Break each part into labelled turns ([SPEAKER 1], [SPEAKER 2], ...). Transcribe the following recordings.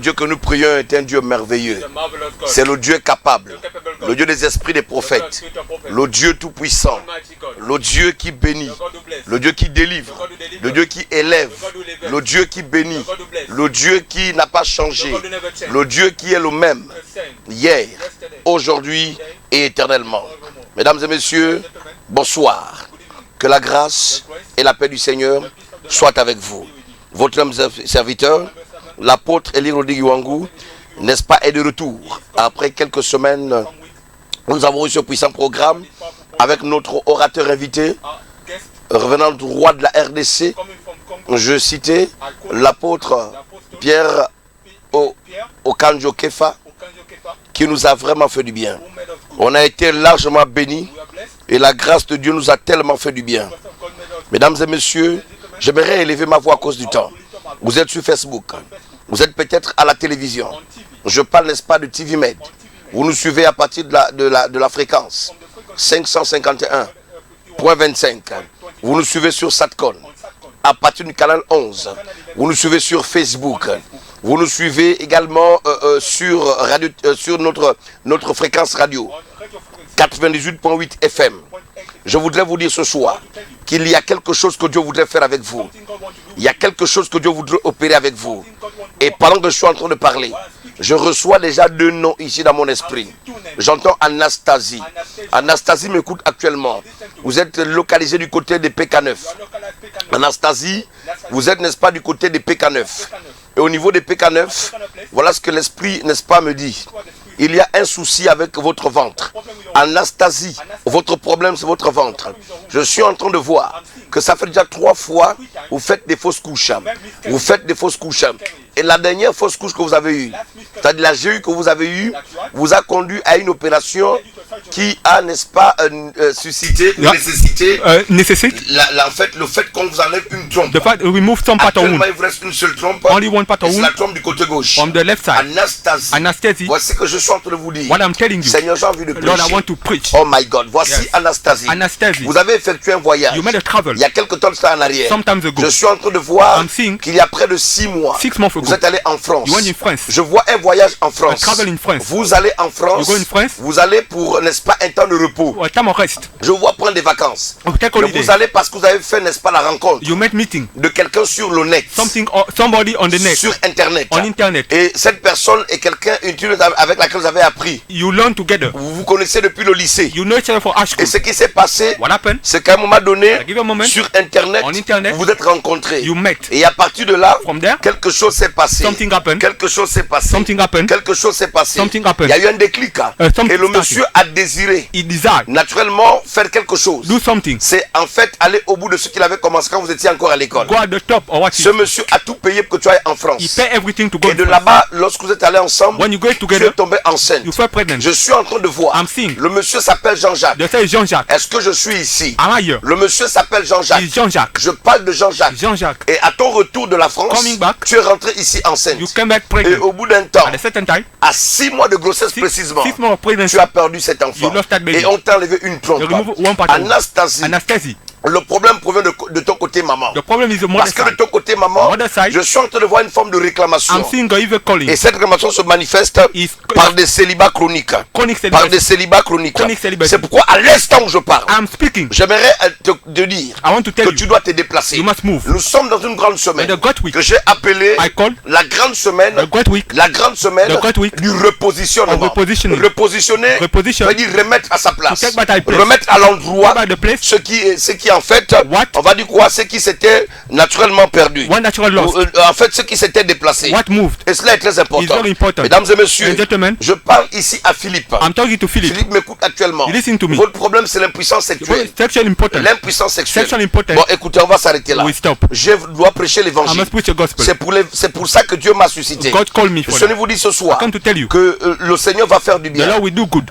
[SPEAKER 1] Le Dieu que nous prions est un Dieu merveilleux. C'est le Dieu capable, le Dieu des esprits des prophètes, le Dieu tout-puissant, le Dieu qui bénit, le Dieu qui délivre, le Dieu qui élève, le Dieu qui bénit, le Dieu qui n'a pas changé, le Dieu qui est le même hier, aujourd'hui et éternellement. Mesdames et messieurs, bonsoir. Que la grâce et la paix du Seigneur soient avec vous. Votre homme serviteur, l'apôtre Eli Rodriguez, n'est-ce pas, est de retour. Après quelques semaines, nous avons eu ce puissant programme avec notre orateur invité, revenant du roi de la RDC. Je citais l'apôtre Pierre Okanjo Kefa, qui nous a vraiment fait du bien. On a été largement bénis et la grâce de Dieu nous a tellement fait du bien. Mesdames et messieurs, j'aimerais élever ma voix à cause du temps. Vous êtes sur Facebook, vous êtes peut-être à la télévision. Je parle, n'est-ce pas, de TV Med. Vous nous suivez à partir de la fréquence 551.25. Vous nous suivez sur Satcon à partir du canal 11. Vous nous suivez sur Facebook. Vous nous suivez également sur notre fréquence radio 98.8 FM. Je voudrais vous dire ce soir qu'il y a quelque chose que Dieu voudrait faire avec vous. Il y a quelque chose que Dieu voudrait opérer avec vous. Et pendant que je suis en train de parler, je reçois déjà 2 noms ici dans mon esprit. J'entends Anastasie. Anastasie m'écoute actuellement. Vous êtes localisé du côté des PK9. Anastasie, vous êtes, n'est-ce pas, du côté des PK9. Et au niveau des PK9, voilà ce que l'esprit, n'est-ce pas, me dit. Il y a un souci avec votre ventre. Anastasie, votre problème c'est votre ventre. Je suis en train de voir que ça fait déjà 3 fois vous faites des fausses couches. Vous faites des fausses couches. Et la dernière fausse couche que vous avez eue, c'est-à-dire la GU que vous avez eue, vous a conduit à une opération qui a, n'est-ce pas, suscité, nécessité, en fait, le fait qu'on vous enlève une trompe. Actuellement, il vous reste une seule trompe. C'est la trompe du côté gauche. Anastasie, voici que je suis en train de vous dire. Seigneur, j'ai envie de prêcher. Oh my God, voici Anastasie. Vous avez effectué un voyage. Il y a quelques temps en arrière. Je suis en train de voir qu'il y a près de 6 mois. Vous êtes allé en France. Je vois un voyage en France. Vous allez en France. Vous allez pour, n'est-ce pas, un temps de repos. Je vois prendre des vacances. Vous allez parce que vous avez fait, n'est-ce pas, la rencontre de quelqu'un sur le net. Sur Internet. Et cette personne est quelqu'un avec laquelle vous avez appris. Vous vous connaissez depuis le lycée. Et ce qui s'est passé, c'est qu'à un moment donné, sur Internet, vous vous êtes rencontrés. Et à partir de là, quelque chose s'est passé. Quelque chose s'est passé. Quelque chose s'est passé. Il y a eu un déclic. Et le monsieur a désiré naturellement faire quelque chose. C'est en fait aller au bout de ce qu'il avait commencé quand vous étiez encore à l'école. Ce monsieur a tout payé pour que tu ailles en France. Et de là-bas, lorsque vous êtes allés ensemble, tu es tombé enceinte. Je suis en train de voir. Le monsieur s'appelle Jean-Jacques. Est-ce que je suis ici? Le monsieur s'appelle Jean-Jacques. Je parle de Jean-Jacques. Et à ton retour de la France, tu es rentré ici enceinte. Et au bout d'un temps, à 6 mois de grossesse précisément, tu as perdu cet enfant. Et on t'a enlevé une trompe. Anastasie. Le problème provient de ton côté maman. Parce que de ton côté maman, je suis en train de voir une forme de réclamation. Et cette réclamation se manifeste par des célibats chroniques. C'est pourquoi à l'instant où je parle, j'aimerais te dire que tu dois te déplacer. Nous sommes dans une grande semaine que j'ai appelée la grande semaine du repositionnement. Repositionner veut dire remettre à sa place, remettre à l'endroit ce qui en fait, on va dire quoi, ce qui s'était naturellement perdu. En fait, ce qui s'était déplacé. Et cela est très important. Mesdames et messieurs, je parle ici à Philippe. Philippe m'écoute actuellement. Votre problème, c'est l'impuissance sexuelle. L'impuissance sexuelle. Bon, écoutez, on va s'arrêter là. Je dois prêcher l'évangile. C'est pour ça que Dieu m'a suscité. Je ne vous dis ce soir que le Seigneur va faire du bien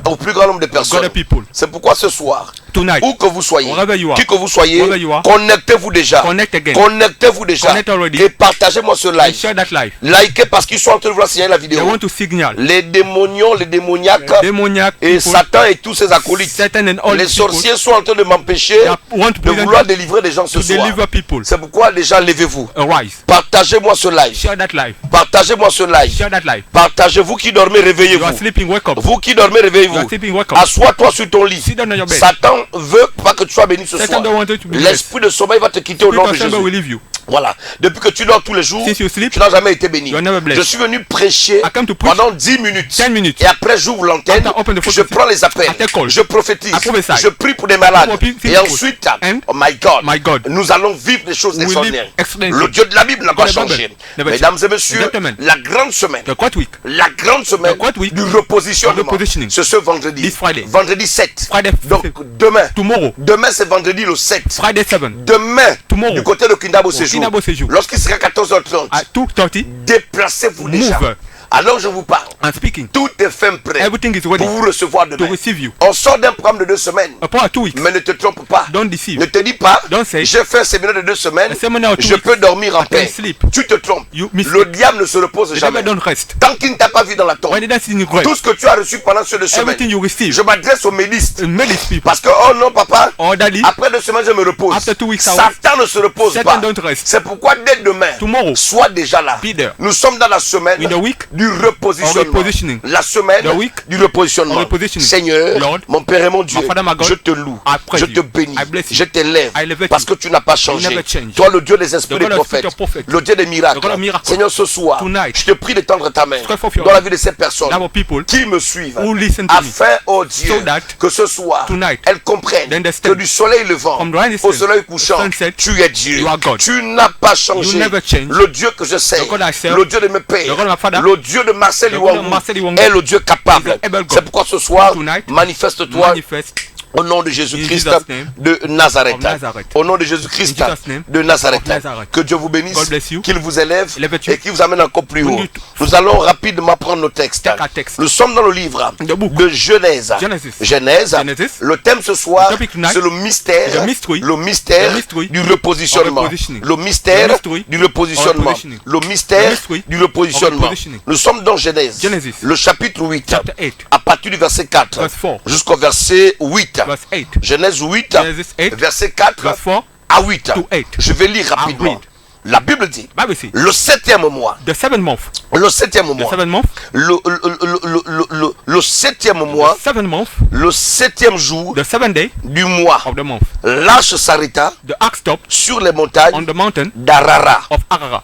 [SPEAKER 1] au plus grand nombre de personnes. C'est pourquoi ce soir,
[SPEAKER 2] Tonight,
[SPEAKER 1] où que vous soyez, qui que vous soyez,
[SPEAKER 2] wherever you are,
[SPEAKER 1] connectez-vous déjà.
[SPEAKER 2] connect again.
[SPEAKER 1] Connectez-vous déjà.
[SPEAKER 2] Connect already.
[SPEAKER 1] Et partagez-moi ce
[SPEAKER 2] And
[SPEAKER 1] live.
[SPEAKER 2] share that live.
[SPEAKER 1] Likez parce qu'ils sont en train de vouloir signaler la
[SPEAKER 2] They
[SPEAKER 1] vidéo.
[SPEAKER 2] want to signal.
[SPEAKER 1] Les démonions, les démoniaques
[SPEAKER 2] Demoniac
[SPEAKER 1] et
[SPEAKER 2] people,
[SPEAKER 1] Satan et tous ses acolytes.
[SPEAKER 2] Satan and all
[SPEAKER 1] Les
[SPEAKER 2] these people
[SPEAKER 1] sorciers sont en train de m'empêcher
[SPEAKER 2] that want to
[SPEAKER 1] de
[SPEAKER 2] prevent
[SPEAKER 1] vouloir
[SPEAKER 2] you
[SPEAKER 1] délivrer des gens ce
[SPEAKER 2] to
[SPEAKER 1] soir.
[SPEAKER 2] deliver people.
[SPEAKER 1] C'est pourquoi déjà levez-vous.
[SPEAKER 2] Arise.
[SPEAKER 1] Partagez-moi ce live.
[SPEAKER 2] Share that live.
[SPEAKER 1] Partagez-moi ce live.
[SPEAKER 2] Share that live.
[SPEAKER 1] Partagez, vous qui dormez,
[SPEAKER 2] You are
[SPEAKER 1] réveillez-vous.
[SPEAKER 2] sleeping, wake up.
[SPEAKER 1] Vous qui dormez,
[SPEAKER 2] You are
[SPEAKER 1] réveillez-vous.
[SPEAKER 2] sleeping, wake up.
[SPEAKER 1] Assois-toi sur ton lit.
[SPEAKER 2] Sit down on your bed.
[SPEAKER 1] Satan veut pas que tu sois béni ce
[SPEAKER 2] Satan
[SPEAKER 1] soir.
[SPEAKER 2] don't want you to be blessed.
[SPEAKER 1] L'esprit de sommeil va te quitter au nom de
[SPEAKER 2] Spirit of slumber
[SPEAKER 1] Jésus.
[SPEAKER 2] will leave you.
[SPEAKER 1] Voilà. Depuis que tu dors tous les jours,
[SPEAKER 2] Since you sleep,
[SPEAKER 1] tu n'as jamais été béni.
[SPEAKER 2] you are never blessed.
[SPEAKER 1] Je suis venu prêcher
[SPEAKER 2] I come to preach
[SPEAKER 1] pendant 10 minutes.
[SPEAKER 2] 10 minutes.
[SPEAKER 1] Et après, j'ouvre l'antenne.
[SPEAKER 2] After open the
[SPEAKER 1] Je
[SPEAKER 2] phone,
[SPEAKER 1] prends les appels.
[SPEAKER 2] I take call.
[SPEAKER 1] Je prophétise.
[SPEAKER 2] I prophesy.
[SPEAKER 1] Je prie pour des malades.
[SPEAKER 2] I pray for
[SPEAKER 1] Et
[SPEAKER 2] people.
[SPEAKER 1] ensuite,
[SPEAKER 2] And
[SPEAKER 1] oh my God, nous allons vivre des choses
[SPEAKER 2] we live
[SPEAKER 1] extraordinaires.
[SPEAKER 2] extraordinary.
[SPEAKER 1] Le Dieu de la Bible n'a pas
[SPEAKER 2] God the Bible
[SPEAKER 1] changé.
[SPEAKER 2] never
[SPEAKER 1] Mesdames et
[SPEAKER 2] changed.
[SPEAKER 1] messieurs,
[SPEAKER 2] Gentlemen.
[SPEAKER 1] la grande semaine.
[SPEAKER 2] The quite week.
[SPEAKER 1] La grande semaine
[SPEAKER 2] The quite week
[SPEAKER 1] du repositionnement.
[SPEAKER 2] of repositioning.
[SPEAKER 1] C'est ce vendredi.
[SPEAKER 2] This Friday.
[SPEAKER 1] Vendredi 7.
[SPEAKER 2] Friday
[SPEAKER 1] Donc
[SPEAKER 2] 7.
[SPEAKER 1] demain.
[SPEAKER 2] Tomorrow.
[SPEAKER 1] Demain c'est vendredi le 7.
[SPEAKER 2] Friday 7.
[SPEAKER 1] Demain,
[SPEAKER 2] Tomorrow.
[SPEAKER 1] du côté de Kindabo Séjour.
[SPEAKER 2] Kindabo Séjour.
[SPEAKER 1] Lorsqu'il sera 14h30,
[SPEAKER 2] At 2:30.
[SPEAKER 1] déplacez-vous déjà.
[SPEAKER 2] Move.
[SPEAKER 1] Alors je vous parle.
[SPEAKER 2] I'm speaking.
[SPEAKER 1] Tout est fin prêt
[SPEAKER 2] Everything is ready
[SPEAKER 1] pour vous recevoir
[SPEAKER 2] to
[SPEAKER 1] demain.
[SPEAKER 2] receive you.
[SPEAKER 1] On sort d'un programme de 2 semaines.
[SPEAKER 2] Upon 2 weeks.
[SPEAKER 1] Mais ne te trompe pas.
[SPEAKER 2] Don't deceive.
[SPEAKER 1] Ne te dis pas,
[SPEAKER 2] Don't say,
[SPEAKER 1] j'ai fait un séminaire de 2 semaines,
[SPEAKER 2] a seminar of 2
[SPEAKER 1] je
[SPEAKER 2] weeks,
[SPEAKER 1] peux dormir en
[SPEAKER 2] I can
[SPEAKER 1] paix.
[SPEAKER 2] sleep.
[SPEAKER 1] Tu te trompes.
[SPEAKER 2] You miss
[SPEAKER 1] Le
[SPEAKER 2] it.
[SPEAKER 1] diable ne se repose
[SPEAKER 2] The
[SPEAKER 1] jamais.
[SPEAKER 2] devil don't rest.
[SPEAKER 1] Tant qu'il ne t'a pas vu dans la tombe,
[SPEAKER 2] When they don't see in grave,
[SPEAKER 1] tout ce que tu as reçu pendant ces 2 semaines,
[SPEAKER 2] everything you receive,
[SPEAKER 1] je m'adresse aux médistes.
[SPEAKER 2] many people,
[SPEAKER 1] Parce que, oh non, papa,
[SPEAKER 2] or daddy,
[SPEAKER 1] après 2 semaines, je me repose.
[SPEAKER 2] After 2 weeks,
[SPEAKER 1] Satan ne se repose
[SPEAKER 2] Satan
[SPEAKER 1] pas.
[SPEAKER 2] don't rest.
[SPEAKER 1] C'est pourquoi dès demain,
[SPEAKER 2] Tomorrow,
[SPEAKER 1] sois déjà là.
[SPEAKER 2] be there.
[SPEAKER 1] Nous sommes dans la semaine
[SPEAKER 2] In the week
[SPEAKER 1] du
[SPEAKER 2] of
[SPEAKER 1] repositionnement.
[SPEAKER 2] repositioning.
[SPEAKER 1] La semaine
[SPEAKER 2] The week
[SPEAKER 1] du repositionnement.
[SPEAKER 2] of repositioning.
[SPEAKER 1] Seigneur,
[SPEAKER 2] Lord,
[SPEAKER 1] mon Père et mon Dieu,
[SPEAKER 2] my Father, my God,
[SPEAKER 1] je te loue,
[SPEAKER 2] I praise
[SPEAKER 1] je te
[SPEAKER 2] you.
[SPEAKER 1] bénis,
[SPEAKER 2] I bless you.
[SPEAKER 1] je t'élève,
[SPEAKER 2] I elevate
[SPEAKER 1] parce
[SPEAKER 2] you.
[SPEAKER 1] que tu n'as pas
[SPEAKER 2] You
[SPEAKER 1] changé.
[SPEAKER 2] never change.
[SPEAKER 1] Toi, le Dieu des esprits
[SPEAKER 2] The
[SPEAKER 1] des
[SPEAKER 2] God of
[SPEAKER 1] prophètes,
[SPEAKER 2] spirit of prophet.
[SPEAKER 1] le Dieu des miracles.
[SPEAKER 2] The God of miracles.
[SPEAKER 1] Seigneur, ce soir,
[SPEAKER 2] Tonight,
[SPEAKER 1] je te prie de tendre ta main
[SPEAKER 2] stretch forth your
[SPEAKER 1] dans la
[SPEAKER 2] hand.
[SPEAKER 1] vie de ces personnes
[SPEAKER 2] Now people
[SPEAKER 1] qui me suivent,
[SPEAKER 2] who listen to me,
[SPEAKER 1] afin, oh Dieu,
[SPEAKER 2] so that
[SPEAKER 1] que ce soir,
[SPEAKER 2] tonight,
[SPEAKER 1] elles comprennent
[SPEAKER 2] they
[SPEAKER 1] que
[SPEAKER 2] understand
[SPEAKER 1] du soleil levant
[SPEAKER 2] from the rising
[SPEAKER 1] au
[SPEAKER 2] sun,
[SPEAKER 1] soleil couchant,
[SPEAKER 2] sunset,
[SPEAKER 1] tu es Dieu.
[SPEAKER 2] you are God.
[SPEAKER 1] Tu n'as pas changé.
[SPEAKER 2] You never change.
[SPEAKER 1] Le Dieu que je sais,
[SPEAKER 2] The God I serve,
[SPEAKER 1] le Dieu de mes
[SPEAKER 2] the
[SPEAKER 1] pères,
[SPEAKER 2] God of my father,
[SPEAKER 1] le Dieu de Marcel
[SPEAKER 2] the God of
[SPEAKER 1] Iwangu
[SPEAKER 2] Marcel Iwangu,
[SPEAKER 1] est le Dieu capable.
[SPEAKER 2] is the able God.
[SPEAKER 1] C'est pourquoi ce soir,
[SPEAKER 2] Tonight,
[SPEAKER 1] manifeste-toi
[SPEAKER 2] manifest
[SPEAKER 1] au nom de Jésus-Christ
[SPEAKER 2] In Jesus' name,
[SPEAKER 1] de Nazareth.
[SPEAKER 2] of Nazareth.
[SPEAKER 1] Au nom de Jésus-Christ
[SPEAKER 2] In Jesus' name,
[SPEAKER 1] de Nazareth.
[SPEAKER 2] of Nazareth.
[SPEAKER 1] Que Dieu vous bénisse,
[SPEAKER 2] God bless you.
[SPEAKER 1] qu'il vous élève
[SPEAKER 2] Elevate you.
[SPEAKER 1] et qu'il vous amène encore plus
[SPEAKER 2] Bring
[SPEAKER 1] haut.
[SPEAKER 2] you to-
[SPEAKER 1] Nous allons rapidement prendre nos textes.
[SPEAKER 2] Take our text.
[SPEAKER 1] Nous sommes dans le livre
[SPEAKER 2] The book.
[SPEAKER 1] de Genèse.
[SPEAKER 2] Genesis.
[SPEAKER 1] Genèse.
[SPEAKER 2] Genesis.
[SPEAKER 1] Le thème ce soir,
[SPEAKER 2] The topic tonight
[SPEAKER 1] c'est le mystère,
[SPEAKER 2] is the mystery.
[SPEAKER 1] le mystère
[SPEAKER 2] The mystery
[SPEAKER 1] du repositionnement.
[SPEAKER 2] of repositioning.
[SPEAKER 1] Le mystère
[SPEAKER 2] The mystery
[SPEAKER 1] du repositionnement.
[SPEAKER 2] of repositioning.
[SPEAKER 1] Le mystère
[SPEAKER 2] The mystery
[SPEAKER 1] du repositionnement.
[SPEAKER 2] of repositioning.
[SPEAKER 1] Nous sommes dans Genèse,
[SPEAKER 2] Genesis.
[SPEAKER 1] le chapitre 8,
[SPEAKER 2] Chapter 8.
[SPEAKER 1] à partir du verset 4
[SPEAKER 2] Verse 4.
[SPEAKER 1] jusqu'au verset 8.
[SPEAKER 2] Verse 8.
[SPEAKER 1] Genèse 8,
[SPEAKER 2] Genesis 8,
[SPEAKER 1] verset 4
[SPEAKER 2] verse 4
[SPEAKER 1] à 8.
[SPEAKER 2] to 8.
[SPEAKER 1] Je vais lire rapidement.
[SPEAKER 2] read.
[SPEAKER 1] La Bible dit,
[SPEAKER 2] Bible says,
[SPEAKER 1] le 7e mois,
[SPEAKER 2] the 7th month,
[SPEAKER 1] le 7e
[SPEAKER 2] the
[SPEAKER 1] mois,
[SPEAKER 2] 7th month,
[SPEAKER 1] le 7e mois,
[SPEAKER 2] the 7th month,
[SPEAKER 1] le 7e jour
[SPEAKER 2] the 7th day
[SPEAKER 1] du mois,
[SPEAKER 2] of the month.
[SPEAKER 1] l'arche s'arrêta
[SPEAKER 2] The ark stopped
[SPEAKER 1] sur les
[SPEAKER 2] on
[SPEAKER 1] montagnes
[SPEAKER 2] the mountain
[SPEAKER 1] d'Arara.
[SPEAKER 2] of Arara.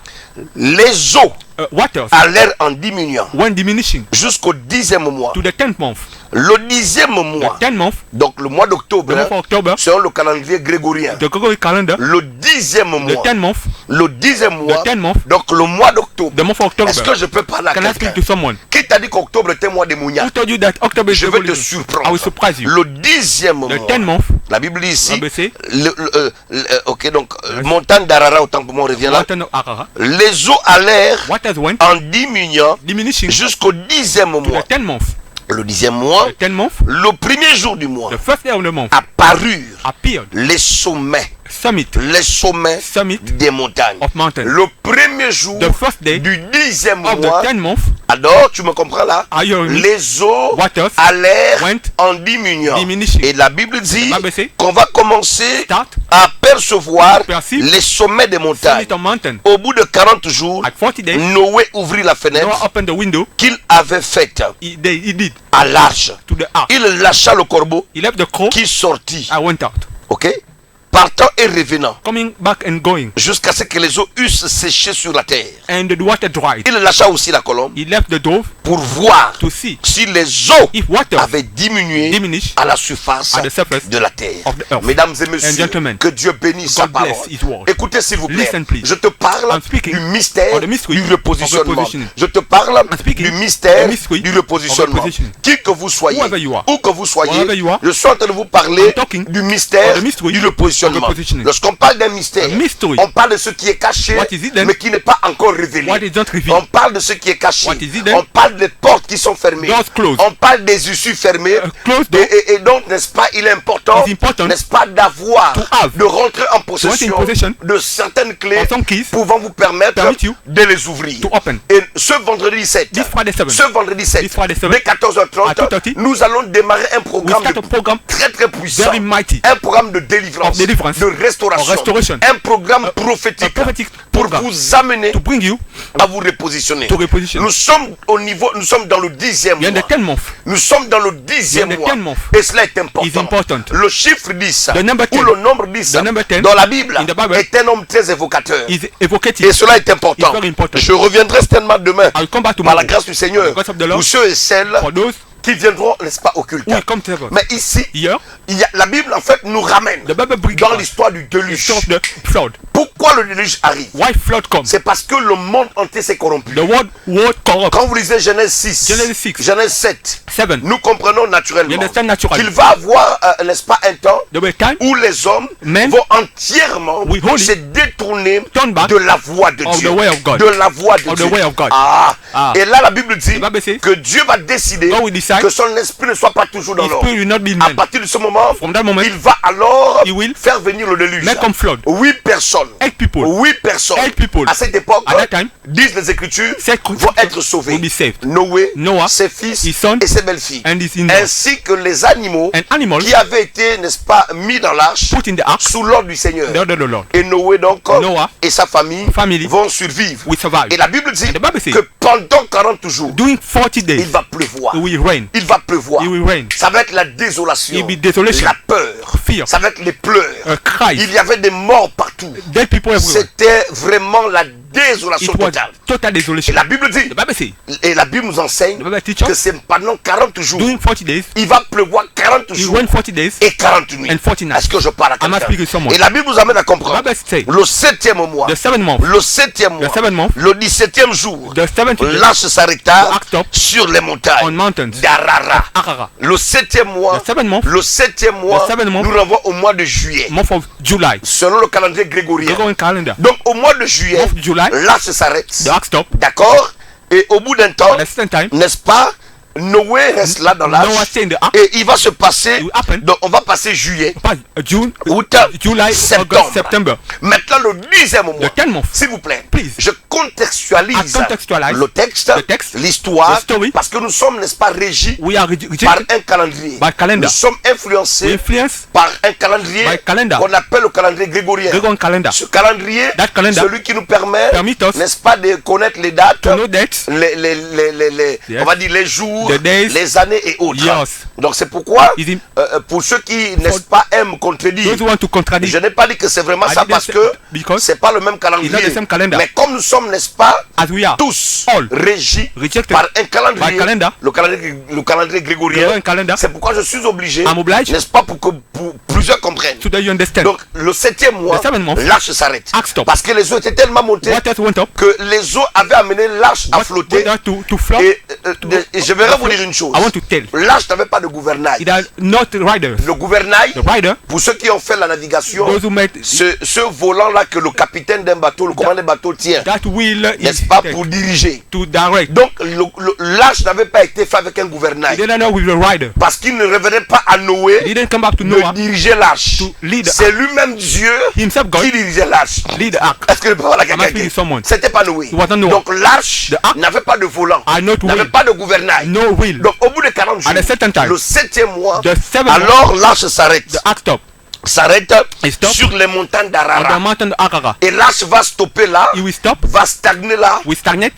[SPEAKER 1] Les eaux
[SPEAKER 2] Waters
[SPEAKER 1] allèrent en diminuant
[SPEAKER 2] went diminishing
[SPEAKER 1] jusqu'au 10e mois.
[SPEAKER 2] to the 10th month.
[SPEAKER 1] Le 10e
[SPEAKER 2] The
[SPEAKER 1] mois,
[SPEAKER 2] 10th month,
[SPEAKER 1] donc le mois d'octobre,
[SPEAKER 2] the month of October,
[SPEAKER 1] selon le calendrier grégorien,
[SPEAKER 2] the Gregorian calendar,
[SPEAKER 1] le 10e
[SPEAKER 2] the
[SPEAKER 1] mois,
[SPEAKER 2] 10th month,
[SPEAKER 1] le 10e mois,
[SPEAKER 2] the 10th month,
[SPEAKER 1] donc le mois d'octobre.
[SPEAKER 2] the month of October.
[SPEAKER 1] Est-ce que je peux parler à
[SPEAKER 2] Can I speak
[SPEAKER 1] quelqu'un
[SPEAKER 2] to someone
[SPEAKER 1] qui t'a dit qu'octobre était mois
[SPEAKER 2] who
[SPEAKER 1] démoniaque?
[SPEAKER 2] told you that October is
[SPEAKER 1] Je
[SPEAKER 2] the
[SPEAKER 1] vais te
[SPEAKER 2] I
[SPEAKER 1] surprendre.
[SPEAKER 2] will surprise you.
[SPEAKER 1] Le 10e mois,
[SPEAKER 2] The 10th month,
[SPEAKER 1] la Bible dit ici,
[SPEAKER 2] Bible say,
[SPEAKER 1] ok, donc montagne d'Arara, autant pour moi, on revient là.
[SPEAKER 2] mountain of Arara,
[SPEAKER 1] Les eaux allèrent
[SPEAKER 2] waters went
[SPEAKER 1] en diminuant
[SPEAKER 2] diminishing
[SPEAKER 1] jusqu'au 10e
[SPEAKER 2] to
[SPEAKER 1] mois.
[SPEAKER 2] the 10th month.
[SPEAKER 1] Le 10e mois,
[SPEAKER 2] The 10th month,
[SPEAKER 1] le premier jour du mois,
[SPEAKER 2] the first day of the month,
[SPEAKER 1] apparurent
[SPEAKER 2] appeared
[SPEAKER 1] les sommets
[SPEAKER 2] summit Summit
[SPEAKER 1] des montagnes.
[SPEAKER 2] of mountain.
[SPEAKER 1] Le premier jour
[SPEAKER 2] The first day
[SPEAKER 1] du 10e
[SPEAKER 2] of
[SPEAKER 1] mois,
[SPEAKER 2] the 10th month,
[SPEAKER 1] alors tu me comprends là,
[SPEAKER 2] are you hearing me?
[SPEAKER 1] les eaux
[SPEAKER 2] Waters
[SPEAKER 1] allèrent
[SPEAKER 2] went
[SPEAKER 1] en diminuant.
[SPEAKER 2] diminishing.
[SPEAKER 1] Et la Bible dit
[SPEAKER 2] The Bible say,
[SPEAKER 1] qu'on va commencer
[SPEAKER 2] start
[SPEAKER 1] à percevoir
[SPEAKER 2] perceive
[SPEAKER 1] les sommets des montagnes.
[SPEAKER 2] summit of mountain.
[SPEAKER 1] Au bout de 40 jours,
[SPEAKER 2] At 40 days,
[SPEAKER 1] Noé ouvrit la fenêtre
[SPEAKER 2] Noah opened the window.
[SPEAKER 1] qu'il avait faite
[SPEAKER 2] He did
[SPEAKER 1] à l'arche.
[SPEAKER 2] to the ark.
[SPEAKER 1] Il lâcha le corbeau
[SPEAKER 2] He left the crow.
[SPEAKER 1] qui sortit,
[SPEAKER 2] I went out,
[SPEAKER 1] ok, partant et revenant,
[SPEAKER 2] coming back and going,
[SPEAKER 1] jusqu'à ce que les eaux eussent séché sur la terre.
[SPEAKER 2] and the water dried.
[SPEAKER 1] Il lâcha aussi la colombe
[SPEAKER 2] He left the dove
[SPEAKER 1] pour voir
[SPEAKER 2] to see
[SPEAKER 1] si les eaux
[SPEAKER 2] if water
[SPEAKER 1] avaient diminué
[SPEAKER 2] diminished
[SPEAKER 1] à la surface
[SPEAKER 2] at the surface
[SPEAKER 1] de la terre.
[SPEAKER 2] of the earth.
[SPEAKER 1] Mesdames et messieurs,
[SPEAKER 2] gentlemen,
[SPEAKER 1] que Dieu bénisse sa
[SPEAKER 2] God bless
[SPEAKER 1] parole.
[SPEAKER 2] his word.
[SPEAKER 1] Écoutez s'il vous plaît,
[SPEAKER 2] Listen, please.
[SPEAKER 1] je te parle
[SPEAKER 2] I'm speaking
[SPEAKER 1] du mystère
[SPEAKER 2] of the mystery
[SPEAKER 1] du repositionnement.
[SPEAKER 2] of repositioning.
[SPEAKER 1] Je te parle
[SPEAKER 2] I'm speaking
[SPEAKER 1] du mystère
[SPEAKER 2] the mystery
[SPEAKER 1] du repositionnement.
[SPEAKER 2] of repositioning.
[SPEAKER 1] Qui que vous soyez,
[SPEAKER 2] Whoever you are,
[SPEAKER 1] où que vous soyez,
[SPEAKER 2] wherever you are,
[SPEAKER 1] je suis en train de vous parler
[SPEAKER 2] I'm talking
[SPEAKER 1] du mystère
[SPEAKER 2] of the mystery
[SPEAKER 1] du
[SPEAKER 2] of
[SPEAKER 1] repositionnement. positionnement.
[SPEAKER 2] positioning.
[SPEAKER 1] Lorsqu'on parle d'un mystère,
[SPEAKER 2] A mystery.
[SPEAKER 1] on parle de ce qui est caché,
[SPEAKER 2] What is it then?
[SPEAKER 1] mais qui n'est pas encore révélé.
[SPEAKER 2] What is not revealed?
[SPEAKER 1] On parle de ce qui est caché.
[SPEAKER 2] What is it then?
[SPEAKER 1] On parle des portes qui sont fermées.
[SPEAKER 2] Doors closed.
[SPEAKER 1] On parle des issues fermées.
[SPEAKER 2] Closed door.
[SPEAKER 1] Et donc, n'est-ce pas, il est important,
[SPEAKER 2] It's important
[SPEAKER 1] n'est-ce pas, d'avoir,
[SPEAKER 2] to have,
[SPEAKER 1] de rentrer en
[SPEAKER 2] to enter
[SPEAKER 1] possession
[SPEAKER 2] in possession
[SPEAKER 1] de certaines clés
[SPEAKER 2] of some keys
[SPEAKER 1] pouvant vous permettre
[SPEAKER 2] permit you
[SPEAKER 1] de les ouvrir.
[SPEAKER 2] to open.
[SPEAKER 1] Et ce vendredi 7,
[SPEAKER 2] This Friday 7.
[SPEAKER 1] ce vendredi 7,
[SPEAKER 2] This Friday 7,
[SPEAKER 1] dès 14h30,
[SPEAKER 2] at 2:30,
[SPEAKER 1] nous allons démarrer un
[SPEAKER 2] We
[SPEAKER 1] programme
[SPEAKER 2] start a program
[SPEAKER 1] très très puissant,
[SPEAKER 2] very mighty
[SPEAKER 1] un programme de délivrance,
[SPEAKER 2] of deliverance,
[SPEAKER 1] de restauration,
[SPEAKER 2] of restoration,
[SPEAKER 1] un programme
[SPEAKER 2] a
[SPEAKER 1] prophétique
[SPEAKER 2] prophetic
[SPEAKER 1] pour
[SPEAKER 2] program
[SPEAKER 1] vous amener
[SPEAKER 2] to bring you
[SPEAKER 1] à vous repositionner.
[SPEAKER 2] to reposition.
[SPEAKER 1] Nous sommes au niveau, nous sommes dans le 10e
[SPEAKER 2] You're in
[SPEAKER 1] mois.
[SPEAKER 2] the 10th month.
[SPEAKER 1] Nous sommes dans le 10e
[SPEAKER 2] You're in the
[SPEAKER 1] mois.
[SPEAKER 2] 10th month.
[SPEAKER 1] Et cela est important.
[SPEAKER 2] Is important.
[SPEAKER 1] Le chiffre 10
[SPEAKER 2] The number
[SPEAKER 1] ou
[SPEAKER 2] 10.
[SPEAKER 1] le nombre 10
[SPEAKER 2] The number 10
[SPEAKER 1] dans la Bible
[SPEAKER 2] in the Bible
[SPEAKER 1] est un nombre très évocateur.
[SPEAKER 2] Is evocative.
[SPEAKER 1] Et cela est important.
[SPEAKER 2] It's very important.
[SPEAKER 1] Je reviendrai certainement demain
[SPEAKER 2] I'll come back
[SPEAKER 1] par
[SPEAKER 2] tomorrow.
[SPEAKER 1] la grâce du Seigneur
[SPEAKER 2] The grace of the Lord.
[SPEAKER 1] pour ceux et celles
[SPEAKER 2] For those
[SPEAKER 1] qui viendront, n'est-ce pas, au culte.
[SPEAKER 2] who will come to heaven.
[SPEAKER 1] Mais ici,
[SPEAKER 2] Here,
[SPEAKER 1] la Bible en fait nous ramène
[SPEAKER 2] the Bible brings
[SPEAKER 1] dans
[SPEAKER 2] us
[SPEAKER 1] l'histoire du
[SPEAKER 2] the
[SPEAKER 1] déluge.
[SPEAKER 2] story of the flood.
[SPEAKER 1] Pourquoi le déluge arrive?
[SPEAKER 2] Why flood comes?
[SPEAKER 1] C'est parce que le monde entier s'est corrompu.
[SPEAKER 2] The world corrupt.
[SPEAKER 1] Quand vous lisez Genèse 6,
[SPEAKER 2] Genèse 6,
[SPEAKER 1] Genèse 7,
[SPEAKER 2] 7.
[SPEAKER 1] nous comprenons naturellement
[SPEAKER 2] You understand naturally.
[SPEAKER 1] qu'il va avoir, n'est-ce pas, un temps
[SPEAKER 2] There will be a time
[SPEAKER 1] où les hommes
[SPEAKER 2] Men
[SPEAKER 1] vont entièrement
[SPEAKER 2] will wholly
[SPEAKER 1] se détourner
[SPEAKER 2] turn back
[SPEAKER 1] de la voie de
[SPEAKER 2] of
[SPEAKER 1] Dieu.
[SPEAKER 2] the way of God.
[SPEAKER 1] De la voie de
[SPEAKER 2] Of the
[SPEAKER 1] Dieu.
[SPEAKER 2] way of God.
[SPEAKER 1] Ah.
[SPEAKER 2] Ah.
[SPEAKER 1] Et là, la Bible dit
[SPEAKER 2] The Bible says,
[SPEAKER 1] que Dieu va décider
[SPEAKER 2] God will decide
[SPEAKER 1] que son esprit ne soit pas toujours dans
[SPEAKER 2] His
[SPEAKER 1] l'ordre.
[SPEAKER 2] spirit will not be in
[SPEAKER 1] À
[SPEAKER 2] man.
[SPEAKER 1] partir de ce moment,
[SPEAKER 2] From that moment,
[SPEAKER 1] il va alors
[SPEAKER 2] He will
[SPEAKER 1] faire venir le déluge.
[SPEAKER 2] make come flood.
[SPEAKER 1] 8 personnes.
[SPEAKER 2] 8 people.
[SPEAKER 1] 8 personnes.
[SPEAKER 2] 8 people.
[SPEAKER 1] À cette époque,
[SPEAKER 2] At that time,
[SPEAKER 1] disent les Écritures,
[SPEAKER 2] Sept
[SPEAKER 1] vont être sauvés.
[SPEAKER 2] will be saved.
[SPEAKER 1] Noé,
[SPEAKER 2] Noah,
[SPEAKER 1] ses fils
[SPEAKER 2] his son,
[SPEAKER 1] et ses belles-filles.
[SPEAKER 2] and his in-laws.
[SPEAKER 1] Ainsi que les animaux
[SPEAKER 2] And animals
[SPEAKER 1] qui avaient été, n'est-ce pas, mis dans l'arche
[SPEAKER 2] put in the ark
[SPEAKER 1] sous l'ordre du Seigneur.
[SPEAKER 2] the order of the Lord.
[SPEAKER 1] Et Noé donc
[SPEAKER 2] Noah
[SPEAKER 1] et sa family
[SPEAKER 2] family
[SPEAKER 1] vont survivre.
[SPEAKER 2] will survive.
[SPEAKER 1] Et la Bible dit
[SPEAKER 2] And the Bible says,
[SPEAKER 1] que pendant 40 jours,
[SPEAKER 2] During 40
[SPEAKER 1] il
[SPEAKER 2] days,
[SPEAKER 1] va pleuvoir.
[SPEAKER 2] it will rain.
[SPEAKER 1] Il va pleuvoir.
[SPEAKER 2] It will rain.
[SPEAKER 1] Ça va être la désolation,
[SPEAKER 2] It will be desolation.
[SPEAKER 1] la peur,
[SPEAKER 2] Fear.
[SPEAKER 1] ça va être les pleurs.
[SPEAKER 2] A cry.
[SPEAKER 1] Il y avait des morts partout.
[SPEAKER 2] Dead people everywhere.
[SPEAKER 1] C'était vraiment la désolation
[SPEAKER 2] It was
[SPEAKER 1] totale.
[SPEAKER 2] total
[SPEAKER 1] Et
[SPEAKER 2] desolation.
[SPEAKER 1] la Bible dit,
[SPEAKER 2] The Bible says,
[SPEAKER 1] et la Bible nous enseigne
[SPEAKER 2] the Bible teaches
[SPEAKER 1] que
[SPEAKER 2] us,
[SPEAKER 1] c'est pendant 40 jours,
[SPEAKER 2] during 40 days,
[SPEAKER 1] il va pleuvoir 40
[SPEAKER 2] it
[SPEAKER 1] jours
[SPEAKER 2] rained 40 days,
[SPEAKER 1] et 40 nuits.
[SPEAKER 2] and 40 nights.
[SPEAKER 1] Est-ce que je parle à
[SPEAKER 2] Am I speaking to
[SPEAKER 1] quelqu'un?
[SPEAKER 2] someone?
[SPEAKER 1] Et la Bible nous amène à comprendre.
[SPEAKER 2] The Bible says,
[SPEAKER 1] Le 7e mois,
[SPEAKER 2] the 7th month,
[SPEAKER 1] le 7e mois,
[SPEAKER 2] the 7th month,
[SPEAKER 1] le 17e jour,
[SPEAKER 2] the 7th day,
[SPEAKER 1] l'arche s'arrêta
[SPEAKER 2] the ark stopped
[SPEAKER 1] sur les
[SPEAKER 2] on
[SPEAKER 1] montagnes
[SPEAKER 2] mountains,
[SPEAKER 1] d'Arara.
[SPEAKER 2] Arara.
[SPEAKER 1] Le 7e mois,
[SPEAKER 2] The 7th month,
[SPEAKER 1] le 7e mois,
[SPEAKER 2] The 7th month,
[SPEAKER 1] nous renvoie au mois de juillet,
[SPEAKER 2] month of July,
[SPEAKER 1] selon le calendrier grégorien.
[SPEAKER 2] Gregorian calendar.
[SPEAKER 1] Donc au mois de juillet,
[SPEAKER 2] Month of July,
[SPEAKER 1] l'arche s'arrête.
[SPEAKER 2] the ark stopped.
[SPEAKER 1] D'accord? Et au bout d'un temps,
[SPEAKER 2] At a certain time,
[SPEAKER 1] n'est-ce pas, Noé reste là dans l'arche.
[SPEAKER 2] Noah stayed in the ark.
[SPEAKER 1] Et il va se passer,
[SPEAKER 2] It will happen.
[SPEAKER 1] donc on va passer juillet,
[SPEAKER 2] Past June,
[SPEAKER 1] août,
[SPEAKER 2] July,
[SPEAKER 1] septembre.
[SPEAKER 2] August, September.
[SPEAKER 1] Maintenant le 10e mois,
[SPEAKER 2] The 10th month.
[SPEAKER 1] s'il vous plaît,
[SPEAKER 2] Please.
[SPEAKER 1] je contextualise
[SPEAKER 2] I contextualize
[SPEAKER 1] le texte,
[SPEAKER 2] the text,
[SPEAKER 1] l'histoire,
[SPEAKER 2] the story.
[SPEAKER 1] parce que nous sommes, n'est-ce pas, régis
[SPEAKER 2] We are
[SPEAKER 1] par
[SPEAKER 2] rejected
[SPEAKER 1] un calendrier.
[SPEAKER 2] by calendar.
[SPEAKER 1] Nous sommes
[SPEAKER 2] We
[SPEAKER 1] influencés
[SPEAKER 2] influence
[SPEAKER 1] par un calendrier
[SPEAKER 2] by calendar.
[SPEAKER 1] qu'on appelle le calendrier grégorien.
[SPEAKER 2] Gregorian calendar.
[SPEAKER 1] Ce calendrier,
[SPEAKER 2] That calendar
[SPEAKER 1] celui qui nous permet,
[SPEAKER 2] permit us
[SPEAKER 1] n'est-ce pas, de connaître les dates,
[SPEAKER 2] to know dates,
[SPEAKER 1] on va dire les jours,
[SPEAKER 2] The days,
[SPEAKER 1] les années et autres.
[SPEAKER 2] years.
[SPEAKER 1] Donc c'est pourquoi,
[SPEAKER 2] Is it-
[SPEAKER 1] pour ceux qui, n'est-ce pas, aiment contredire,
[SPEAKER 2] those who want to contradict.
[SPEAKER 1] je n'ai pas dit que c'est vraiment
[SPEAKER 2] I
[SPEAKER 1] ça
[SPEAKER 2] didn't
[SPEAKER 1] parce
[SPEAKER 2] say-
[SPEAKER 1] que
[SPEAKER 2] because
[SPEAKER 1] c'est pas le même calendrier.
[SPEAKER 2] it's not the same calendar.
[SPEAKER 1] Mais comme nous sommes, n'est-ce pas,
[SPEAKER 2] As we are
[SPEAKER 1] tous
[SPEAKER 2] all
[SPEAKER 1] régis
[SPEAKER 2] rejected
[SPEAKER 1] par un calendrier,
[SPEAKER 2] by calendar,
[SPEAKER 1] le calendrier grégorien,
[SPEAKER 2] Gregorian calendar,
[SPEAKER 1] c'est pourquoi je suis obligé,
[SPEAKER 2] I'm obliged
[SPEAKER 1] n'est-ce pas, pour que plusieurs comprennent.
[SPEAKER 2] so that you understand.
[SPEAKER 1] Donc le 7e mois,
[SPEAKER 2] The 7th month,
[SPEAKER 1] l'arche s'arrête.
[SPEAKER 2] ark stop.
[SPEAKER 1] Parce que les eaux étaient tellement montées
[SPEAKER 2] Waters went up.
[SPEAKER 1] que les eaux avaient amené l'arche à flotter.
[SPEAKER 2] Went to flood.
[SPEAKER 1] Et je vais vous dire une chose.
[SPEAKER 2] I want to tell.
[SPEAKER 1] L'arche n'avait pas de gouvernail.
[SPEAKER 2] It has not riders.
[SPEAKER 1] Le gouvernail,
[SPEAKER 2] The rider,
[SPEAKER 1] pour ceux qui ont fait la navigation,
[SPEAKER 2] those who made
[SPEAKER 1] ce volant-là que le capitaine d'un bateau, le commandant d'un bateau tient,
[SPEAKER 2] that wheel is
[SPEAKER 1] n'est-ce pas, pour diriger.
[SPEAKER 2] to direct.
[SPEAKER 1] Donc l'arche n'avait pas été fait avec un gouvernail.
[SPEAKER 2] He didn't know with the rider.
[SPEAKER 1] Parce qu'il ne revenait pas à
[SPEAKER 2] He
[SPEAKER 1] Noé
[SPEAKER 2] didn't come back to
[SPEAKER 1] de
[SPEAKER 2] Noah
[SPEAKER 1] diriger l'arche.
[SPEAKER 2] to lead the
[SPEAKER 1] C'est lui-même Dieu
[SPEAKER 2] himself God
[SPEAKER 1] qui dirigeait l'arche.
[SPEAKER 2] lead the ark.
[SPEAKER 1] Est-ce que je peux parler à
[SPEAKER 2] Am I speaking
[SPEAKER 1] quelqu'un?
[SPEAKER 2] to someone?
[SPEAKER 1] C'était pas Noé.
[SPEAKER 2] It wasn't Noah.
[SPEAKER 1] Donc l'arche
[SPEAKER 2] The ark
[SPEAKER 1] n'avait pas de volant,
[SPEAKER 2] had no
[SPEAKER 1] n'avait
[SPEAKER 2] wheel.
[SPEAKER 1] pas de gouvernail.
[SPEAKER 2] No wheel.
[SPEAKER 1] Donc au bout de 40 jours,
[SPEAKER 2] At a certain time,
[SPEAKER 1] le 7e mois,
[SPEAKER 2] the 7th
[SPEAKER 1] alors l'arche s'arrête.
[SPEAKER 2] the ark stop
[SPEAKER 1] S'arrête
[SPEAKER 2] It stop
[SPEAKER 1] sur les montagnes
[SPEAKER 2] on the
[SPEAKER 1] d'Arara.
[SPEAKER 2] mountain of Arara.
[SPEAKER 1] Et l'arche va stopper là,
[SPEAKER 2] He will stop.
[SPEAKER 1] va stagner là,
[SPEAKER 2] We stagnate.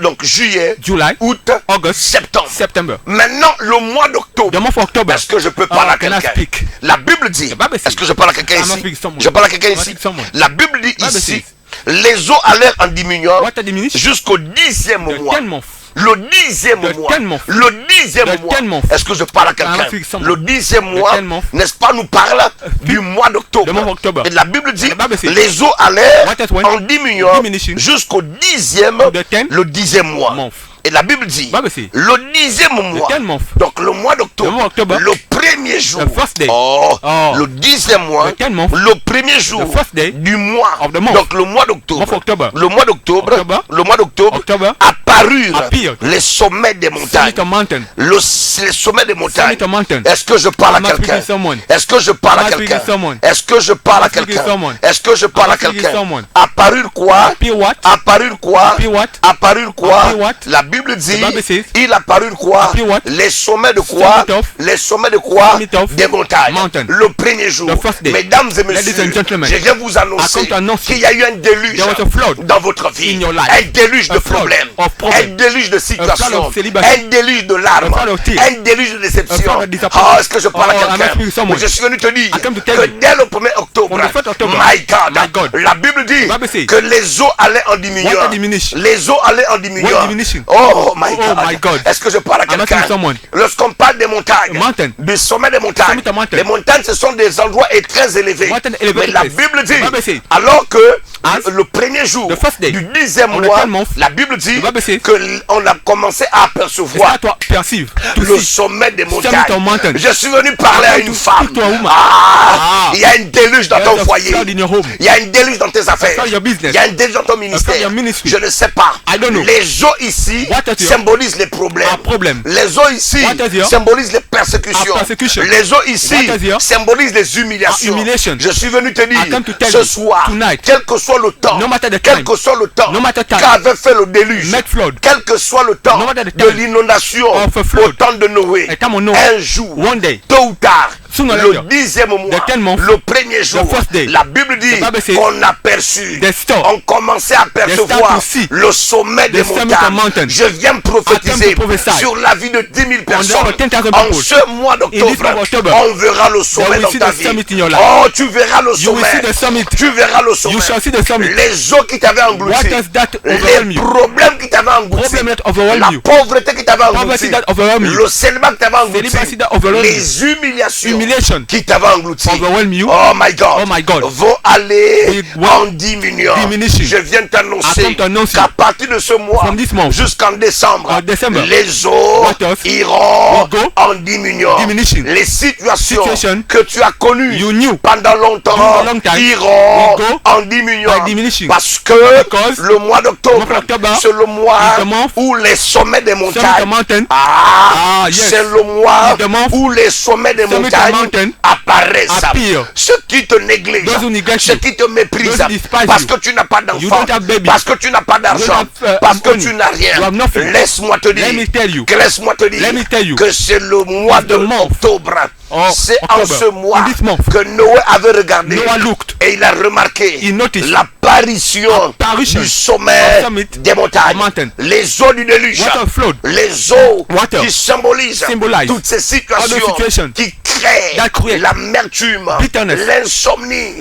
[SPEAKER 1] donc juillet,
[SPEAKER 2] July,
[SPEAKER 1] août,
[SPEAKER 2] August,
[SPEAKER 1] septembre.
[SPEAKER 2] September.
[SPEAKER 1] Maintenant, le mois d'octobre.
[SPEAKER 2] The month of October.
[SPEAKER 1] Est-ce que je peux parler à
[SPEAKER 2] can I
[SPEAKER 1] quelqu'un?
[SPEAKER 2] speak?
[SPEAKER 1] La Bible dit.
[SPEAKER 2] The Bible says-
[SPEAKER 1] Est-ce que je parle à quelqu'un
[SPEAKER 2] I'm
[SPEAKER 1] ici?
[SPEAKER 2] speaking to someone.
[SPEAKER 1] Je parle à quelqu'un
[SPEAKER 2] I'm
[SPEAKER 1] ici.
[SPEAKER 2] speaking to someone.
[SPEAKER 1] La Bible dit
[SPEAKER 2] Bible
[SPEAKER 1] ici.
[SPEAKER 2] says-
[SPEAKER 1] Les eaux allèrent en diminuant
[SPEAKER 2] Water diminished.
[SPEAKER 1] jusqu'au 10e
[SPEAKER 2] The
[SPEAKER 1] mois.
[SPEAKER 2] 10th month.
[SPEAKER 1] Le 10e
[SPEAKER 2] The
[SPEAKER 1] mois.
[SPEAKER 2] 10th month.
[SPEAKER 1] Le 10e
[SPEAKER 2] The
[SPEAKER 1] mois.
[SPEAKER 2] 10th month.
[SPEAKER 1] Est-ce que je parle à
[SPEAKER 2] I'm
[SPEAKER 1] quelqu'un?
[SPEAKER 2] speaking to someone.
[SPEAKER 1] Le 10e mois,
[SPEAKER 2] 10th month.
[SPEAKER 1] n'est-ce pas, nous parle du mois d'octobre.
[SPEAKER 2] The month of October.
[SPEAKER 1] Et la Bible dit,
[SPEAKER 2] The Bible says-
[SPEAKER 1] les eaux allèrent
[SPEAKER 2] Waters went
[SPEAKER 1] en diminuant
[SPEAKER 2] diminishing
[SPEAKER 1] jusqu'au 10e,
[SPEAKER 2] the 10th
[SPEAKER 1] le 10e mois.
[SPEAKER 2] month.
[SPEAKER 1] Et la Bible dit,
[SPEAKER 2] Bible says-
[SPEAKER 1] le 10e mois,
[SPEAKER 2] 10th month.
[SPEAKER 1] donc le mois
[SPEAKER 2] The month of
[SPEAKER 1] d'octobre,
[SPEAKER 2] October.
[SPEAKER 1] le 1er premier jour,
[SPEAKER 2] The first day.
[SPEAKER 1] oh,
[SPEAKER 2] Oh.
[SPEAKER 1] le 10e mois,
[SPEAKER 2] The 10th month.
[SPEAKER 1] le premier jour
[SPEAKER 2] The first day
[SPEAKER 1] du mois,
[SPEAKER 2] of the month.
[SPEAKER 1] donc le mois d'octobre,
[SPEAKER 2] Month of October.
[SPEAKER 1] le mois d'octobre,
[SPEAKER 2] October.
[SPEAKER 1] le mois d'octobre,
[SPEAKER 2] October.
[SPEAKER 1] apparurent
[SPEAKER 2] Appeared.
[SPEAKER 1] les sommets des montagnes.
[SPEAKER 2] Summit a mountain.
[SPEAKER 1] Les sommets des montagnes.
[SPEAKER 2] Summit a mountain.
[SPEAKER 1] Est-ce que je parle à
[SPEAKER 2] Am I speaking
[SPEAKER 1] quelqu'un?
[SPEAKER 2] to someone?
[SPEAKER 1] Est-ce que je parle à
[SPEAKER 2] Am I speaking
[SPEAKER 1] quelqu'un?
[SPEAKER 2] to someone?
[SPEAKER 1] Est-ce que je parle à
[SPEAKER 2] Am I speaking to
[SPEAKER 1] quelqu'un?
[SPEAKER 2] someone?
[SPEAKER 1] Est-ce que je parle
[SPEAKER 2] Am
[SPEAKER 1] à
[SPEAKER 2] I speaking to
[SPEAKER 1] quelqu'un?
[SPEAKER 2] someone?
[SPEAKER 1] Apparurent quoi?
[SPEAKER 2] Appear what?
[SPEAKER 1] Apparurent quoi?
[SPEAKER 2] Appear what?
[SPEAKER 1] Apparurent quoi?
[SPEAKER 2] Appear what?
[SPEAKER 1] La Bible dit,
[SPEAKER 2] The Bible says,
[SPEAKER 1] il apparurent quoi?
[SPEAKER 2] appear what?
[SPEAKER 1] Les sommets de quoi?
[SPEAKER 2] Summit of-
[SPEAKER 1] Les sommets de quoi?
[SPEAKER 2] Summit of
[SPEAKER 1] Des montagnes.
[SPEAKER 2] mountain.
[SPEAKER 1] Le premier jour.
[SPEAKER 2] The first day.
[SPEAKER 1] Mesdames et
[SPEAKER 2] Ladies
[SPEAKER 1] messieurs,
[SPEAKER 2] and gentlemen,
[SPEAKER 1] je viens vous annoncer
[SPEAKER 2] I come to announce
[SPEAKER 1] qu'il y a eu un déluge
[SPEAKER 2] there was a flood
[SPEAKER 1] dans votre vie.
[SPEAKER 2] in your life.
[SPEAKER 1] Un déluge de
[SPEAKER 2] A flood
[SPEAKER 1] problèmes.
[SPEAKER 2] of problems.
[SPEAKER 1] Un déluge de situations.
[SPEAKER 2] of celibacy.
[SPEAKER 1] Un déluge de larmes.
[SPEAKER 2] A flood of tears.
[SPEAKER 1] Un déluge de déception.
[SPEAKER 2] A flood of disappointment.
[SPEAKER 1] Oh, est-ce que je parle
[SPEAKER 2] Oh,
[SPEAKER 1] à
[SPEAKER 2] am I
[SPEAKER 1] quelqu'un?
[SPEAKER 2] speaking to someone?
[SPEAKER 1] Je suis venu te dire
[SPEAKER 2] I come to tell
[SPEAKER 1] que
[SPEAKER 2] you.
[SPEAKER 1] dès le 1er octobre,
[SPEAKER 2] On the 1st October,
[SPEAKER 1] my
[SPEAKER 2] my God,
[SPEAKER 1] la Bible dit
[SPEAKER 2] Bible says,
[SPEAKER 1] que les eaux allaient en diminuant.
[SPEAKER 2] water diminish.
[SPEAKER 1] Les eaux allaient en diminuant.
[SPEAKER 2] Water diminishing.
[SPEAKER 1] Oh my
[SPEAKER 2] Oh my God.
[SPEAKER 1] Est-ce que je parle à
[SPEAKER 2] Am I
[SPEAKER 1] quelqu'un?
[SPEAKER 2] speaking to someone?
[SPEAKER 1] Lorsqu'on parle des montagnes,
[SPEAKER 2] Mountain.
[SPEAKER 1] du sommet des montagnes,
[SPEAKER 2] Summit of mountain.
[SPEAKER 1] les montagnes ce sont des endroits très élevés.
[SPEAKER 2] Mountain
[SPEAKER 1] Mais
[SPEAKER 2] elevated
[SPEAKER 1] la
[SPEAKER 2] place.
[SPEAKER 1] Bible dit,
[SPEAKER 2] The Bible says,
[SPEAKER 1] alors que
[SPEAKER 2] as
[SPEAKER 1] le premier jour
[SPEAKER 2] the first day
[SPEAKER 1] du 10e
[SPEAKER 2] on the
[SPEAKER 1] mois,
[SPEAKER 2] 10th month,
[SPEAKER 1] la Bible dit
[SPEAKER 2] the Bible says,
[SPEAKER 1] qu'on a commencé à apercevoir
[SPEAKER 2] Start to perceive, to
[SPEAKER 1] le
[SPEAKER 2] see.
[SPEAKER 1] sommet des
[SPEAKER 2] Summit
[SPEAKER 1] montagnes.
[SPEAKER 2] of mountain.
[SPEAKER 1] Je suis venu parler à
[SPEAKER 2] I want
[SPEAKER 1] une
[SPEAKER 2] to
[SPEAKER 1] femme.
[SPEAKER 2] speak to a woman.
[SPEAKER 1] Ah, il y a un déluge dans
[SPEAKER 2] There's
[SPEAKER 1] ton
[SPEAKER 2] a
[SPEAKER 1] foyer.
[SPEAKER 2] flood in your home.
[SPEAKER 1] Il y a un déluge dans tes affaires.
[SPEAKER 2] flood in your business.
[SPEAKER 1] Il y a un déluge dans ton
[SPEAKER 2] flood in
[SPEAKER 1] ministère.
[SPEAKER 2] your ministry.
[SPEAKER 1] Je ne sais pas.
[SPEAKER 2] I don't know.
[SPEAKER 1] Les eaux ici
[SPEAKER 2] What is your-
[SPEAKER 1] symbolisent les problèmes.
[SPEAKER 2] A problem.
[SPEAKER 1] Les eaux ici
[SPEAKER 2] What is your-
[SPEAKER 1] symbolisent les persécutions.
[SPEAKER 2] A persecution.
[SPEAKER 1] Les eaux ici
[SPEAKER 2] What is your-
[SPEAKER 1] symbolisent les humiliations.
[SPEAKER 2] A humiliation.
[SPEAKER 1] Je suis venu te dire
[SPEAKER 2] I come to tell
[SPEAKER 1] ce
[SPEAKER 2] you
[SPEAKER 1] soir,
[SPEAKER 2] tonight,
[SPEAKER 1] quel que soit le temps,
[SPEAKER 2] no matter the
[SPEAKER 1] quel
[SPEAKER 2] time,
[SPEAKER 1] que soit le temps
[SPEAKER 2] no matter time,
[SPEAKER 1] qu'avait fait le déluge,
[SPEAKER 2] make flood,
[SPEAKER 1] quel que soit le temps
[SPEAKER 2] no matter the
[SPEAKER 1] de
[SPEAKER 2] time
[SPEAKER 1] l'inondation
[SPEAKER 2] of a
[SPEAKER 1] au
[SPEAKER 2] flood,
[SPEAKER 1] temps de Noé,
[SPEAKER 2] a time of Noah,
[SPEAKER 1] un jour,
[SPEAKER 2] one day,
[SPEAKER 1] tôt ou tard,
[SPEAKER 2] sooner or
[SPEAKER 1] le
[SPEAKER 2] later,
[SPEAKER 1] 10e mois,
[SPEAKER 2] the 10th month,
[SPEAKER 1] le premier jour,
[SPEAKER 2] the first day,
[SPEAKER 1] la Bible dit
[SPEAKER 2] the Bible says,
[SPEAKER 1] qu'on aperçut,
[SPEAKER 2] they saw,
[SPEAKER 1] on commençait à
[SPEAKER 2] they start
[SPEAKER 1] percevoir
[SPEAKER 2] to see
[SPEAKER 1] le sommet des
[SPEAKER 2] the summit of
[SPEAKER 1] montagnes.
[SPEAKER 2] mountain.
[SPEAKER 1] Je viens
[SPEAKER 2] I
[SPEAKER 1] prophétiser
[SPEAKER 2] come to prophesy
[SPEAKER 1] sur la vie de 10 000
[SPEAKER 2] on the
[SPEAKER 1] personnes.
[SPEAKER 2] 10,000
[SPEAKER 1] En
[SPEAKER 2] people.
[SPEAKER 1] ce mois
[SPEAKER 2] In this
[SPEAKER 1] d'octobre,
[SPEAKER 2] month of October,
[SPEAKER 1] on verra le sommet
[SPEAKER 2] will
[SPEAKER 1] dans
[SPEAKER 2] see
[SPEAKER 1] ta
[SPEAKER 2] the
[SPEAKER 1] vie.
[SPEAKER 2] summit in your life.
[SPEAKER 1] Oh, tu verras le
[SPEAKER 2] You will
[SPEAKER 1] sommet.
[SPEAKER 2] see the summit.
[SPEAKER 1] Tu verras le sommet.
[SPEAKER 2] You shall see the summit.
[SPEAKER 1] Les eaux qui t'avaient englouti,
[SPEAKER 2] What does that overwhelm
[SPEAKER 1] les
[SPEAKER 2] you?
[SPEAKER 1] problèmes qui t'avaient englouti,
[SPEAKER 2] Problem that overwhelm
[SPEAKER 1] la
[SPEAKER 2] you.
[SPEAKER 1] pauvreté qui t'avait englouti,
[SPEAKER 2] Poverty that overwhelm you.
[SPEAKER 1] le célibat qui t'avait englouti,
[SPEAKER 2] Celibacy that overwhelm
[SPEAKER 1] les humiliations
[SPEAKER 2] Humiliation
[SPEAKER 1] qui t'avaient englouti,
[SPEAKER 2] overwhelm you.
[SPEAKER 1] oh my God,
[SPEAKER 2] Oh my God.
[SPEAKER 1] vont aller
[SPEAKER 2] Will
[SPEAKER 1] en diminuant.
[SPEAKER 2] diminishing.
[SPEAKER 1] Je viens
[SPEAKER 2] I
[SPEAKER 1] t'annoncer
[SPEAKER 2] come to announce
[SPEAKER 1] qu'à partir de ce mois
[SPEAKER 2] from this month
[SPEAKER 1] jusqu'en décembre,
[SPEAKER 2] December,
[SPEAKER 1] les eaux
[SPEAKER 2] waters
[SPEAKER 1] iront
[SPEAKER 2] will go
[SPEAKER 1] en diminuant.
[SPEAKER 2] diminishing.
[SPEAKER 1] Les situations
[SPEAKER 2] Situation
[SPEAKER 1] que tu as connues
[SPEAKER 2] you knew
[SPEAKER 1] pendant longtemps
[SPEAKER 2] during a long time
[SPEAKER 1] iront
[SPEAKER 2] will go
[SPEAKER 1] en diminuant.
[SPEAKER 2] by diminishing.
[SPEAKER 1] Parce que
[SPEAKER 2] Because
[SPEAKER 1] le mois d'octobre,
[SPEAKER 2] month of October
[SPEAKER 1] c'est le mois
[SPEAKER 2] is the month
[SPEAKER 1] où les sommets des
[SPEAKER 2] summit of
[SPEAKER 1] montagnes
[SPEAKER 2] mountain
[SPEAKER 1] Ah,
[SPEAKER 2] yes.
[SPEAKER 1] c'est le mois
[SPEAKER 2] Is the month
[SPEAKER 1] où les sommets des
[SPEAKER 2] summit of
[SPEAKER 1] montagnes
[SPEAKER 2] mountain
[SPEAKER 1] apparaissent.
[SPEAKER 2] appear.
[SPEAKER 1] Ceux qui te négligent,
[SPEAKER 2] Those who neglect
[SPEAKER 1] ceux
[SPEAKER 2] you,
[SPEAKER 1] qui te méprisent,
[SPEAKER 2] those who despise
[SPEAKER 1] parce
[SPEAKER 2] you,
[SPEAKER 1] que tu n'as pas
[SPEAKER 2] you
[SPEAKER 1] d'enfant,
[SPEAKER 2] don't have baby,
[SPEAKER 1] parce que tu n'as pas d'argent,
[SPEAKER 2] you don't have,
[SPEAKER 1] parce que
[SPEAKER 2] money,
[SPEAKER 1] tu n'as rien.
[SPEAKER 2] you have nothing.
[SPEAKER 1] Laisse-moi te dire,
[SPEAKER 2] Let me tell you.
[SPEAKER 1] laisse-moi te dire
[SPEAKER 2] Let me tell you.
[SPEAKER 1] que c'est le mois
[SPEAKER 2] It's
[SPEAKER 1] de
[SPEAKER 2] the month
[SPEAKER 1] octobre.
[SPEAKER 2] of
[SPEAKER 1] C'est en
[SPEAKER 2] October.
[SPEAKER 1] ce mois
[SPEAKER 2] In this month.
[SPEAKER 1] que Noé avait regardé
[SPEAKER 2] Noah looked.
[SPEAKER 1] et il a remarqué
[SPEAKER 2] He noticed.
[SPEAKER 1] l'apparition
[SPEAKER 2] Apparition
[SPEAKER 1] du sommet
[SPEAKER 2] of summit
[SPEAKER 1] des montagnes.
[SPEAKER 2] mountain.
[SPEAKER 1] Les eaux du déluge,
[SPEAKER 2] Water flood.
[SPEAKER 1] les eaux
[SPEAKER 2] Water.
[SPEAKER 1] qui symbolisent
[SPEAKER 2] Symbolize
[SPEAKER 1] toutes ces
[SPEAKER 2] all
[SPEAKER 1] situations
[SPEAKER 2] those situations
[SPEAKER 1] qui créent
[SPEAKER 2] that create
[SPEAKER 1] l'amertume,
[SPEAKER 2] bitterness,
[SPEAKER 1] l'insomnie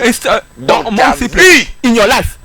[SPEAKER 1] dans
[SPEAKER 2] among
[SPEAKER 1] ta
[SPEAKER 2] people
[SPEAKER 1] vie
[SPEAKER 2] in your life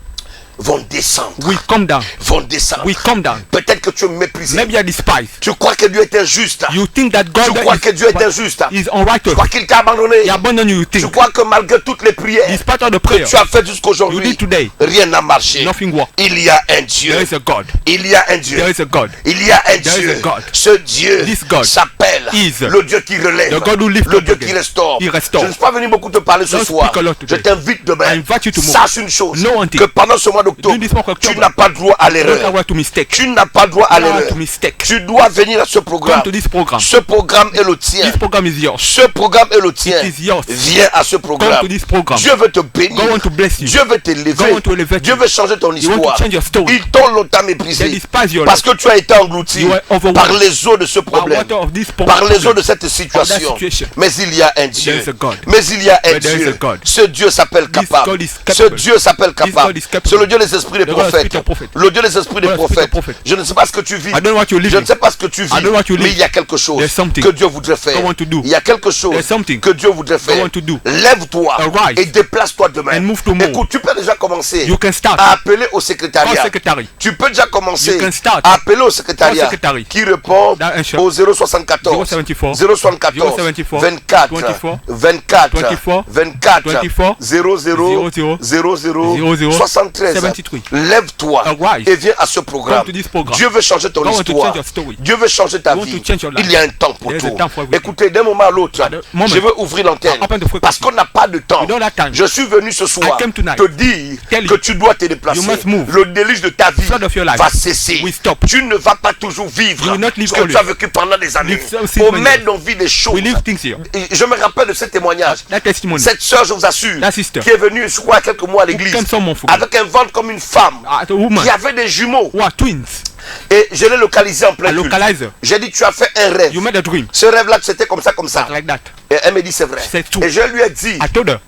[SPEAKER 1] vont descendre.
[SPEAKER 2] we come down.
[SPEAKER 1] Vont descendre.
[SPEAKER 2] We come down.
[SPEAKER 1] Peut-être que tu es méprisé.
[SPEAKER 2] Maybe you are despised.
[SPEAKER 1] Tu crois que Dieu est injuste.
[SPEAKER 2] You think that God
[SPEAKER 1] Tu crois que Dieu est injuste.
[SPEAKER 2] is
[SPEAKER 1] Tu
[SPEAKER 2] unrighteous.
[SPEAKER 1] crois qu'il t'a abandonné.
[SPEAKER 2] He abandoned you. You
[SPEAKER 1] Tu
[SPEAKER 2] think.
[SPEAKER 1] crois que malgré toutes les prières
[SPEAKER 2] Despite all the
[SPEAKER 1] que
[SPEAKER 2] prayer
[SPEAKER 1] tu as faites
[SPEAKER 2] you
[SPEAKER 1] jusqu'aujourd'hui,
[SPEAKER 2] did today,
[SPEAKER 1] rien n'a marché.
[SPEAKER 2] nothing worked.
[SPEAKER 1] Il y a un Dieu.
[SPEAKER 2] There is a God.
[SPEAKER 1] Il y a un Dieu.
[SPEAKER 2] There is a God.
[SPEAKER 1] Il y a un
[SPEAKER 2] There is
[SPEAKER 1] Dieu.
[SPEAKER 2] a God.
[SPEAKER 1] Ce Dieu
[SPEAKER 2] This God
[SPEAKER 1] s'appelle
[SPEAKER 2] is
[SPEAKER 1] le Dieu qui relève,
[SPEAKER 2] the God who lifts
[SPEAKER 1] le
[SPEAKER 2] up
[SPEAKER 1] Dieu
[SPEAKER 2] again.
[SPEAKER 1] qui restaure.
[SPEAKER 2] He restores.
[SPEAKER 1] Je ne suis pas venu beaucoup te parler ce
[SPEAKER 2] Don't
[SPEAKER 1] soir.
[SPEAKER 2] speak a lot
[SPEAKER 1] Je
[SPEAKER 2] today.
[SPEAKER 1] t'invite demain.
[SPEAKER 2] I invite you tomorrow.
[SPEAKER 1] Sache une chose,
[SPEAKER 2] Know one thing.
[SPEAKER 1] que pendant ce mois d'octobre,
[SPEAKER 2] During this month of
[SPEAKER 1] tu
[SPEAKER 2] October,
[SPEAKER 1] n'as pas droit à
[SPEAKER 2] you don't have
[SPEAKER 1] l'erreur.
[SPEAKER 2] right to mistake.
[SPEAKER 1] Tu n'as pas droit à
[SPEAKER 2] You don't have
[SPEAKER 1] l'erreur.
[SPEAKER 2] to mistake.
[SPEAKER 1] Tu dois venir à ce programme.
[SPEAKER 2] Come to this program.
[SPEAKER 1] Ce programme est le tien.
[SPEAKER 2] This program is yours.
[SPEAKER 1] Ce programme est le tien.
[SPEAKER 2] It is yours.
[SPEAKER 1] Viens à ce programme.
[SPEAKER 2] Come to this program.
[SPEAKER 1] Dieu veut te bénir.
[SPEAKER 2] God want to bless you.
[SPEAKER 1] Dieu veut t'élever.
[SPEAKER 2] God want to elevate
[SPEAKER 1] Dieu
[SPEAKER 2] you.
[SPEAKER 1] veut changer ton
[SPEAKER 2] He want
[SPEAKER 1] histoire.
[SPEAKER 2] to change your story.
[SPEAKER 1] Ils t'ont longtemps
[SPEAKER 2] They
[SPEAKER 1] méprisé
[SPEAKER 2] despise your
[SPEAKER 1] parce
[SPEAKER 2] life.
[SPEAKER 1] que tu as été englouti
[SPEAKER 2] You are overwhelmed
[SPEAKER 1] par les eaux de ce
[SPEAKER 2] by
[SPEAKER 1] problème,
[SPEAKER 2] water of this
[SPEAKER 1] par les eaux
[SPEAKER 2] problem.
[SPEAKER 1] de cette situation.
[SPEAKER 2] situation.
[SPEAKER 1] Mais il y a un Dieu.
[SPEAKER 2] There is a God.
[SPEAKER 1] Mais il y a un
[SPEAKER 2] But there is
[SPEAKER 1] Dieu.
[SPEAKER 2] a God.
[SPEAKER 1] Ce Dieu s'appelle
[SPEAKER 2] This
[SPEAKER 1] capable.
[SPEAKER 2] God is
[SPEAKER 1] Ce
[SPEAKER 2] capable.
[SPEAKER 1] Dieu s'appelle capable.
[SPEAKER 2] God is capable.
[SPEAKER 1] C'est le Dieu des esprits des
[SPEAKER 2] The God of
[SPEAKER 1] prophètes.
[SPEAKER 2] spirit of prophet.
[SPEAKER 1] Le Dieu des esprits des
[SPEAKER 2] God of spirit of
[SPEAKER 1] prophètes.
[SPEAKER 2] prophet.
[SPEAKER 1] Je ne sais pas ce que tu vis.
[SPEAKER 2] I don't know what you're
[SPEAKER 1] Je
[SPEAKER 2] living.
[SPEAKER 1] ne sais pas ce que tu vis.
[SPEAKER 2] I don't know what you
[SPEAKER 1] Mais
[SPEAKER 2] live.
[SPEAKER 1] il y a quelque chose
[SPEAKER 2] There's something
[SPEAKER 1] que Dieu voudrait faire.
[SPEAKER 2] God want to do.
[SPEAKER 1] Il y a quelque chose
[SPEAKER 2] There's something
[SPEAKER 1] que Dieu voudrait faire.
[SPEAKER 2] want to do.
[SPEAKER 1] Lève-toi
[SPEAKER 2] Arise
[SPEAKER 1] et déplace-toi demain.
[SPEAKER 2] and move to move.
[SPEAKER 1] Écoute, tu peux déjà commencer
[SPEAKER 2] You can start.
[SPEAKER 1] à appeler au
[SPEAKER 2] Call
[SPEAKER 1] secrétariat.
[SPEAKER 2] secretary.
[SPEAKER 1] Tu peux déjà commencer
[SPEAKER 2] You can start.
[SPEAKER 1] à appeler au secrétariat
[SPEAKER 2] Call secretary.
[SPEAKER 1] qui répond
[SPEAKER 2] That answer.
[SPEAKER 1] au 074
[SPEAKER 2] 074
[SPEAKER 1] 074
[SPEAKER 2] 074
[SPEAKER 1] 24
[SPEAKER 2] 24
[SPEAKER 1] 24
[SPEAKER 2] 24
[SPEAKER 1] 24
[SPEAKER 2] 24
[SPEAKER 1] 00 00
[SPEAKER 2] 00
[SPEAKER 1] 73
[SPEAKER 2] 23.
[SPEAKER 1] lève-toi
[SPEAKER 2] Arise.
[SPEAKER 1] et viens à ce programme.
[SPEAKER 2] Come to this program.
[SPEAKER 1] Dieu veut changer ton
[SPEAKER 2] God want to
[SPEAKER 1] histoire.
[SPEAKER 2] change your story.
[SPEAKER 1] Dieu veut changer ta
[SPEAKER 2] God want
[SPEAKER 1] vie.
[SPEAKER 2] to change your life.
[SPEAKER 1] Il y a un temps pour
[SPEAKER 2] There is a
[SPEAKER 1] tout.
[SPEAKER 2] time for everything.
[SPEAKER 1] Écoutez, d'un moment à l'autre,
[SPEAKER 2] At the moment,
[SPEAKER 1] je veux ouvrir l'antenne
[SPEAKER 2] open the frequency.
[SPEAKER 1] parce qu'on n'a pas de temps.
[SPEAKER 2] We don't have time.
[SPEAKER 1] Je suis venu ce soir
[SPEAKER 2] I came tonight.
[SPEAKER 1] te dire
[SPEAKER 2] Tell
[SPEAKER 1] que
[SPEAKER 2] you.
[SPEAKER 1] tu dois te déplacer.
[SPEAKER 2] You must move.
[SPEAKER 1] Le déluge de ta vie
[SPEAKER 2] Flood of your life
[SPEAKER 1] va cesser.
[SPEAKER 2] will stop.
[SPEAKER 1] Tu ne vas pas toujours vivre
[SPEAKER 2] You will not live
[SPEAKER 1] ce que
[SPEAKER 2] always.
[SPEAKER 1] tu as vécu pendant des années.
[SPEAKER 2] Live so
[SPEAKER 1] Au
[SPEAKER 2] many
[SPEAKER 1] maître,
[SPEAKER 2] years.
[SPEAKER 1] on vit des choses.
[SPEAKER 2] We live things here.
[SPEAKER 1] Et je me rappelle de ce témoignage.
[SPEAKER 2] That testimony.
[SPEAKER 1] Cette soeur, je vous assure,
[SPEAKER 2] That sister.
[SPEAKER 1] qui est venue, je crois, quelques mois à l'église,
[SPEAKER 2] came some months ago.
[SPEAKER 1] avec un ventre comme une femme,
[SPEAKER 2] The woman
[SPEAKER 1] qui avait des jumeaux.
[SPEAKER 2] who are twins.
[SPEAKER 1] Et je l'ai localisé en plein
[SPEAKER 2] A
[SPEAKER 1] culte.
[SPEAKER 2] localizer.
[SPEAKER 1] J'ai dit, tu as fait un rêve.
[SPEAKER 2] You made a dream.
[SPEAKER 1] Ce rêve-là, c'était comme ça, comme ça.
[SPEAKER 2] Like that.
[SPEAKER 1] Et elle me dit, c'est vrai.
[SPEAKER 2] C'est tout.
[SPEAKER 1] Et je lui ai dit
[SPEAKER 2] I told her.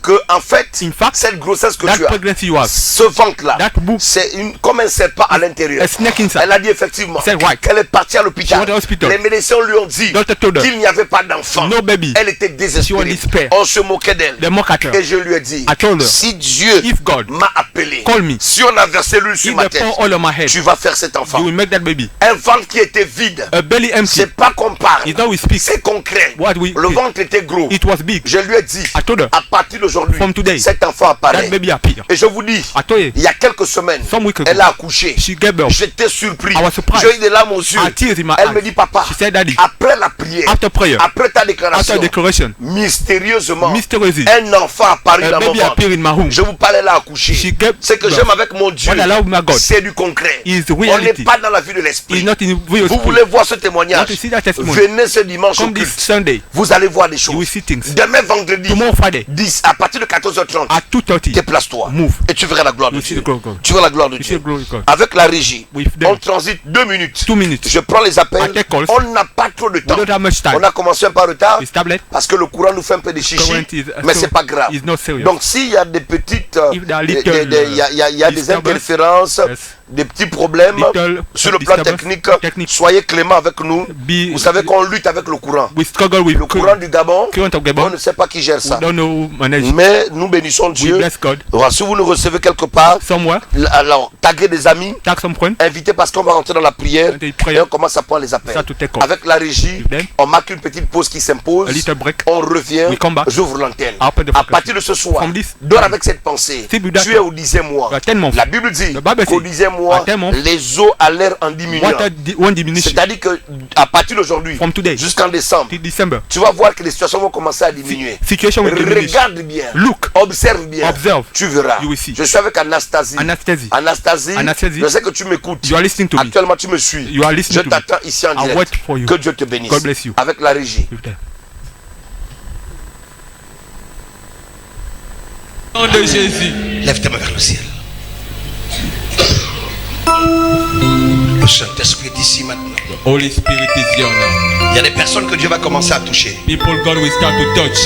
[SPEAKER 1] que, en fait,
[SPEAKER 2] In fact,
[SPEAKER 1] cette grossesse que
[SPEAKER 2] that
[SPEAKER 1] tu as,
[SPEAKER 2] pregnancy you have,
[SPEAKER 1] ce ventre-là,
[SPEAKER 2] that boob,
[SPEAKER 1] c'est comme un serpent à l'intérieur.
[SPEAKER 2] a snake inside.
[SPEAKER 1] Elle a dit effectivement
[SPEAKER 2] Said right.
[SPEAKER 1] qu'elle est partie à
[SPEAKER 2] She
[SPEAKER 1] l'hôpital.
[SPEAKER 2] went to the hospital.
[SPEAKER 1] Les médecins lui ont dit
[SPEAKER 2] Doctor told her.
[SPEAKER 1] qu'il n'y avait pas d'enfant.
[SPEAKER 2] No baby.
[SPEAKER 1] Elle était
[SPEAKER 2] She was
[SPEAKER 1] désespérée.
[SPEAKER 2] despair.
[SPEAKER 1] On se moquait d'elle.
[SPEAKER 2] They mock at her.
[SPEAKER 1] Et je lui ai dit,
[SPEAKER 2] I told her,
[SPEAKER 1] si Dieu
[SPEAKER 2] if God
[SPEAKER 1] m'a appelé,
[SPEAKER 2] call me,
[SPEAKER 1] si on a versé l'huile sur
[SPEAKER 2] if
[SPEAKER 1] ma
[SPEAKER 2] they
[SPEAKER 1] tête,
[SPEAKER 2] pour oil on my head,
[SPEAKER 1] tu vas faire cet enfant.
[SPEAKER 2] you will make that baby.
[SPEAKER 1] Un ventre qui était vide.
[SPEAKER 2] A belly empty.
[SPEAKER 1] C'est pas qu'on parle.
[SPEAKER 2] It's not we speak.
[SPEAKER 1] C'est concret.
[SPEAKER 2] What we
[SPEAKER 1] Le ventre était gros.
[SPEAKER 2] It was big.
[SPEAKER 1] Je lui ai dit,
[SPEAKER 2] I told her,
[SPEAKER 1] à partir d'aujourd'hui,
[SPEAKER 2] from today,
[SPEAKER 1] cet enfant apparaît.
[SPEAKER 2] that baby appear.
[SPEAKER 1] Et je vous dis,
[SPEAKER 2] I told you,
[SPEAKER 1] il y a quelques semaines,
[SPEAKER 2] some week ago,
[SPEAKER 1] elle a accouché.
[SPEAKER 2] she gave birth.
[SPEAKER 1] J'étais surpris.
[SPEAKER 2] I was surprised.
[SPEAKER 1] J'ai eu des larmes aux yeux.
[SPEAKER 2] I had tears in my
[SPEAKER 1] Elle
[SPEAKER 2] eyes.
[SPEAKER 1] me dit, papa,
[SPEAKER 2] She said, Daddy,
[SPEAKER 1] après la prière,
[SPEAKER 2] after prayer,
[SPEAKER 1] après ta déclaration,
[SPEAKER 2] after declaration,
[SPEAKER 1] mystérieusement,
[SPEAKER 2] mysteriously,
[SPEAKER 1] un enfant apparu
[SPEAKER 2] a
[SPEAKER 1] dans mon
[SPEAKER 2] baby
[SPEAKER 1] ventre.
[SPEAKER 2] appear in my womb.
[SPEAKER 1] Je vous parlais là accouché.
[SPEAKER 2] She gave
[SPEAKER 1] Ce que
[SPEAKER 2] birth.
[SPEAKER 1] j'aime avec mon Dieu,
[SPEAKER 2] What I love my God
[SPEAKER 1] c'est du concret.
[SPEAKER 2] is
[SPEAKER 1] On n'est
[SPEAKER 2] reality.
[SPEAKER 1] pas dans la vie de l'esprit.
[SPEAKER 2] It's not in real
[SPEAKER 1] Vous
[SPEAKER 2] spirit.
[SPEAKER 1] voulez voir ce
[SPEAKER 2] Want
[SPEAKER 1] témoignage?
[SPEAKER 2] to see that testimony?
[SPEAKER 1] Venez ce dimanche au
[SPEAKER 2] Come this
[SPEAKER 1] culte.
[SPEAKER 2] Sunday,
[SPEAKER 1] Vous allez voir des
[SPEAKER 2] you will
[SPEAKER 1] choses.
[SPEAKER 2] see things.
[SPEAKER 1] Demain vendredi,
[SPEAKER 2] Tomorrow Friday,
[SPEAKER 1] 10, à partir de 14h30,
[SPEAKER 2] at 2:30,
[SPEAKER 1] déplace-toi.
[SPEAKER 2] move.
[SPEAKER 1] Et tu verras la gloire de
[SPEAKER 2] You see
[SPEAKER 1] Dieu.
[SPEAKER 2] the glory of God.
[SPEAKER 1] Tu verras la gloire de
[SPEAKER 2] You see
[SPEAKER 1] Dieu.
[SPEAKER 2] the glory of God.
[SPEAKER 1] Avec la régie,
[SPEAKER 2] With them.
[SPEAKER 1] on transite 2 minutes.
[SPEAKER 2] 2 minutes.
[SPEAKER 1] Je prends les appels.
[SPEAKER 2] I take calls.
[SPEAKER 1] On n'a pas trop de
[SPEAKER 2] We
[SPEAKER 1] temps.
[SPEAKER 2] don't have much time.
[SPEAKER 1] On a commencé un peu en retard
[SPEAKER 2] This tablet
[SPEAKER 1] parce que le courant nous fait un peu de chichi.
[SPEAKER 2] Current is,
[SPEAKER 1] Mais c'est pas grave.
[SPEAKER 2] is not serious.
[SPEAKER 1] Donc s'il y a des petites,
[SPEAKER 2] If there are
[SPEAKER 1] il
[SPEAKER 2] little,
[SPEAKER 1] y a des
[SPEAKER 2] disturbance,
[SPEAKER 1] interférences,
[SPEAKER 2] yes.
[SPEAKER 1] des petits problèmes
[SPEAKER 2] Little
[SPEAKER 1] sur le plan
[SPEAKER 2] disturbance,
[SPEAKER 1] technique, soyez clément avec nous.
[SPEAKER 2] Be-
[SPEAKER 1] Vous savez qu'on lutte avec le courant.
[SPEAKER 2] we struggle with
[SPEAKER 1] Le courant du Gabon,
[SPEAKER 2] current of
[SPEAKER 1] on
[SPEAKER 2] Gabon.
[SPEAKER 1] ne sait pas qui gère
[SPEAKER 2] We
[SPEAKER 1] ça.
[SPEAKER 2] don't know who manage.
[SPEAKER 1] Mais nous bénissons
[SPEAKER 2] We
[SPEAKER 1] Dieu.
[SPEAKER 2] bless God.
[SPEAKER 1] Voilà, si vous nous recevez quelque part,
[SPEAKER 2] Somewhere,
[SPEAKER 1] alors taguez des amis,
[SPEAKER 2] tag some friend,
[SPEAKER 1] invitez parce qu'on va rentrer dans la prière
[SPEAKER 2] And they
[SPEAKER 1] et
[SPEAKER 2] pray.
[SPEAKER 1] on commence à prendre les appels.
[SPEAKER 2] Start to take off.
[SPEAKER 1] Avec la régie,
[SPEAKER 2] Then,
[SPEAKER 1] on marque une petite pause qui s'impose.
[SPEAKER 2] a little break.
[SPEAKER 1] On revient,
[SPEAKER 2] We come back.
[SPEAKER 1] j'ouvre l'antenne.
[SPEAKER 2] Open the
[SPEAKER 1] À
[SPEAKER 2] frequency.
[SPEAKER 1] partir de ce soir,
[SPEAKER 2] From this
[SPEAKER 1] dors
[SPEAKER 2] time,
[SPEAKER 1] avec cette pensée.
[SPEAKER 2] Sit with that
[SPEAKER 1] Tu es au 10e mois.
[SPEAKER 2] You are 10 months.
[SPEAKER 1] La Bible dit
[SPEAKER 2] The Bible
[SPEAKER 1] qu'au
[SPEAKER 2] says,
[SPEAKER 1] 10e mois,
[SPEAKER 2] at 10 months,
[SPEAKER 1] les eaux allèrent en diminuant.
[SPEAKER 2] water won't diminish
[SPEAKER 1] C'est-à-dire que à partir d'aujourd'hui,
[SPEAKER 2] from today
[SPEAKER 1] jusqu'en décembre,
[SPEAKER 2] till December.
[SPEAKER 1] tu vas voir que les situations vont commencer à diminuer.
[SPEAKER 2] Situation will diminish.
[SPEAKER 1] Regarde bien.
[SPEAKER 2] Look,
[SPEAKER 1] Observe bien.
[SPEAKER 2] Observe.
[SPEAKER 1] Tu verras.
[SPEAKER 2] You will see.
[SPEAKER 1] Je suis avec Anastasie.
[SPEAKER 2] Anastasie.
[SPEAKER 1] Anastasie, je sais que tu m'écoutes.
[SPEAKER 2] You are listening to me.
[SPEAKER 1] Actuellement, tu me suis.
[SPEAKER 2] You are listening
[SPEAKER 1] Je
[SPEAKER 2] to me.
[SPEAKER 1] t'attends ici en
[SPEAKER 2] I'll
[SPEAKER 1] direct.
[SPEAKER 2] wait for you.
[SPEAKER 1] Que Dieu te bénisse.
[SPEAKER 2] God bless you.
[SPEAKER 1] Avec la régie.
[SPEAKER 2] With them.
[SPEAKER 3] Au nom de Jésus.
[SPEAKER 1] Lève tes mains vers le ciel. Le Saint-Esprit est ici maintenant.
[SPEAKER 3] The Holy Spirit is here now.
[SPEAKER 1] Il y a des personnes que Dieu va commencer à toucher.
[SPEAKER 3] People God will start to touch.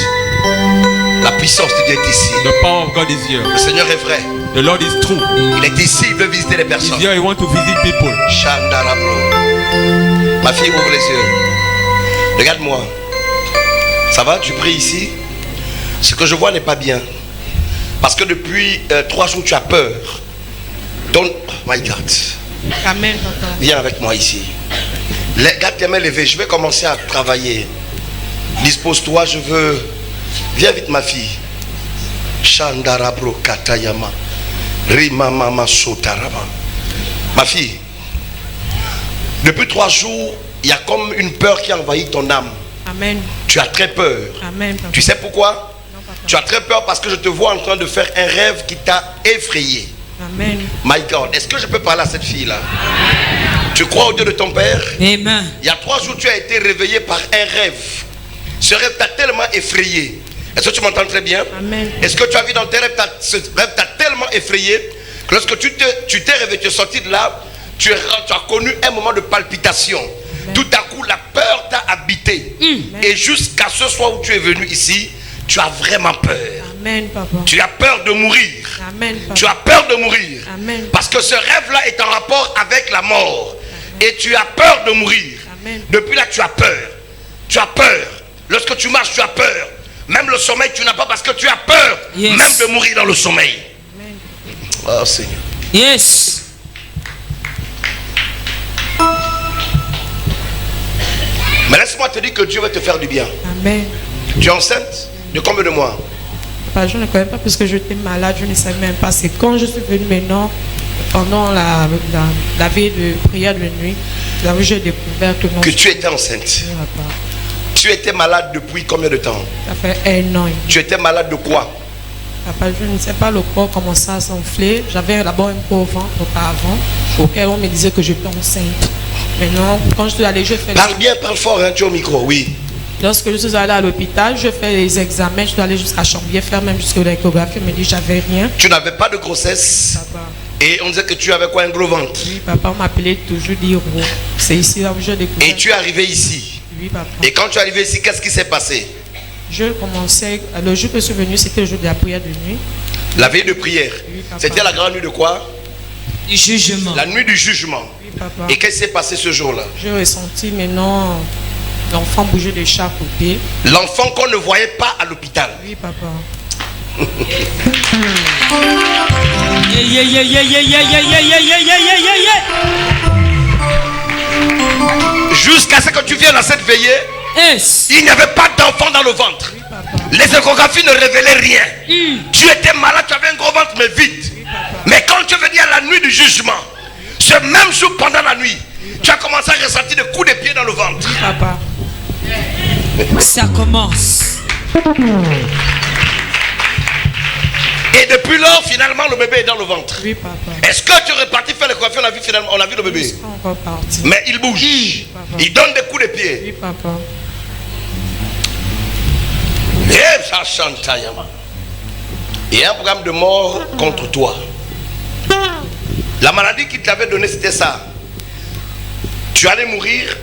[SPEAKER 1] La puissance de Dieu est ici.
[SPEAKER 3] The power of God is here.
[SPEAKER 1] Le Seigneur est vrai.
[SPEAKER 3] The Lord is true.
[SPEAKER 1] Il est ici, il veut visiter les
[SPEAKER 3] He's
[SPEAKER 1] personnes.
[SPEAKER 3] here, he wants to visit people.
[SPEAKER 1] Chandarabro. Ma fille, ouvre les yeux. Regarde-moi. Ça va? Tu pries ici? Ce que je vois n'est pas bien. Parce que depuis 3 jours, tu as peur. Donc, oh my God.
[SPEAKER 4] Amen, papa.
[SPEAKER 1] Viens avec moi ici. Garde tes mains levées. Je vais commencer à travailler. Dispose-toi, je veux. Viens vite, ma fille. Chandarabro katayama. Rimamama sotarama. Ma fille, depuis 3 jours, il y a comme une peur qui a envahi ton âme.
[SPEAKER 4] Amen.
[SPEAKER 1] Tu as très peur.
[SPEAKER 4] Amen, papa.
[SPEAKER 1] Tu sais pourquoi?
[SPEAKER 4] Non, papa.
[SPEAKER 1] Tu as très peur parce que je te vois en train de faire un rêve qui t'a effrayé.
[SPEAKER 4] Amen.
[SPEAKER 1] My God, est-ce que je peux parler à cette fille-là? Tu crois au Dieu de ton père?
[SPEAKER 4] Amen.
[SPEAKER 1] Il y a 3 jours, tu as été réveillé par un rêve. Ce rêve t'a tellement effrayé. Est-ce que tu m'entends très bien?
[SPEAKER 4] Amen.
[SPEAKER 1] Est-ce que tu as vu dans tes rêves, ce rêve t'a tellement effrayé que lorsque tu t'es réveillé, tu es sorti de là, tu as connu un moment de palpitation. Amen. Tout à coup, la peur t'a habité. Et jusqu'à ce soir où tu es venu ici, tu as vraiment peur.
[SPEAKER 4] Amen, papa.
[SPEAKER 1] Tu as peur de mourir.
[SPEAKER 4] Amen, papa.
[SPEAKER 1] Tu as peur de mourir.
[SPEAKER 4] Amen.
[SPEAKER 1] Parce que ce rêve-là est en rapport avec la mort. Et tu as peur de mourir.
[SPEAKER 4] Amen.
[SPEAKER 1] Depuis là, tu as peur. Tu as peur. Lorsque tu marches, tu as peur. Même le sommeil, tu n'as pas parce que tu as peur.
[SPEAKER 4] Yes.
[SPEAKER 1] Même de mourir dans le sommeil.
[SPEAKER 4] Amen.
[SPEAKER 1] Oh Seigneur.
[SPEAKER 4] Yes.
[SPEAKER 1] Mais laisse-moi te dire que Dieu va te faire du bien.
[SPEAKER 4] Amen.
[SPEAKER 1] Tu es enceinte de combien de mois?
[SPEAKER 4] Papa, je ne connais pas parce que j'étais malade, je ne savais même pas. C'est quand je suis venue maintenant, pendant la veille de prière de nuit, là où j'ai découvert que non.
[SPEAKER 1] Que tu étais enceinte.
[SPEAKER 4] Oui, papa.
[SPEAKER 1] Tu étais malade depuis combien de temps?
[SPEAKER 4] Ça fait 1 an.
[SPEAKER 1] Tu étais malade de quoi?
[SPEAKER 4] Papa, je ne sais pas, le corps commençait à s'enfler. J'avais d'abord un gros ventre auparavant, auquel on me disait que j'étais enceinte. Maintenant, quand je suis allée, je fais...
[SPEAKER 1] Parle bien, parle fort, hein, tu es au micro, oui.
[SPEAKER 4] Lorsque je suis allée à l'hôpital, je fais les examens, je suis allée jusqu'à Chambier faire même jusqu'à l'échographie, on me dit que j'avais rien.
[SPEAKER 1] Tu n'avais pas de grossesse.
[SPEAKER 4] Papa.
[SPEAKER 1] Et on disait que tu avais quoi, un gros ventre.
[SPEAKER 4] Oui, papa, on m'appelait toujours Diro. C'est ici là où j'ai découvert.
[SPEAKER 1] Et tu es arrivé ici.
[SPEAKER 4] Oui, papa.
[SPEAKER 1] Et quand tu es arrivé ici, qu'est-ce qui s'est passé?
[SPEAKER 4] Je commençais, le jour que je suis venu, c'était le jour de la prière de nuit.
[SPEAKER 1] La veille de prière.
[SPEAKER 4] Oui, papa.
[SPEAKER 1] C'était la grande nuit de quoi?
[SPEAKER 5] Du jugement.
[SPEAKER 1] La nuit du jugement.
[SPEAKER 4] Oui, papa.
[SPEAKER 1] Et qu'est-ce qui s'est passé ce jour-là?
[SPEAKER 4] J'ai ressenti maintenant l'enfant bouger de chaque côté.
[SPEAKER 1] L'enfant qu'on ne voyait pas à l'hôpital.
[SPEAKER 4] Oui, papa.
[SPEAKER 1] Jusqu'à ce que tu viennes à cette veillée, il n'y avait pas d'enfant dans le ventre.
[SPEAKER 4] Oui, papa.
[SPEAKER 1] Les échographies ne révélaient rien. Tu étais malade, tu avais un gros ventre mais vide. Mais quand tu es venu à la nuit du jugement, ce même jour pendant la nuit, tu as commencé à ressentir des coups de pied dans le ventre.
[SPEAKER 4] Oui, papa.
[SPEAKER 5] Ça commence.
[SPEAKER 1] Et depuis lors, finalement, le bébé est dans le ventre.
[SPEAKER 4] Oui, papa.
[SPEAKER 1] Est-ce que tu es reparti faire l'échographie? On a vu le bébé.
[SPEAKER 4] Je suis encore parti.
[SPEAKER 1] Mais il bouge.
[SPEAKER 4] papa.
[SPEAKER 1] Il donne des coups de pied.
[SPEAKER 4] Oui, papa.
[SPEAKER 1] Et ça chante. Il y a un programme de mort contre toi. La maladie qu'il t'avait donnée, c'était ça. Tu allais mourir,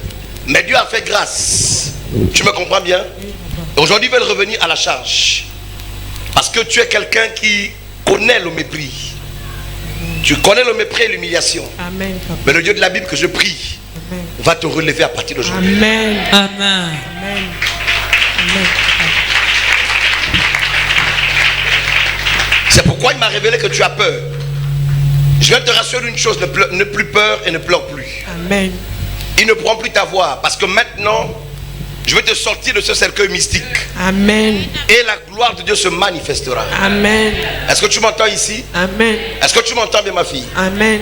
[SPEAKER 1] mais Dieu a fait grâce. Tu me comprends bien? Aujourd'hui, ils veulent revenir à la charge. Parce que tu es quelqu'un qui connaît le mépris. Tu connais le mépris et l'humiliation.
[SPEAKER 4] Amen, papa.
[SPEAKER 1] Mais le Dieu de la Bible que je prie
[SPEAKER 4] Amen.
[SPEAKER 1] va te relever à partir d'aujourd'hui.
[SPEAKER 4] Amen.
[SPEAKER 5] Amen.
[SPEAKER 4] Amen. Amen.
[SPEAKER 1] C'est pourquoi il m'a révélé que tu as peur. Je vais te rassurer une chose, ne plus peur et ne pleure plus.
[SPEAKER 4] Amen.
[SPEAKER 1] Ils ne pourront plus t'avoir parce que maintenant, je vais te sortir de ce cercueil mystique.
[SPEAKER 4] Amen.
[SPEAKER 1] Et la gloire de Dieu se manifestera.
[SPEAKER 4] Amen.
[SPEAKER 1] Est-ce que tu m'entends ici?
[SPEAKER 4] Amen.
[SPEAKER 1] Est-ce que tu m'entends bien, ma fille?
[SPEAKER 4] Amen.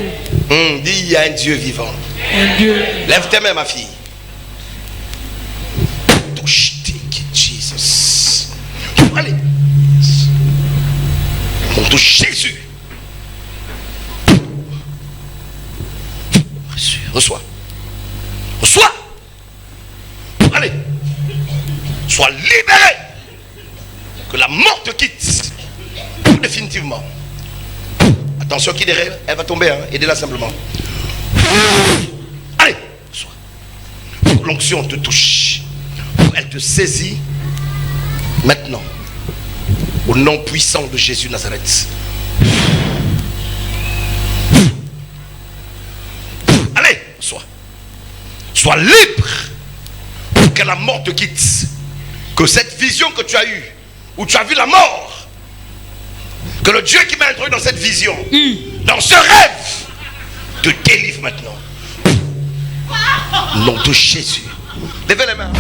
[SPEAKER 1] Dis, il y a un Dieu vivant.
[SPEAKER 4] Un Dieu.
[SPEAKER 1] Lève tes mains, ma fille. Touche, Jesus. Allez. On touche Jésus. Reçois. Reçois. Allez. Sois libéré. Que la mort te quitte. Définitivement. Attention, qui derrière, elle va tomber. Hein. Aidez-la simplement. Allez. Reçois. L'onction te touche. Elle te saisit. Maintenant. Au nom puissant de Jésus Nazareth. Allez, sois libre pour que la mort te quitte. Que cette vision que tu as eue, où tu as vu la mort, que le Dieu qui m'a introduit dans cette vision, dans ce rêve, te délivre maintenant. Au nom de Jésus. Levez les mains.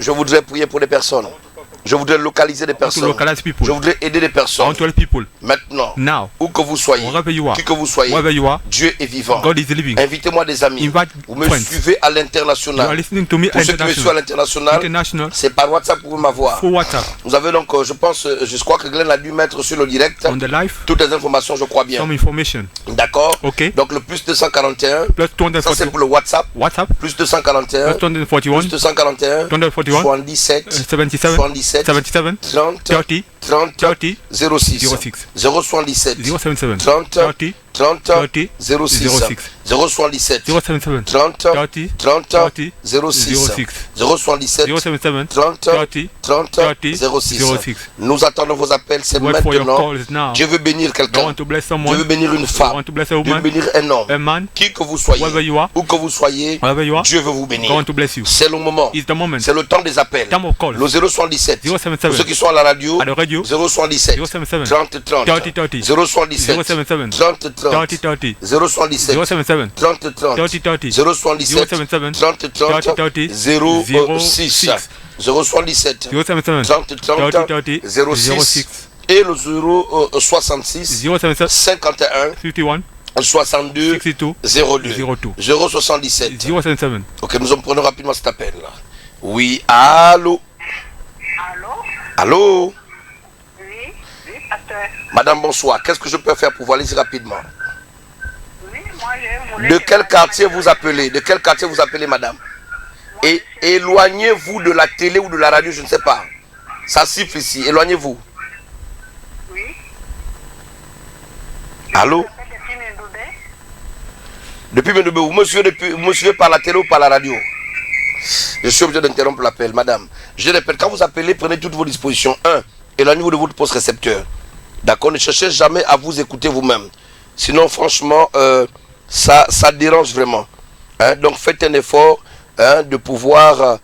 [SPEAKER 1] Je voudrais prier pour des personnes. Je voudrais localiser des
[SPEAKER 2] I want to
[SPEAKER 1] personnes.
[SPEAKER 2] localize people.
[SPEAKER 1] Je voudrais aider des
[SPEAKER 2] I
[SPEAKER 1] personnes.
[SPEAKER 2] want to help people.
[SPEAKER 1] Maintenant,
[SPEAKER 2] Now,
[SPEAKER 1] où que vous soyez,
[SPEAKER 2] wherever you are,
[SPEAKER 1] qui que vous soyez,
[SPEAKER 2] wherever you are,
[SPEAKER 1] Dieu est vivant.
[SPEAKER 2] God is living.
[SPEAKER 1] Invitez-moi des amis.
[SPEAKER 2] Invite
[SPEAKER 1] Vous me
[SPEAKER 2] friends.
[SPEAKER 1] suivez à
[SPEAKER 2] You are
[SPEAKER 1] l'international.
[SPEAKER 2] listening to me
[SPEAKER 1] Pour ceux qui me suivent à
[SPEAKER 2] international.
[SPEAKER 1] l'international,
[SPEAKER 2] International.
[SPEAKER 1] c'est par WhatsApp que vous pouvez m'avoir.
[SPEAKER 2] For WhatsApp.
[SPEAKER 1] Vous avez donc, je pense, je crois que Glenn a dû mettre sur le direct
[SPEAKER 2] On the live.
[SPEAKER 1] toutes les informations, je crois bien.
[SPEAKER 2] Some information.
[SPEAKER 1] D'accord.
[SPEAKER 2] Ok.
[SPEAKER 1] Donc le plus 241,
[SPEAKER 2] Plus
[SPEAKER 1] ça c'est
[SPEAKER 2] 241.
[SPEAKER 1] pour le WhatsApp.
[SPEAKER 2] WhatsApp.
[SPEAKER 1] Plus 241,
[SPEAKER 2] Plus 241.
[SPEAKER 1] plus 241,
[SPEAKER 2] 241.
[SPEAKER 1] 77,
[SPEAKER 2] 77.
[SPEAKER 1] 77,
[SPEAKER 2] 77.
[SPEAKER 1] 30,
[SPEAKER 2] 30.
[SPEAKER 1] 30,
[SPEAKER 2] 30.
[SPEAKER 1] 06,
[SPEAKER 2] 06.
[SPEAKER 1] 077,
[SPEAKER 2] 077.
[SPEAKER 1] 30,
[SPEAKER 2] 30.
[SPEAKER 1] 30,
[SPEAKER 2] 30.
[SPEAKER 1] 06, 077,
[SPEAKER 2] 077.
[SPEAKER 1] 30,
[SPEAKER 2] 30.
[SPEAKER 1] 30,
[SPEAKER 2] 30.
[SPEAKER 1] 06,
[SPEAKER 2] 06.
[SPEAKER 1] 077,
[SPEAKER 2] 077.
[SPEAKER 1] 30,
[SPEAKER 2] 30.
[SPEAKER 1] 30,
[SPEAKER 2] 30.
[SPEAKER 1] 06.
[SPEAKER 2] 06.
[SPEAKER 1] Nous attendons vos appels, c'est
[SPEAKER 2] Wait for your
[SPEAKER 1] maintenant.
[SPEAKER 2] calls now.
[SPEAKER 1] Dieu veut bénir
[SPEAKER 2] I
[SPEAKER 1] quelqu'un.
[SPEAKER 2] want to bless
[SPEAKER 1] Dieu veut
[SPEAKER 2] someone.
[SPEAKER 1] bénir une
[SPEAKER 2] I
[SPEAKER 1] femme.
[SPEAKER 2] want to bless a
[SPEAKER 1] Dieu veut
[SPEAKER 2] woman.
[SPEAKER 1] bénir un homme.
[SPEAKER 2] A man.
[SPEAKER 1] Qui que vous soyez,
[SPEAKER 2] Wherever you are.
[SPEAKER 1] où que vous soyez,
[SPEAKER 2] Wherever you are.
[SPEAKER 1] Dieu veut vous
[SPEAKER 2] I
[SPEAKER 1] bénir.
[SPEAKER 2] want to bless you.
[SPEAKER 1] C'est le moment.
[SPEAKER 2] It's the moment.
[SPEAKER 1] C'est le temps des appels.
[SPEAKER 2] Time of calls.
[SPEAKER 1] Le 077.
[SPEAKER 2] 077.
[SPEAKER 1] Pour ceux qui sont à la radio,
[SPEAKER 2] At the radio.
[SPEAKER 1] 077.
[SPEAKER 2] 077.
[SPEAKER 1] 30 30.
[SPEAKER 2] 30 30.
[SPEAKER 1] 077.
[SPEAKER 2] 077.
[SPEAKER 1] 30 30.
[SPEAKER 2] 30 30.
[SPEAKER 1] 077.
[SPEAKER 2] 077.
[SPEAKER 1] 30 30.
[SPEAKER 2] 30 30.
[SPEAKER 1] 077.
[SPEAKER 2] 077.
[SPEAKER 1] 30 30.
[SPEAKER 2] 30
[SPEAKER 1] 06. 077.
[SPEAKER 2] 077.
[SPEAKER 1] 30
[SPEAKER 2] 30
[SPEAKER 1] 30.
[SPEAKER 2] 30.
[SPEAKER 1] 06. Et le 066
[SPEAKER 2] 077.
[SPEAKER 1] 51
[SPEAKER 2] 51.
[SPEAKER 1] 62
[SPEAKER 2] 62.
[SPEAKER 1] 02
[SPEAKER 2] 02.
[SPEAKER 1] 077.
[SPEAKER 2] 077.
[SPEAKER 1] Ok, nous en prenons rapidement cet appel là. Oui, allô.
[SPEAKER 6] Allô?
[SPEAKER 1] Allô.
[SPEAKER 6] Oui, oui, pasteur.
[SPEAKER 1] Madame, bonsoir. Qu'est-ce que je peux faire pour vous? Allez-y rapidement.
[SPEAKER 6] Oui, moi j'ai voulu...
[SPEAKER 1] De quel quartier vous appelez? De quel quartier vous appelez, madame? Et éloignez-vous de la télé ou de la radio, je ne sais pas. Ça siffle ici. Éloignez-vous.
[SPEAKER 6] Oui.
[SPEAKER 1] Allô?
[SPEAKER 6] Depuis Mendoubé.
[SPEAKER 1] Depuis Mendoubé, vous me suivez par la télé ou par la radio? Je suis obligé d'interrompre l'appel, madame. Je répète, quand vous appelez, prenez toutes vos dispositions. 1. Éloignez-vous de votre poste récepteur. D'accord? Ne cherchez jamais à vous écouter vous-même. Sinon, franchement, ça dérange vraiment. Hein? Donc, faites un effort de pouvoir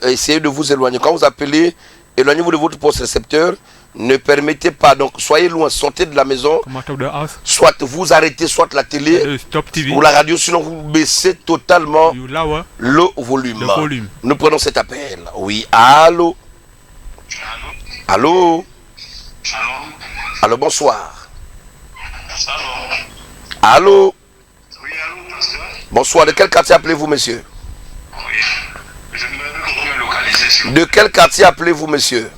[SPEAKER 1] essayer de vous éloigner. Quand vous appelez, éloignez-vous de votre poste récepteur. Ne permettez pas, donc soyez loin, sortez de la maison.
[SPEAKER 2] Come out of the house.
[SPEAKER 1] Soit vous arrêtez, soit la télé
[SPEAKER 2] Stop TV.
[SPEAKER 1] ou la radio, sinon vous baissez totalement
[SPEAKER 2] You lower
[SPEAKER 1] le volume.
[SPEAKER 2] the volume.
[SPEAKER 1] Nous prenons cet appel. Oui, allô. Allô. Allô, bonsoir. Allô.
[SPEAKER 7] Oui, allô, pasteur?
[SPEAKER 1] Bonsoir, de quel quartier appelez-vous, monsieur?
[SPEAKER 7] Oui. Je me veux que vous me localisez sur
[SPEAKER 1] De quel quartier appelez-vous, monsieur?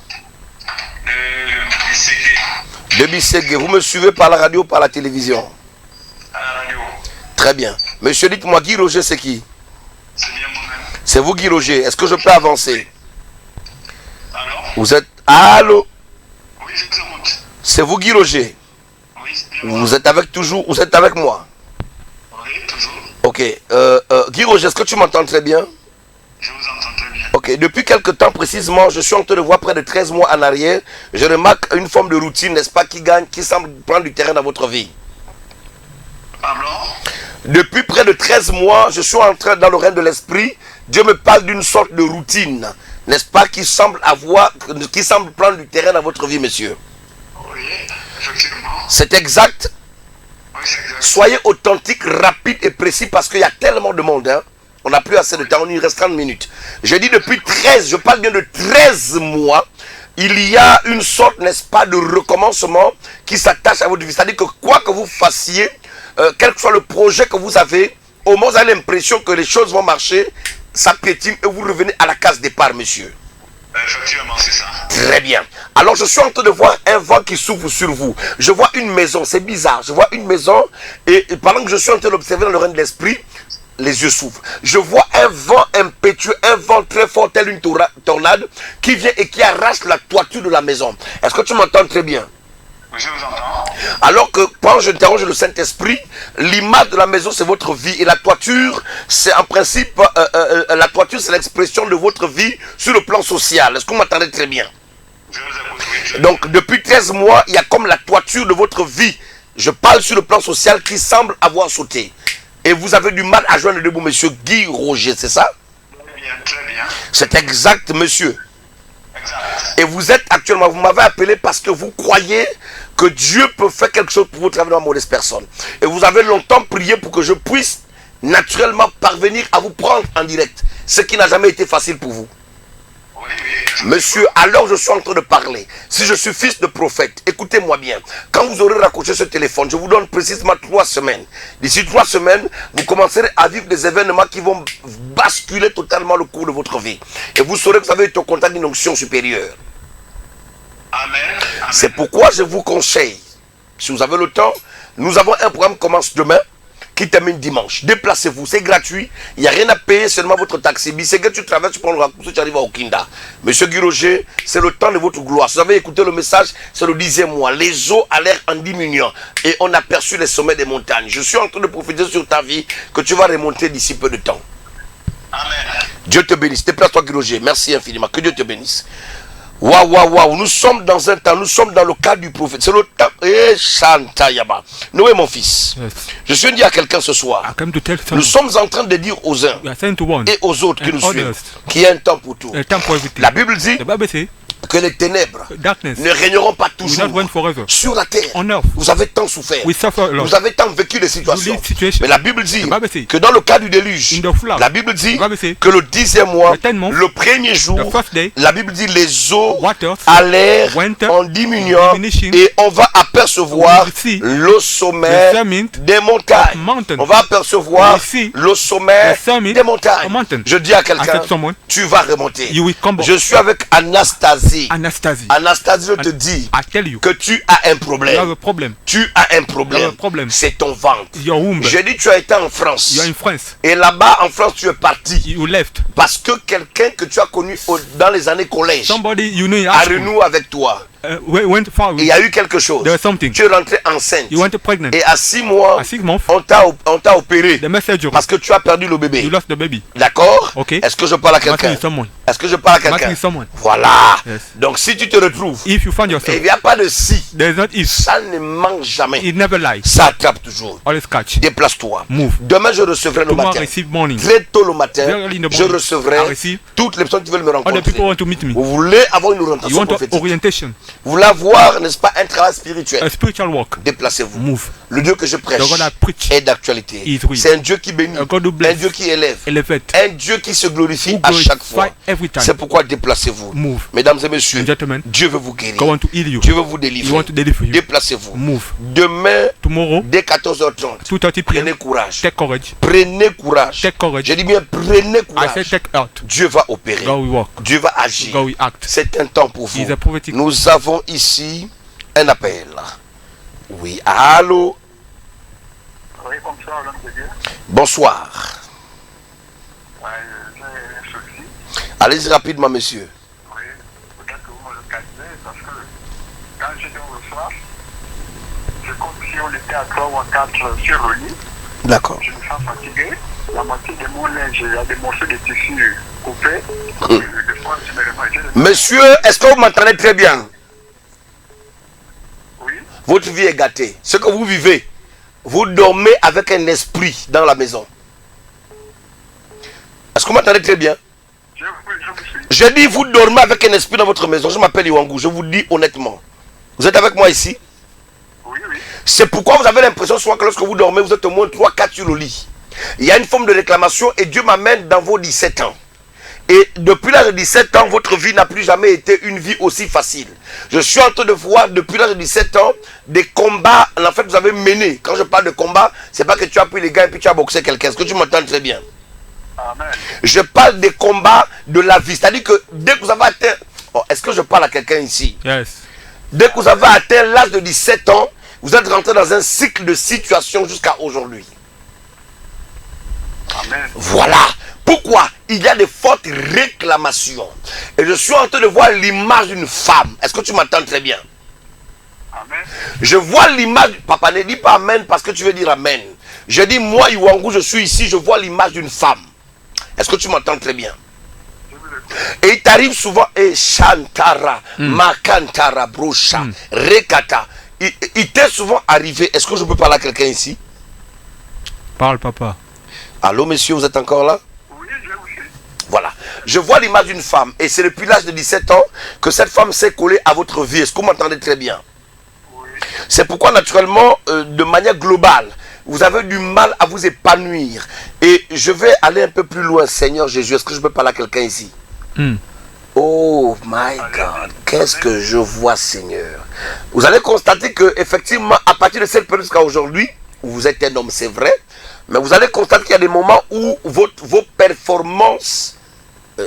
[SPEAKER 7] ICG,
[SPEAKER 1] De Bisségué. Vous me suivez par la radio ou par la télévision?
[SPEAKER 7] à la radio.
[SPEAKER 1] Très bien. Monsieur, dites-moi, Guy Roger, c'est qui?
[SPEAKER 7] C'est bien moi-même.
[SPEAKER 1] C'est vous, Guy Roger. Est-ce que je peux avancer?
[SPEAKER 7] Alors?
[SPEAKER 1] Vous êtes... Allô?
[SPEAKER 7] Oui, je vous écoute.
[SPEAKER 1] C'est vous, Guy Roger?
[SPEAKER 7] Oui, c'est bien moi.
[SPEAKER 1] Vous êtes avec toujours... Vous êtes avec moi?
[SPEAKER 7] Oui, toujours.
[SPEAKER 1] Ok. Guy Roger, est-ce que tu m'entends très bien?
[SPEAKER 7] Je vous entends très bien.
[SPEAKER 1] Ok. Depuis quelque temps précisément, je suis en train de voir près de 13 mois en arrière, je remarque une forme de routine, n'est-ce pas, qui semble prendre du terrain dans votre vie.
[SPEAKER 7] Pardon?
[SPEAKER 1] Depuis près de 13 mois, je suis en train, dans le règne de l'esprit, Dieu me parle d'une sorte de routine, n'est-ce pas, qui semble prendre du terrain dans votre vie, monsieur.
[SPEAKER 7] Oui, effectivement.
[SPEAKER 1] C'est exact.
[SPEAKER 7] Oui, c'est exact.
[SPEAKER 1] Soyez authentique, rapide et précis parce qu'il y a tellement de monde. Hein. On n'a plus assez de temps, on y reste 30 minutes. Je dis depuis 13, je parle bien de 13 mois, il y a une sorte, n'est-ce pas, de recommencement qui s'attache à votre vie. C'est-à-dire que quoi que vous fassiez, quel que soit le projet que vous avez, au moins vous avez l'impression que les choses vont marcher, ça piétine et vous revenez à la case départ, monsieur.
[SPEAKER 7] Effectivement, c'est ça.
[SPEAKER 1] Très bien. Alors je suis en train de voir un vent qui s'ouvre sur vous. Je vois une maison, c'est bizarre. Je vois une maison et pendant que je suis en train d'observer dans le règne de l'esprit, les yeux s'ouvrent. Je vois un vent impétueux, un vent très fort, tel une tornade, qui vient et qui arrache la toiture de la maison. Est-ce que tu m'entends très bien?
[SPEAKER 7] Oui, je vous entends.
[SPEAKER 1] Alors que quand j'interroge le Saint-Esprit, l'image de la maison c'est votre vie et la toiture c'est en principe, la toiture c'est l'expression de votre vie sur le plan social. Est-ce que vous m'entendez très bien?
[SPEAKER 7] Je vous écoute, oui.
[SPEAKER 1] Donc depuis 13 mois, il y a comme la toiture de votre vie. Je parle sur le plan social qui semble avoir sauté. Et vous avez du mal à joindre debout, monsieur Guy Roger, c'est ça?
[SPEAKER 7] Très bien, très bien.
[SPEAKER 1] C'est exact, monsieur.
[SPEAKER 7] Exact.
[SPEAKER 1] Et vous êtes actuellement, vous m'avez appelé parce que vous croyez que Dieu peut faire quelque chose pour vous travailler dans la mauvaise personne. Et vous avez longtemps prié pour que je puisse naturellement parvenir à vous prendre en direct. Ce qui n'a jamais été facile pour vous. Monsieur, alors je suis en train de parler. Si je suis fils de prophète, écoutez-moi bien. Quand vous aurez raccroché ce téléphone, je vous donne précisément 3 semaines. D'ici 3 semaines, vous commencerez à vivre des événements qui vont basculer totalement le cours de votre vie. Et vous saurez que vous avez été au contact d'une onction supérieure.
[SPEAKER 7] Amen.
[SPEAKER 1] C'est pourquoi je vous conseille, si vous avez le temps, nous avons un programme qui commence demain, qui termine dimanche. Déplacez-vous, c'est gratuit, il n'y a rien à payer, seulement votre taxi. C'est que tu traverses, tu prends le raccourci, tu arrives à Okinda. Monsieur Guy Roger, c'est le temps de votre gloire. Si vous avez écouté le message, c'est le 10e mois. Les eaux allèrent en diminuant et on aperçut les sommets des montagnes. Je suis en train de prophétiser sur ta vie que tu vas remonter d'ici peu de temps.
[SPEAKER 7] Amen.
[SPEAKER 1] Dieu te bénisse. Déplace-toi Guy Roger. Merci infiniment. Que Dieu te bénisse. Waouh, waouh, waouh, nous sommes dans un temps, nous sommes dans le cadre du prophète. C'est le temps. Eh, Shantayaba. Noé, mon fils,
[SPEAKER 2] Yes.
[SPEAKER 1] je suis dit à quelqu'un ce soir,
[SPEAKER 2] I come to tell
[SPEAKER 1] nous
[SPEAKER 2] someone.
[SPEAKER 1] sommes en train de dire aux uns
[SPEAKER 2] We are saying to one.
[SPEAKER 1] et aux autres qui
[SPEAKER 2] And
[SPEAKER 1] nous suivent
[SPEAKER 2] others.
[SPEAKER 1] qu'il y a un temps pour tout.
[SPEAKER 2] A time for everything.
[SPEAKER 1] La Bible dit
[SPEAKER 2] The Bible says
[SPEAKER 1] que les ténèbres
[SPEAKER 2] darkness
[SPEAKER 1] ne régneront pas
[SPEAKER 2] will
[SPEAKER 1] toujours
[SPEAKER 2] not reign forever.
[SPEAKER 1] sur la terre.
[SPEAKER 2] On earth.
[SPEAKER 1] Vous avez tant souffert.
[SPEAKER 2] We suffer a lot.
[SPEAKER 1] Vous avez tant vécu des situations.
[SPEAKER 2] live situations.
[SPEAKER 1] Mais la Bible dit
[SPEAKER 2] The Bible says,
[SPEAKER 1] que dans le cas du déluge,
[SPEAKER 2] in the flood,
[SPEAKER 1] la Bible dit
[SPEAKER 2] the Bible says,
[SPEAKER 1] que le 10e mois,
[SPEAKER 2] the 10th month,
[SPEAKER 1] le premier jour,
[SPEAKER 2] the first day,
[SPEAKER 1] la Bible dit les eaux
[SPEAKER 2] waters
[SPEAKER 1] allèrent
[SPEAKER 2] went
[SPEAKER 1] en diminuant
[SPEAKER 2] diminishing,
[SPEAKER 1] et on va apercevoir
[SPEAKER 2] we see
[SPEAKER 1] le sommet
[SPEAKER 2] the summit
[SPEAKER 1] des montagnes.
[SPEAKER 2] of mountain.
[SPEAKER 1] On va apercevoir
[SPEAKER 2] We see
[SPEAKER 1] le sommet
[SPEAKER 2] the summit
[SPEAKER 1] des montagnes.
[SPEAKER 2] of mountain.
[SPEAKER 1] Je dis à
[SPEAKER 2] I
[SPEAKER 1] quelqu'un,
[SPEAKER 2] said to someone,
[SPEAKER 1] tu vas remonter.
[SPEAKER 2] you will come back.
[SPEAKER 1] Je suis avec Anastasie.
[SPEAKER 2] Anastasia,
[SPEAKER 1] Anastasie, je te dis
[SPEAKER 2] I tell you,
[SPEAKER 1] que tu as un
[SPEAKER 2] you have
[SPEAKER 1] problème.
[SPEAKER 2] a problem.
[SPEAKER 1] Tu as un
[SPEAKER 2] You have
[SPEAKER 1] problème.
[SPEAKER 2] a problem.
[SPEAKER 1] C'est ton ventre.
[SPEAKER 2] Your womb.
[SPEAKER 1] J'ai dit tu as été en France.
[SPEAKER 2] You are in France.
[SPEAKER 1] Et là-bas en France tu es parti.
[SPEAKER 2] You left.
[SPEAKER 1] Parce que quelqu'un que tu as connu dans les années collège
[SPEAKER 2] Somebody you know in
[SPEAKER 1] a
[SPEAKER 2] high school
[SPEAKER 1] renoué avec toi.
[SPEAKER 2] went far
[SPEAKER 1] Et
[SPEAKER 2] away.
[SPEAKER 1] il y a eu quelque chose.
[SPEAKER 2] There was something.
[SPEAKER 1] Tu es rentré enceinte.
[SPEAKER 2] You went pregnant.
[SPEAKER 1] Et à 6 mois,
[SPEAKER 2] At 6 months,
[SPEAKER 1] on t'a opéré.
[SPEAKER 2] the messenger,
[SPEAKER 1] Parce que tu as perdu le bébé.
[SPEAKER 2] you lost the baby.
[SPEAKER 1] D'accord?
[SPEAKER 2] Ok.
[SPEAKER 1] Est-ce que je parle à
[SPEAKER 2] Matthew
[SPEAKER 1] quelqu'un?
[SPEAKER 2] is someone.
[SPEAKER 1] Est-ce que je parle à
[SPEAKER 2] Matthew
[SPEAKER 1] quelqu'un?
[SPEAKER 2] is someone.
[SPEAKER 1] Voilà.
[SPEAKER 2] Yes.
[SPEAKER 1] Donc si tu te retrouves,
[SPEAKER 2] If you find
[SPEAKER 1] il
[SPEAKER 2] yourself,
[SPEAKER 1] n'y a pas de si.
[SPEAKER 2] there is not if.
[SPEAKER 1] Ça ne manque jamais.
[SPEAKER 2] It never lies.
[SPEAKER 1] Ça attrape toujours.
[SPEAKER 2] Always catch.
[SPEAKER 1] Déplace-toi.
[SPEAKER 2] Move.
[SPEAKER 1] Demain, je recevrai le
[SPEAKER 2] Tomorrow
[SPEAKER 1] matin.
[SPEAKER 2] receive morning.
[SPEAKER 1] Très tôt le matin,
[SPEAKER 2] Very early in the
[SPEAKER 1] je
[SPEAKER 2] morning, I
[SPEAKER 1] recevrai
[SPEAKER 2] receive
[SPEAKER 1] toutes les personnes qui veulent me
[SPEAKER 2] all the people
[SPEAKER 1] rencontrer.
[SPEAKER 2] want to meet me.
[SPEAKER 1] Vous voulez avoir une
[SPEAKER 2] You
[SPEAKER 1] orientation
[SPEAKER 2] want
[SPEAKER 1] prophétique.
[SPEAKER 2] orientation,
[SPEAKER 1] Vous voulez avoir, n'est-ce pas, un travail spirituel.
[SPEAKER 2] a spiritual walk.
[SPEAKER 1] Déplacez-vous.
[SPEAKER 2] Move.
[SPEAKER 1] Le Dieu que je prêche
[SPEAKER 2] The God I preach
[SPEAKER 1] est d'actualité.
[SPEAKER 2] is real.
[SPEAKER 1] C'est un Dieu qui bénit,
[SPEAKER 2] A God who
[SPEAKER 1] un
[SPEAKER 2] bless,
[SPEAKER 1] Dieu qui élève,
[SPEAKER 2] elevate,
[SPEAKER 1] un Dieu qui se glorifie
[SPEAKER 2] who
[SPEAKER 1] à chaque fois.
[SPEAKER 2] glorify every time.
[SPEAKER 1] C'est pourquoi déplacez-vous.
[SPEAKER 2] Move.
[SPEAKER 1] Mesdames et messieurs,
[SPEAKER 2] And gentlemen,
[SPEAKER 1] Dieu veut vous guérir.
[SPEAKER 2] God want to heal you.
[SPEAKER 1] Dieu veut vous
[SPEAKER 2] He
[SPEAKER 1] délivrer.
[SPEAKER 2] want to deliver you.
[SPEAKER 1] Déplacez-vous.
[SPEAKER 2] Move.
[SPEAKER 1] Demain,
[SPEAKER 2] Tomorrow,
[SPEAKER 1] dès 14h30,
[SPEAKER 2] 2:30
[SPEAKER 1] prenez
[SPEAKER 2] p.m.
[SPEAKER 1] courage.
[SPEAKER 2] Take courage.
[SPEAKER 1] Prenez courage.
[SPEAKER 2] Take courage.
[SPEAKER 1] Je dis bien, prenez
[SPEAKER 2] I
[SPEAKER 1] courage.
[SPEAKER 2] said take out.
[SPEAKER 1] Dieu va opérer.
[SPEAKER 2] God will walk.
[SPEAKER 1] Dieu va agir.
[SPEAKER 2] God will act.
[SPEAKER 1] C'est un temps pour vous.
[SPEAKER 2] He's a prophetic.
[SPEAKER 1] Nous avons ici un appel. Oui, allô.
[SPEAKER 7] Oui, bonsoir, l'homme de Dieu.
[SPEAKER 1] Bonsoir.
[SPEAKER 7] Ouais, j'ai un souci.
[SPEAKER 1] Allez-y rapidement, monsieur.
[SPEAKER 7] Oui, peut-être que vous me localisez parce que quand je viens le soir, c'est comme si on était à 3 ou à 4 sur le lit.
[SPEAKER 1] D'accord.
[SPEAKER 7] Je me sens fatigué. La moitié de mon linge, il y a des morceaux de tissu coupés. Des fois, je me remets.
[SPEAKER 1] Monsieur, est-ce que vous m'entendez très bien?
[SPEAKER 7] Oui,
[SPEAKER 1] Votre vie est gâtée. Ce que vous vivez, vous dormez avec un esprit dans la maison. Est-ce que vous m'entendez très bien?
[SPEAKER 7] je vous suis.
[SPEAKER 1] Je dis, vous dormez avec un esprit dans votre maison. Je m'appelle Iwangu, je vous dis honnêtement. Vous êtes avec moi ici?
[SPEAKER 7] Oui, oui.
[SPEAKER 1] C'est pourquoi vous avez l'impression souvent que lorsque vous dormez, vous êtes au moins 3-4 sur le lit. Il y a une forme de réclamation et Dieu m'amène dans vos 17 ans. Et depuis l'âge de 17 ans, votre vie n'a plus jamais été une vie aussi facile. Je suis en train de voir depuis l'âge de 17 ans des combats, en fait, vous avez mené. Quand je parle de combat, c'est pas que tu as pris les gars et puis tu as boxé quelqu'un. Est-ce que tu m'entends très bien?
[SPEAKER 7] Amen.
[SPEAKER 1] Je parle des combats de la vie. C'est-à-dire que dès que vous avez atteint... Oh, est-ce que je parle à quelqu'un ici?
[SPEAKER 2] Yes.
[SPEAKER 1] Dès que vous avez atteint l'âge de 17 ans, vous êtes rentré dans un cycle de situation jusqu'à aujourd'hui.
[SPEAKER 7] Amen.
[SPEAKER 1] Voilà. Pourquoi? Il y a des fortes réclamations. Et je suis en train de voir l'image d'une femme. Est-ce que tu m'entends très bien?
[SPEAKER 7] Amen.
[SPEAKER 1] Je vois l'image... Papa, ne dis pas amen parce que tu veux dire amen. Je dis, moi, Iwangu, je suis ici, je vois l'image d'une femme. Est-ce que tu m'entends très bien?
[SPEAKER 7] Je vous écoute.
[SPEAKER 1] Et il t'arrive souvent, et Shantara, Makantara, Brosha, Rekata. Il t'est souvent arrivé. Est-ce que je peux parler à quelqu'un ici?
[SPEAKER 2] Parle, papa.
[SPEAKER 1] Allô, monsieur, vous êtes encore là?
[SPEAKER 7] Oui, je vous suis.
[SPEAKER 1] Voilà. Je vois l'image d'une femme. Et c'est depuis l'âge de 17 ans que cette femme s'est collée à votre vie. Est-ce que vous m'entendez très bien?
[SPEAKER 7] Oui.
[SPEAKER 1] C'est pourquoi, naturellement, de manière globale, vous avez du mal à vous épanouir. Et je vais aller un peu plus loin, Seigneur Jésus. Est-ce que je peux parler à quelqu'un ici? Oh my God, qu'est-ce que je vois, Seigneur. Vous allez constater que effectivement, à partir de cette période jusqu'à aujourd'hui, vous êtes un homme, c'est vrai, mais vous allez constater qu'il y a des moments où vos performances...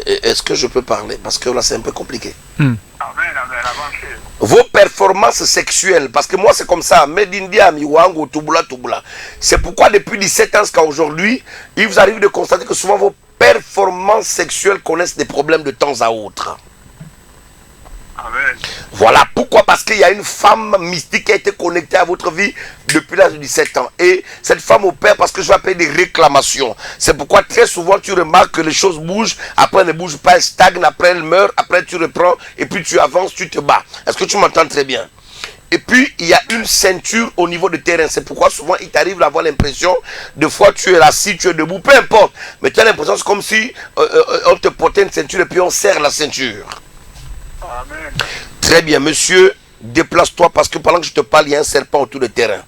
[SPEAKER 1] Est-ce que je peux parler? Parce que là, c'est un peu compliqué.
[SPEAKER 7] Amen, amen, avancez.
[SPEAKER 1] Vos performances sexuelles, parce que moi, c'est comme ça. C'est pourquoi depuis 17 ans jusqu'à aujourd'hui, il vous arrive de constater que souvent vos performances sexuelles connaissent des problèmes de temps à autre.
[SPEAKER 7] Amen.
[SPEAKER 1] Voilà pourquoi, parce qu'il y a une femme mystique qui a été connectée à votre vie depuis l'âge de 17 ans. Et cette femme opère parce que je vais appeler des réclamations. C'est pourquoi très souvent tu remarques que les choses bougent, après elles ne bougent pas, elles stagnent, après elles meurent, après tu reprends, et puis tu avances, tu te bats. Est-ce que tu m'entends très bien? Et puis, il y a une ceinture au niveau du terrain. C'est pourquoi souvent, il t'arrive d'avoir l'impression, de fois tu es assis, tu es debout, peu importe. Mais tu as l'impression, c'est comme si on te portait une ceinture et puis on serre la ceinture.
[SPEAKER 7] Amen.
[SPEAKER 1] Très bien, monsieur, déplace-toi parce que pendant que je te parle, il y a un serpent autour du terrain.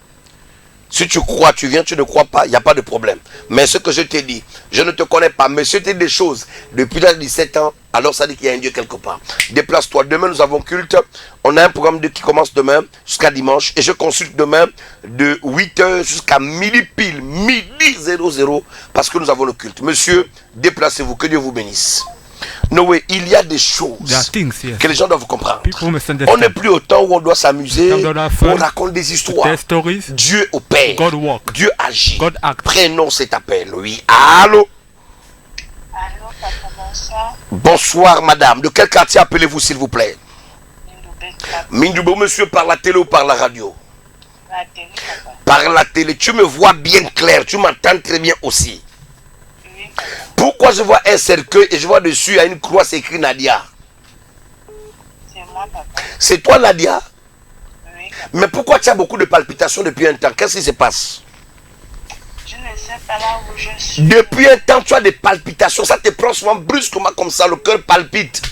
[SPEAKER 1] Si tu crois, tu viens, tu ne crois pas, il n'y a pas de problème. Mais ce que je t'ai dit, je ne te connais pas, mais si tu dis des choses depuis l'âge de 17 ans, alors ça dit qu'il y a un Dieu quelque part. Déplace-toi. Demain, nous avons culte. On a un programme qui commence demain jusqu'à dimanche. Et je consulte demain de 8h jusqu'à midi pile, midi 00, parce que nous avons le culte. Monsieur, déplacez-vous. Que Dieu vous bénisse. Noé, il y a des choses
[SPEAKER 2] There are things, yes.
[SPEAKER 1] que les gens doivent comprendre.
[SPEAKER 2] People misunderstand.
[SPEAKER 1] On n'est plus au temps où on doit s'amuser,
[SPEAKER 2] Come down our fun.
[SPEAKER 1] on raconte des histoires.
[SPEAKER 2] Their stories.
[SPEAKER 1] Dieu opère,
[SPEAKER 2] God walk.
[SPEAKER 1] Dieu agit.
[SPEAKER 2] God act.
[SPEAKER 1] Prénom cet appel, oui. Allô?
[SPEAKER 6] Allô, papa, bonsoir.
[SPEAKER 1] Bonsoir, madame. De quel quartier appelez-vous, s'il vous plaît?
[SPEAKER 6] Mindoubé, papa.
[SPEAKER 1] Mindoubo, monsieur, par la télé ou par la radio?
[SPEAKER 6] La télé, papa.
[SPEAKER 1] Par la télé. Tu me vois bien clair, tu m'entends très bien aussi.
[SPEAKER 6] Oui, papa.
[SPEAKER 1] Pourquoi je vois un cercueil et je vois dessus à une croix c'est écrit Nadia?
[SPEAKER 6] C'est moi, papa.
[SPEAKER 1] C'est toi, Nadia?
[SPEAKER 6] Oui, papa.
[SPEAKER 1] Mais pourquoi tu as beaucoup de palpitations depuis un temps? Qu'est-ce qui se passe?
[SPEAKER 6] Je ne sais pas là où je suis.
[SPEAKER 1] Depuis un temps, tu as des palpitations. Ça te prend souvent brusquement comme ça, le cœur palpite.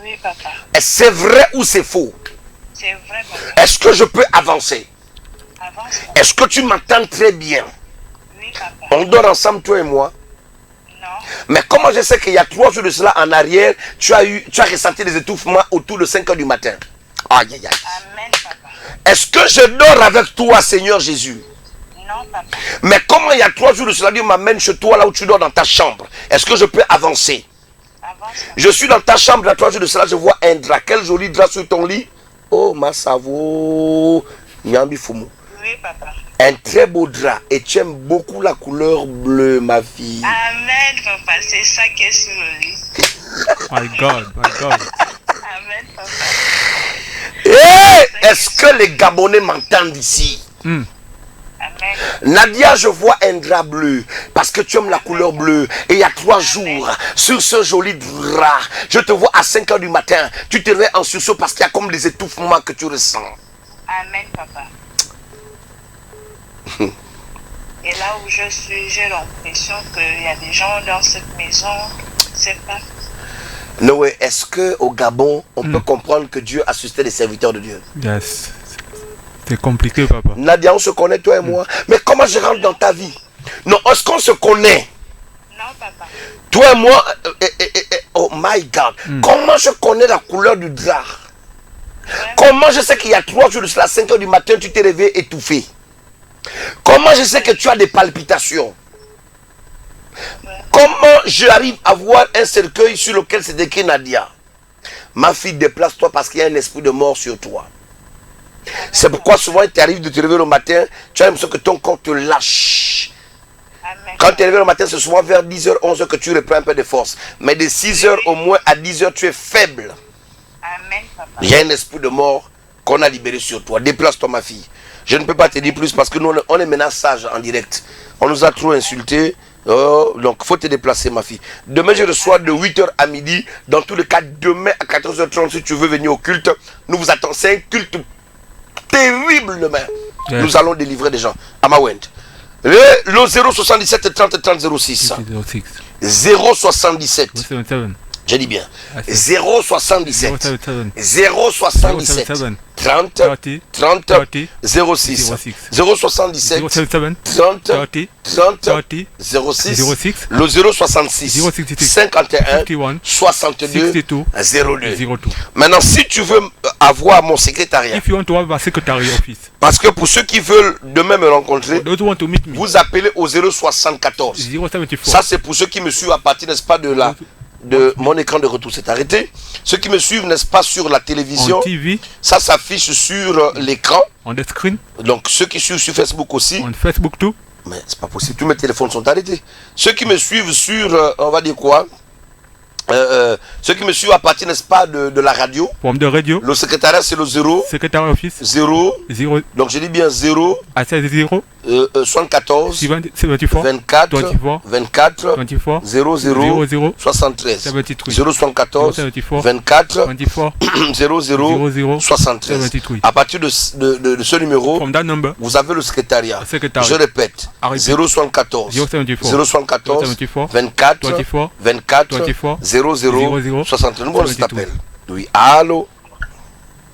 [SPEAKER 6] Oui, papa.
[SPEAKER 1] Est-ce c'est vrai ou c'est faux?
[SPEAKER 6] C'est vrai, papa.
[SPEAKER 1] Est-ce que je peux avancer?
[SPEAKER 6] Avance, papa.
[SPEAKER 1] Est-ce que tu m'entends très bien?
[SPEAKER 6] Oui, papa.
[SPEAKER 1] On dort ensemble, toi et moi.
[SPEAKER 6] Non.
[SPEAKER 1] Mais comment je sais qu'il y a 3 jours de cela en arrière, tu as ressenti des étouffements autour de 5 h du matin? Aïe, aïe, aïe.
[SPEAKER 6] Amen, papa.
[SPEAKER 1] Est-ce que je dors avec toi, Seigneur Jésus?
[SPEAKER 6] Non, papa.
[SPEAKER 1] Mais comment il y a 3 jours de cela, Dieu m'amène chez toi, là où tu dors dans ta chambre? Est-ce que je peux avancer?
[SPEAKER 6] Avance, papa.
[SPEAKER 1] Je suis dans ta chambre, il y a 3 jours de cela, je vois un drap. Quel joli drap sur ton lit. Oh, ma savo. Nyambi Fumu.
[SPEAKER 6] Oui, papa.
[SPEAKER 1] Un très beau drap. Et tu aimes beaucoup la couleur bleue, ma fille.
[SPEAKER 6] Amen, papa. C'est ça qui est sur le lit.
[SPEAKER 2] My God, my God.
[SPEAKER 6] Amen, papa.
[SPEAKER 1] Eh, est-ce que les Gabonais m'entendent ici?
[SPEAKER 2] Hmm.
[SPEAKER 6] Amen.
[SPEAKER 1] Nadia, je vois un drap bleu parce que tu aimes la couleur bleue. Et il y a 3 jours, sur ce joli drap, je te vois à 5 h du matin. Tu te réveilles en sursaut parce qu'il y a comme des étouffements que tu ressens.
[SPEAKER 6] Amen, papa. Et là où je suis, j'ai l'impression qu'il y a des gens dans cette maison. C'est pas.
[SPEAKER 1] Noé, est-ce qu'au Gabon, on peut comprendre que Dieu a suscité des serviteurs de Dieu?
[SPEAKER 2] Yes. C'est compliqué, papa.
[SPEAKER 1] Nadia, on se connaît, toi et moi. Mais comment je rentre dans ta vie? Non, est-ce qu'on se connaît?
[SPEAKER 6] Non, papa.
[SPEAKER 1] Toi et moi, oh my God. Comment je connais la couleur du drap? Comment je sais qu'il y a 3 jours de cela, 5 h du matin, tu t'es réveillé étouffé? Comment je sais que tu as des palpitations? Comment j'arrive à voir un cercueil sur lequel c'est écrit Nadia? Ma fille, déplace-toi parce qu'il y a un esprit de mort sur toi. C'est pourquoi souvent il t'arrive de te réveiller le matin, tu as l'impression que ton corps te lâche.
[SPEAKER 6] Amen.
[SPEAKER 1] Quand tu es réveillé le matin, c'est souvent vers 10 h, 11 h que tu reprends un peu de force. Mais de 6 h au moins à 10 h, tu es faible.
[SPEAKER 6] Amen, papa.
[SPEAKER 1] Il y a un esprit de mort qu'on a libéré sur toi. Déplace-toi, ma fille. Je ne peux pas te dire plus parce que nous, on est maintenant sage en direct. On nous a trop insultés. Oh, donc, il faut te déplacer, ma fille. Demain, je reçois de 8 h à midi. Dans tous les cas, demain à 14 h 30, si tu veux venir au culte, nous vous attendons. C'est un culte terrible demain.
[SPEAKER 2] Yes.
[SPEAKER 1] Nous allons délivrer des gens. Amawend. Le 077 30 30 06.
[SPEAKER 2] 06.
[SPEAKER 1] 077
[SPEAKER 2] 077
[SPEAKER 1] Je dis bien.
[SPEAKER 2] I said
[SPEAKER 1] 077
[SPEAKER 2] 077
[SPEAKER 1] 077 30
[SPEAKER 2] 30
[SPEAKER 1] 30
[SPEAKER 2] 30
[SPEAKER 1] 06
[SPEAKER 2] 06
[SPEAKER 1] 077
[SPEAKER 2] 077
[SPEAKER 1] 30
[SPEAKER 2] 30
[SPEAKER 1] 30
[SPEAKER 2] 30
[SPEAKER 1] 06
[SPEAKER 2] 06
[SPEAKER 1] le 066
[SPEAKER 2] 066
[SPEAKER 1] 51
[SPEAKER 2] 51
[SPEAKER 1] 62
[SPEAKER 2] 62
[SPEAKER 1] 02.
[SPEAKER 2] 02.
[SPEAKER 1] Maintenant, si tu veux avoir mon secrétariat,
[SPEAKER 2] If you want to have a secretary office,
[SPEAKER 1] parce que pour ceux qui veulent demain me rencontrer,
[SPEAKER 2] those who want to meet me,
[SPEAKER 1] vous appelez au 074.
[SPEAKER 2] 074.
[SPEAKER 1] Ça, c'est pour ceux qui me suivent à partir, n'est-ce pas, de mon écran de retour. C'est arrêté. Ceux qui me suivent, n'est-ce pas, sur la télévision,
[SPEAKER 2] On TV,
[SPEAKER 1] ça s'affiche sur l'écran.
[SPEAKER 2] on the screen,
[SPEAKER 1] Donc, ceux qui suivent sur Facebook aussi.
[SPEAKER 2] on Facebook too.
[SPEAKER 1] Mais c'est pas possible, tous mes téléphones sont arrêtés. Ceux qui me suivent sur, on va dire quoi, ceux qui me suivent à partir, n'est-ce pas, de la radio.
[SPEAKER 2] From the radio,
[SPEAKER 1] Le secrétariat, c'est le 0,
[SPEAKER 2] secretary office,
[SPEAKER 1] 0,
[SPEAKER 2] 0,
[SPEAKER 1] donc je dis bien 0,
[SPEAKER 2] I said 0,
[SPEAKER 1] 74,
[SPEAKER 2] 74,
[SPEAKER 1] 24,
[SPEAKER 2] 24,
[SPEAKER 1] 24,
[SPEAKER 2] 24,
[SPEAKER 1] 00,
[SPEAKER 2] 00,
[SPEAKER 1] 73,
[SPEAKER 2] 73,
[SPEAKER 1] 074,
[SPEAKER 2] 74,
[SPEAKER 1] 24,
[SPEAKER 2] 24,
[SPEAKER 1] 00,
[SPEAKER 2] 00,
[SPEAKER 1] 73.
[SPEAKER 2] 73.
[SPEAKER 1] À partir de ce numéro,
[SPEAKER 2] From that number,
[SPEAKER 1] vous avez le secrétariat.
[SPEAKER 2] Secretary.
[SPEAKER 1] Je répète,
[SPEAKER 2] Arrête.
[SPEAKER 1] 074,
[SPEAKER 2] 074,
[SPEAKER 1] 074,
[SPEAKER 2] 74,
[SPEAKER 1] 24,
[SPEAKER 2] 24,
[SPEAKER 1] 24,
[SPEAKER 2] 24,
[SPEAKER 1] 00,
[SPEAKER 2] 00,
[SPEAKER 1] 73. Nous, on
[SPEAKER 2] 73.
[SPEAKER 1] s'appelle. Oui, allô?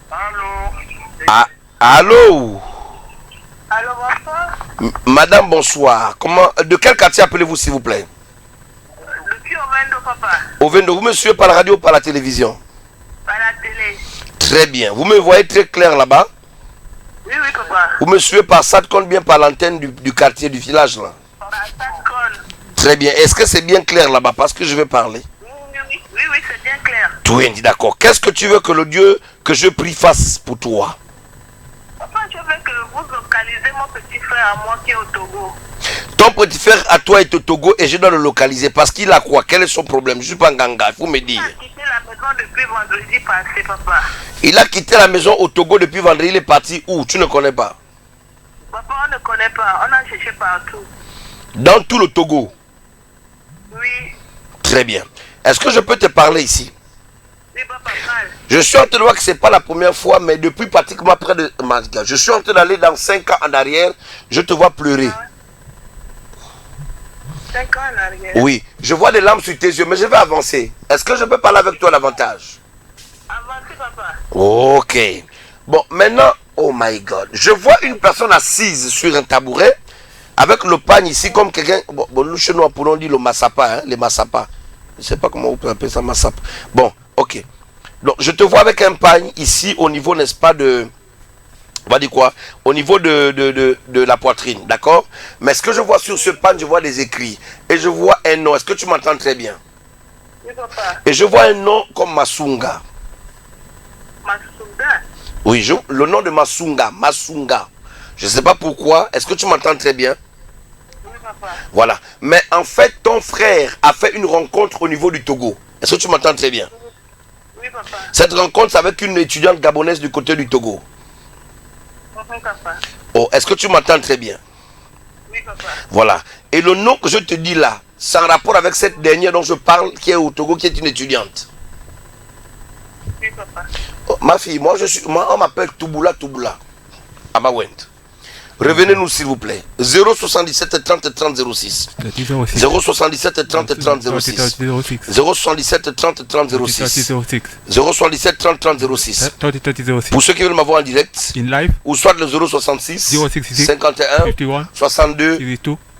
[SPEAKER 7] Allô?
[SPEAKER 1] Allô?
[SPEAKER 6] Allô, bonsoir.
[SPEAKER 1] Madame, bonsoir. De quel quartier appelez-vous, s'il vous plaît?
[SPEAKER 6] Depuis Ovendo, papa.
[SPEAKER 1] Ovendo, vous me suivez par la radio ou par la télévision?
[SPEAKER 6] Par la télé.
[SPEAKER 1] Très bien. Vous me voyez très clair là-bas?
[SPEAKER 6] Oui, papa.
[SPEAKER 1] Vous me suivez par Satcon, bien par l'antenne du quartier, du village là?
[SPEAKER 6] Par Satcon.
[SPEAKER 1] Très bien. Est-ce que c'est bien clair là-bas? Parce que je vais parler.
[SPEAKER 6] Oui, c'est bien clair.
[SPEAKER 1] Tout dit d'accord. Qu'est-ce que tu veux que le Dieu que je prie fasse pour toi?
[SPEAKER 6] Papa, je veux que vous localisez mon petit frère à moi qui est au Togo.
[SPEAKER 1] Ton petit frère à toi est au Togo et je dois le localiser parce qu'il a quoi? Quel est son problème? Je suis pas un ganga, il faut me dire.
[SPEAKER 6] Il a quitté la maison depuis vendredi passé, papa.
[SPEAKER 1] Il a quitté la maison au Togo depuis vendredi. Il est parti où? Tu ne connais pas?
[SPEAKER 6] Papa, on ne connaît pas. On a cherché partout.
[SPEAKER 1] Dans tout le Togo.
[SPEAKER 6] Oui.
[SPEAKER 1] Très bien. Est-ce que je peux te parler ici?
[SPEAKER 6] Oui, papa, mal.
[SPEAKER 1] Je suis en train de voir que ce n'est pas la première fois, mais depuis pratiquement près de... Je suis en train d'aller dans 5 ans en arrière. Je te vois pleurer.
[SPEAKER 6] 5 ans en arrière.
[SPEAKER 1] Oui, je vois des larmes sur tes yeux, mais je vais avancer. Est-ce que je peux parler avec toi davantage?
[SPEAKER 6] Avancez, papa.
[SPEAKER 1] Ok. Bon, maintenant, oh my God. Je vois une personne assise sur un tabouret avec le pagne ici comme quelqu'un... Bon, nous chez nous, on dit le massapa, hein, les massapas. Je ne sais pas comment vous pouvez appeler ça, massapa. Bon, ok. Donc, je te vois avec un pagne ici au niveau, n'est-ce pas, de... On va dire quoi? Au niveau de la poitrine, d'accord? Mais ce que je vois sur ce pagne, je vois des écrits. Et je vois un nom. Est-ce que tu m'entends très bien?
[SPEAKER 6] Oui, papa.
[SPEAKER 1] Et je vois un nom comme Masunga.
[SPEAKER 6] Masunga.
[SPEAKER 1] Oui, le nom de Masunga. Masunga. Je ne sais pas pourquoi. Est-ce que tu m'entends très bien?
[SPEAKER 6] Oui, papa.
[SPEAKER 1] Voilà. Mais en fait, ton frère a fait une rencontre au niveau du Togo. Est-ce que tu m'entends très bien?
[SPEAKER 6] Oui, papa.
[SPEAKER 1] Cette rencontre, c'est avec une étudiante gabonaise du côté du Togo.
[SPEAKER 6] Oui, papa.
[SPEAKER 1] Oh, est-ce que tu m'entends très bien?
[SPEAKER 6] Oui, papa.
[SPEAKER 1] Voilà. Et le nom que je te dis là, c'est en rapport avec cette dernière dont je parle, qui est au Togo, qui est une étudiante.
[SPEAKER 6] Oui, papa.
[SPEAKER 1] Oh, ma fille, moi, on m'appelle Touboula Touboula. Amawent. Revenez-nous s'il vous plaît. 077 30 30 06. 077 30 30 06. 077 30 30 06. 077 30 30 06. Pour ceux qui veulent m'avoir en direct,
[SPEAKER 2] In live,
[SPEAKER 1] ou soit le 066
[SPEAKER 2] 066
[SPEAKER 1] 51
[SPEAKER 2] 51
[SPEAKER 1] 62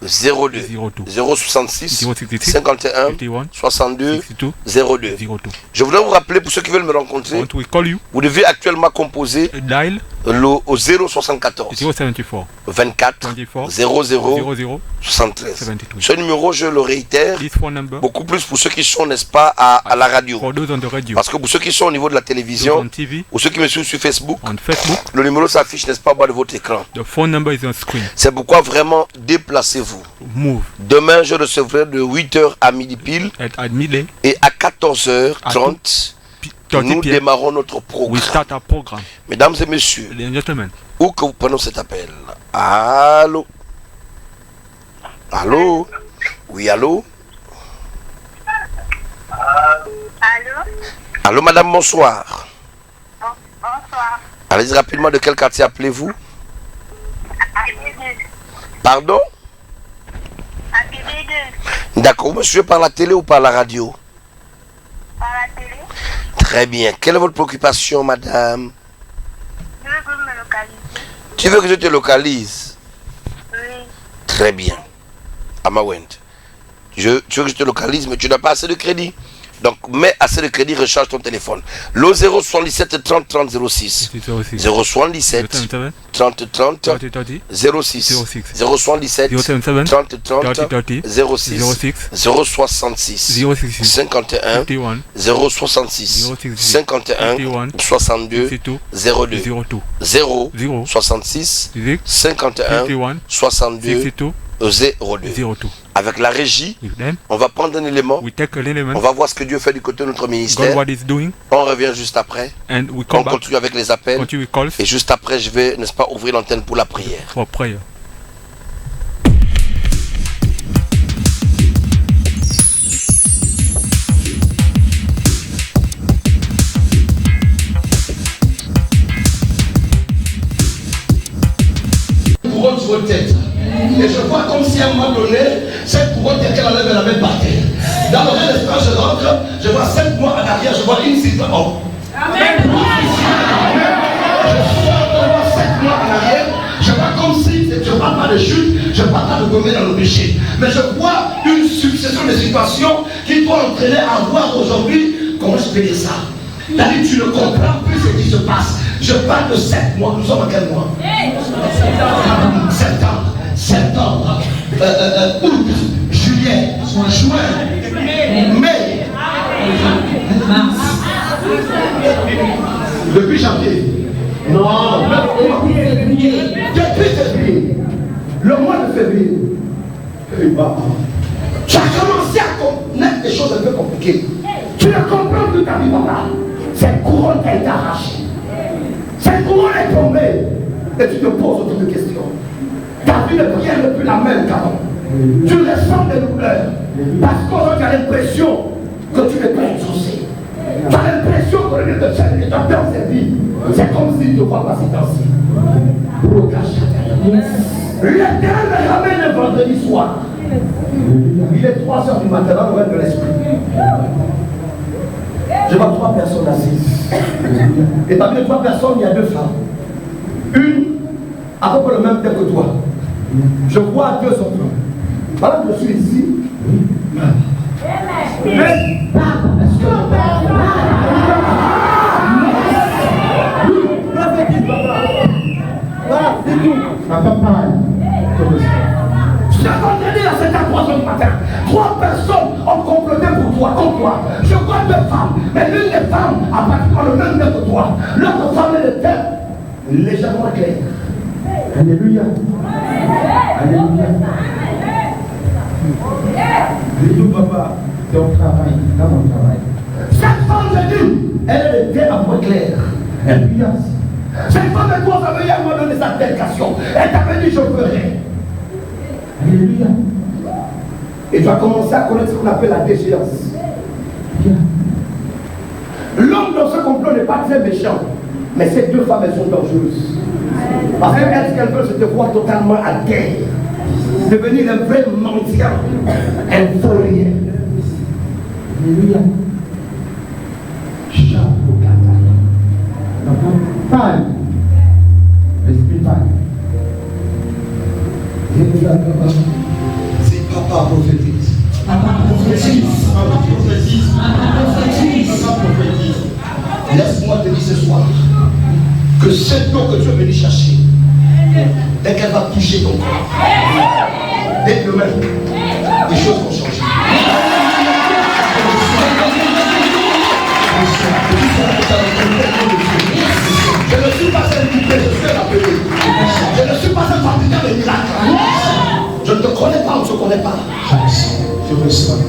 [SPEAKER 2] 62
[SPEAKER 1] 02. 066 51
[SPEAKER 2] 51
[SPEAKER 1] 62
[SPEAKER 2] 62
[SPEAKER 1] 02.
[SPEAKER 2] 02.
[SPEAKER 1] Je voudrais vous rappeler pour ceux qui veulent me rencontrer,
[SPEAKER 2] Want to call you?
[SPEAKER 1] vous devez actuellement composer
[SPEAKER 2] Dial
[SPEAKER 1] au 074
[SPEAKER 2] 074
[SPEAKER 1] 24
[SPEAKER 2] 24
[SPEAKER 1] 00
[SPEAKER 2] 00
[SPEAKER 1] 73.
[SPEAKER 2] 73.
[SPEAKER 1] Ce numéro, je le réitère,
[SPEAKER 2] This phone number
[SPEAKER 1] beaucoup plus pour ceux qui sont, n'est-ce pas, à la radio.
[SPEAKER 2] for those on the radio,
[SPEAKER 1] Parce que pour ceux qui sont au niveau de la
[SPEAKER 2] those
[SPEAKER 1] télévision,
[SPEAKER 2] on TV,
[SPEAKER 1] ou ceux qui me suivent sur Facebook,
[SPEAKER 2] on Facebook.
[SPEAKER 1] le numéro s'affiche, n'est-ce pas, au bas de votre écran.
[SPEAKER 2] The phone number is on screen.
[SPEAKER 1] C'est pourquoi vraiment déplacez-vous.
[SPEAKER 2] Move
[SPEAKER 1] Demain, je recevrai de 8h à midi pile
[SPEAKER 2] at midday.
[SPEAKER 1] et à 14h30,
[SPEAKER 2] 30
[SPEAKER 1] nous
[SPEAKER 2] p.m.
[SPEAKER 1] démarrons notre
[SPEAKER 2] We
[SPEAKER 1] programme.
[SPEAKER 2] start our program.
[SPEAKER 1] Mesdames et messieurs,
[SPEAKER 2] Ladies and gentlemen,
[SPEAKER 1] où que vous prenez cet appel? Allô? Allô? Oui, allô?
[SPEAKER 6] Allô?
[SPEAKER 1] Allô, madame, bonsoir.
[SPEAKER 6] Bonsoir.
[SPEAKER 1] Allez-y rapidement, de quel quartier appelez-vous?
[SPEAKER 6] Abidé.
[SPEAKER 1] Pardon?
[SPEAKER 6] Abidé.
[SPEAKER 1] D'accord, vous me suivez par la télé ou par la radio?
[SPEAKER 6] Par
[SPEAKER 1] Très bien. Quelle est votre préoccupation, madame?
[SPEAKER 6] Je veux me localiser.
[SPEAKER 1] Tu veux que je te localise?
[SPEAKER 6] Oui.
[SPEAKER 1] Très bien. Amawend. Tu veux que je te localise, mais tu n'as pas assez de crédit. Donc, mets assez de crédit, recharge ton téléphone. Le 077 30 30 06. 077 30 30 06. 077 30 30 06. 066 51 066 51 62 02. 0 66 51 62 02. Avec la régie, on va prendre un élément, on va voir ce que Dieu fait du côté de notre ministère. On revient juste après, on continue avec les appels, et juste après je vais, n'est-ce pas, ouvrir l'antenne pour la prière.
[SPEAKER 8] Couronne sur votre tête. Et je vois comme si à un moment donné, cette couronne, quelqu'un enlève la main par terre. Dans le rêve d'espoir, je rentre, je vois 7 mois en arrière, je vois une situation. Amen. Je vois 7 mois en arrière, je vois comme si, je ne parle pas de chute, je ne parle pas de tomber dans le péché. Mais je vois une succession de situations qui doivent entraîner à voir aujourd'hui comment je peux dire ça. C'est-à-dire tu ne comprends plus ce qui se passe. Je parle de 7 mois, nous sommes à quel mois? Septembre, août, juillet, juin, mai, mars. Depuis janvier. Non, depuis février. Le mois de février. Tu as commencé à connaître des choses un peu compliquées. Tu ne comprends plus ta vie, papa. Cette couronne a été arrachée. Cette couronne est tombée. Et tu te poses autant de questions. Ta vie de prière n'est plus la même qu'avant. Tu ressens des douleurs. Parce qu'aujourd'hui tu as l'impression que tu n'es pas exaucé. Tu as l'impression que le lieu de chaîne est en terre de vie. C'est comme s'il ne te voit pas ces temps-ci. L'Éternel me ramène un vendredi soir. Il est 3h du matin dans le rêve de l'esprit. Je vois 3 personnes assises. Et parmi les 3 personnes, il y a 2 femmes. Une à peu près le même temps que toi. Je vois 2 autres. Voilà que je suis ici. Mais, est-ce que voilà, c'est tout. Papa, je suis entendu à 7h03 du matin. 3 personnes ont comploté pour toi, comme toi. Je vois 2 femmes, mais l'une des femmes a pratiquement le même temps que toi. L'autre femme est de terre légèrement claire. Alléluia. Alléluia. Dis-nous, papa, ton travail, dans mon travail. Cette femme, je dis, elle était à peu claire. Alléluia. Cette femme est toi, ça veut dire à un moment donné sa déclaration. Elle t'avait dit, je ferai. Alléluia. Et tu as commencé à connaître ce qu'on appelle la déchéance. L'homme dans ce complot n'est pas très méchant. Mais ces 2 femmes, elles sont dangereuses. Parce qu'elles, ce qu'elles veulent, c'est te voir totalement à terre. Devenir un vrai mendiant. Un vaurien. Alléluia. Chapeau Kataya. Parle. L'esprit parle. C'est papa prophétise. Papa prophétise. Papa prophétise. Papa prophétise. Papa prophétise. Laisse-moi te dire ce soir que cette eau que tu es venu chercher, dès qu'elle va toucher ton corps, dès demain, les choses vont changer. Je ne suis pas un coupé, je suis un appelé. Je ne suis pas un pratiquant de miracles. Je ne te connais pas, on ne se connaît pas. Je ressens.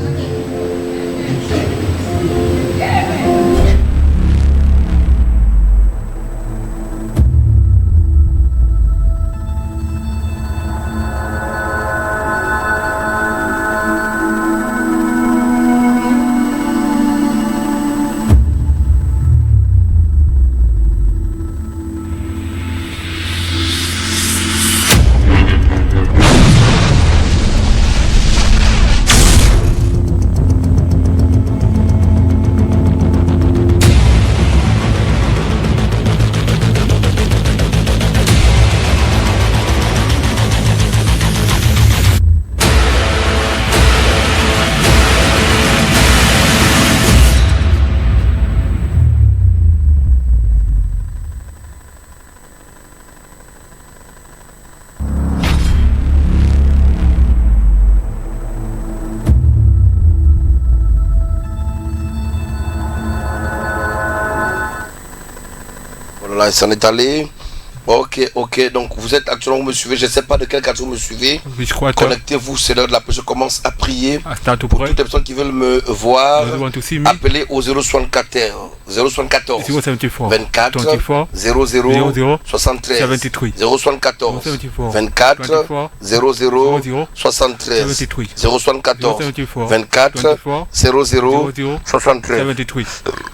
[SPEAKER 1] Voilà, il s'en est allé. Ok, ok. Donc vous êtes actuellement, vous me suivez. Je ne sais pas de quel quartier vous me suivez.
[SPEAKER 2] Which quarter?
[SPEAKER 1] Connectez-vous, c'est l'heure de la prière. Je commence à prier.
[SPEAKER 2] I start to
[SPEAKER 1] Pour
[SPEAKER 2] pray.
[SPEAKER 1] toutes les personnes qui veulent me voir,
[SPEAKER 2] Those who want to see me.
[SPEAKER 1] appelez au 074 074
[SPEAKER 2] 074
[SPEAKER 1] 24
[SPEAKER 2] 24
[SPEAKER 1] 00
[SPEAKER 2] 00
[SPEAKER 1] 73
[SPEAKER 2] 73
[SPEAKER 1] 074
[SPEAKER 2] 074
[SPEAKER 1] 24
[SPEAKER 2] 24
[SPEAKER 1] 00
[SPEAKER 2] 00
[SPEAKER 1] 73
[SPEAKER 2] 73
[SPEAKER 1] 074
[SPEAKER 2] 074
[SPEAKER 1] 24
[SPEAKER 2] 24
[SPEAKER 1] 00
[SPEAKER 2] 00
[SPEAKER 1] 73
[SPEAKER 2] 73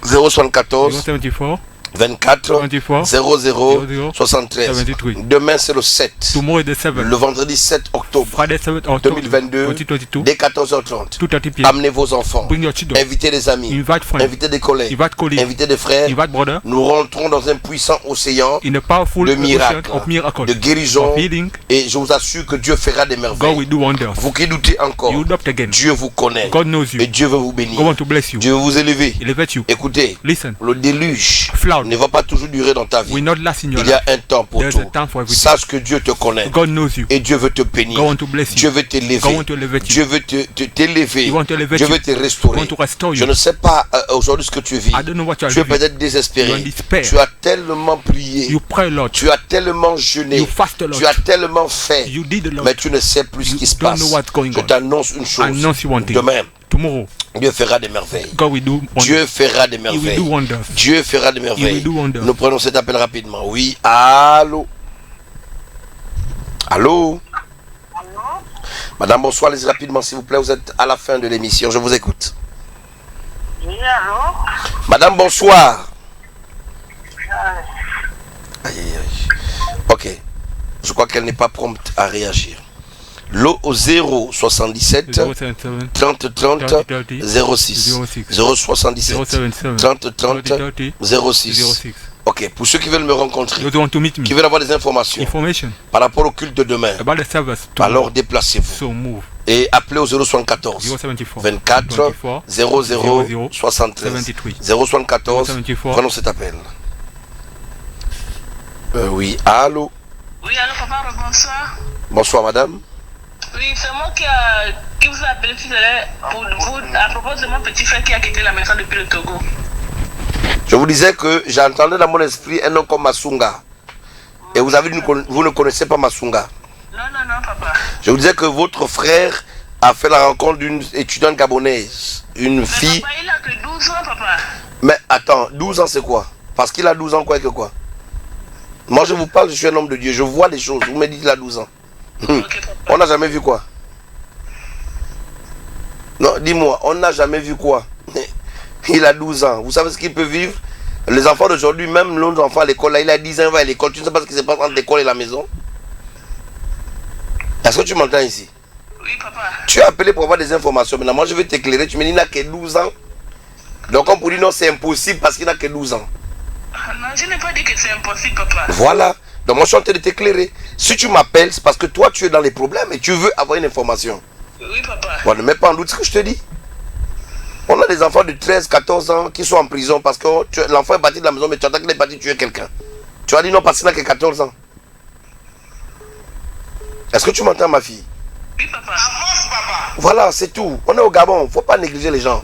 [SPEAKER 1] 074
[SPEAKER 2] 074
[SPEAKER 1] 24
[SPEAKER 2] 24
[SPEAKER 1] 00
[SPEAKER 2] 00
[SPEAKER 1] 73.
[SPEAKER 2] 73.
[SPEAKER 1] Demain c'est le 7.
[SPEAKER 2] Tomorrow is the 7th.
[SPEAKER 1] Le vendredi 7 octobre
[SPEAKER 2] Friday 7th October
[SPEAKER 1] 2022
[SPEAKER 2] 2022.
[SPEAKER 1] dès 14h30.
[SPEAKER 2] 2:30 p.m.
[SPEAKER 1] Amenez vos enfants.
[SPEAKER 2] Bring your children.
[SPEAKER 1] Invitez des amis.
[SPEAKER 2] Invite friends.
[SPEAKER 1] Invitez des collègues.
[SPEAKER 2] Invite colleagues.
[SPEAKER 1] Invitez des frères.
[SPEAKER 2] Invite brother.
[SPEAKER 1] Nous rentrons dans un puissant océan
[SPEAKER 2] In a powerful
[SPEAKER 1] de
[SPEAKER 2] ocean
[SPEAKER 1] miracles,
[SPEAKER 2] of miracles.
[SPEAKER 1] de guérison.
[SPEAKER 2] Of healing.
[SPEAKER 1] Et je vous assure que Dieu fera des
[SPEAKER 2] God
[SPEAKER 1] merveilles.
[SPEAKER 2] will do wonders.
[SPEAKER 1] Vous qui doutez encore,
[SPEAKER 2] You doubt again.
[SPEAKER 1] Dieu vous connaît.
[SPEAKER 2] God knows you.
[SPEAKER 1] Et Dieu veut vous bénir.
[SPEAKER 2] God want to bless you.
[SPEAKER 1] Dieu veut vous élever.
[SPEAKER 2] Elevate you.
[SPEAKER 1] Écoutez,
[SPEAKER 2] Listen.
[SPEAKER 1] le déluge
[SPEAKER 2] Flood
[SPEAKER 1] ne va pas toujours durer dans ta vie.
[SPEAKER 2] will not last in your
[SPEAKER 1] Il y a
[SPEAKER 2] life.
[SPEAKER 1] un temps pour
[SPEAKER 2] There's
[SPEAKER 1] tout.
[SPEAKER 2] a time for everything.
[SPEAKER 1] Sache que Dieu te connaît.
[SPEAKER 2] God knows you.
[SPEAKER 1] Et Dieu veut te bénir.
[SPEAKER 2] God want to bless you.
[SPEAKER 1] Dieu veut t'élever.
[SPEAKER 2] God want to elevate you.
[SPEAKER 1] Dieu veut t'élever.
[SPEAKER 2] He want to elevate
[SPEAKER 1] Dieu
[SPEAKER 2] you.
[SPEAKER 1] veut te restaurer.
[SPEAKER 2] He want to restore you.
[SPEAKER 1] Je ne sais pas aujourd'hui ce que tu vis.
[SPEAKER 2] I don't know what you are
[SPEAKER 1] Tu es
[SPEAKER 2] living.
[SPEAKER 1] peut-être
[SPEAKER 2] You are
[SPEAKER 1] désespéré.
[SPEAKER 2] in despair.
[SPEAKER 1] Tu as tellement prié.
[SPEAKER 2] You pray a lot.
[SPEAKER 1] Tu as tellement jeûné.
[SPEAKER 2] You fast a lot.
[SPEAKER 1] Tu as tellement fait.
[SPEAKER 2] You did a lot.
[SPEAKER 1] Mais tu ne sais plus ce
[SPEAKER 2] You
[SPEAKER 1] qui se
[SPEAKER 2] don't
[SPEAKER 1] passe.
[SPEAKER 2] know what's going
[SPEAKER 1] Je
[SPEAKER 2] on.
[SPEAKER 1] t'annonce une chose.
[SPEAKER 2] Announce one thing.
[SPEAKER 1] Demain,
[SPEAKER 2] Tomorrow,
[SPEAKER 1] Dieu fera des merveilles.
[SPEAKER 2] God will do wonders.
[SPEAKER 1] Dieu fera des
[SPEAKER 2] He will
[SPEAKER 1] merveilles.
[SPEAKER 2] do wonders.
[SPEAKER 1] Dieu fera des
[SPEAKER 2] He
[SPEAKER 1] merveilles.
[SPEAKER 2] will do wonders.
[SPEAKER 1] Nous prenons cet appel rapidement. Oui, allô. Allô. Madame, bonsoir, allez-y rapidement s'il vous plaît. Vous êtes à la fin de l'émission. Je vous écoute.
[SPEAKER 6] Oui, allô?
[SPEAKER 1] Madame, bonsoir. Aïe, aïe, aïe. Ok. Je crois qu'elle n'est pas prompte à réagir. L'eau au 077
[SPEAKER 2] 077
[SPEAKER 1] 30 30 06 077 30 30 06. Ok, pour ceux qui veulent me rencontrer,
[SPEAKER 2] Those who want to meet me.
[SPEAKER 1] qui veulent avoir des informations
[SPEAKER 2] Information
[SPEAKER 1] par rapport au culte de demain,
[SPEAKER 2] about the service.
[SPEAKER 1] alors déplacez-vous
[SPEAKER 2] So move.
[SPEAKER 1] et appelez au 074
[SPEAKER 2] 074
[SPEAKER 1] 24
[SPEAKER 2] 24
[SPEAKER 1] 00 73 074.
[SPEAKER 2] 074.
[SPEAKER 1] Prenons cet appel. Oui, allô.
[SPEAKER 6] Oui, allô, papa, bonsoir.
[SPEAKER 1] Bonsoir madame.
[SPEAKER 6] Oui, c'est moi qui vous ai appelé tout à l'heure pour vous, à propos de mon petit frère qui a quitté la maison depuis le Togo.
[SPEAKER 1] Je vous disais que j'entendais dans mon esprit un nom comme Masunga. Et vous avez dit que vous ne connaissez pas Masunga.
[SPEAKER 6] Non, non, non, papa.
[SPEAKER 1] Je vous disais que votre frère a fait la rencontre d'une étudiante gabonaise. Une
[SPEAKER 6] Mais
[SPEAKER 1] fille.
[SPEAKER 6] papa, il a que 12 ans, papa.
[SPEAKER 1] Mais attends, 12 ans c'est quoi? Parce qu'il a 12 ans quoi que quoi? Moi je vous parle, je suis un homme de Dieu, je vois les choses. Vous me dites qu'il a 12 ans.
[SPEAKER 6] Ok, papa.
[SPEAKER 1] On n'a jamais vu quoi? Non, dis-moi, on n'a jamais vu quoi? Il a 12 ans. Vous savez ce qu'il peut vivre? Les enfants d'aujourd'hui, même l'autre enfant à l'école, là, il a 10 ans, il va à l'école. Tu ne sais pas ce qui se passe entre l'école et la maison? Est-ce que tu m'entends ici?
[SPEAKER 6] Oui, papa.
[SPEAKER 1] Tu as appelé pour avoir des informations. Maintenant, moi, je vais t'éclairer. Tu me dis qu'il n'a que 12 ans. Donc, on pourrait dire non, c'est impossible parce qu'il n'a que 12 ans.
[SPEAKER 6] Non, je n'ai pas dit que c'est impossible, papa.
[SPEAKER 1] Voilà. Donc, moi, je suis en train de t'éclairer. Si tu m'appelles, c'est parce que toi, tu es dans les problèmes et tu veux avoir une information.
[SPEAKER 6] Oui, papa.
[SPEAKER 1] Bon, ne mets pas en doute ce que je te dis. On a des enfants de 13, 14 ans qui sont en prison parce que l'enfant est parti de la maison, mais tu attends qu'il est parti tuer quelqu'un. Tu as dit non parce qu'il n'a que 14 ans. Est-ce que tu m'entends, ma fille?
[SPEAKER 6] Oui, papa.
[SPEAKER 1] Voilà, c'est tout. On est au Gabon, il ne faut pas négliger les gens.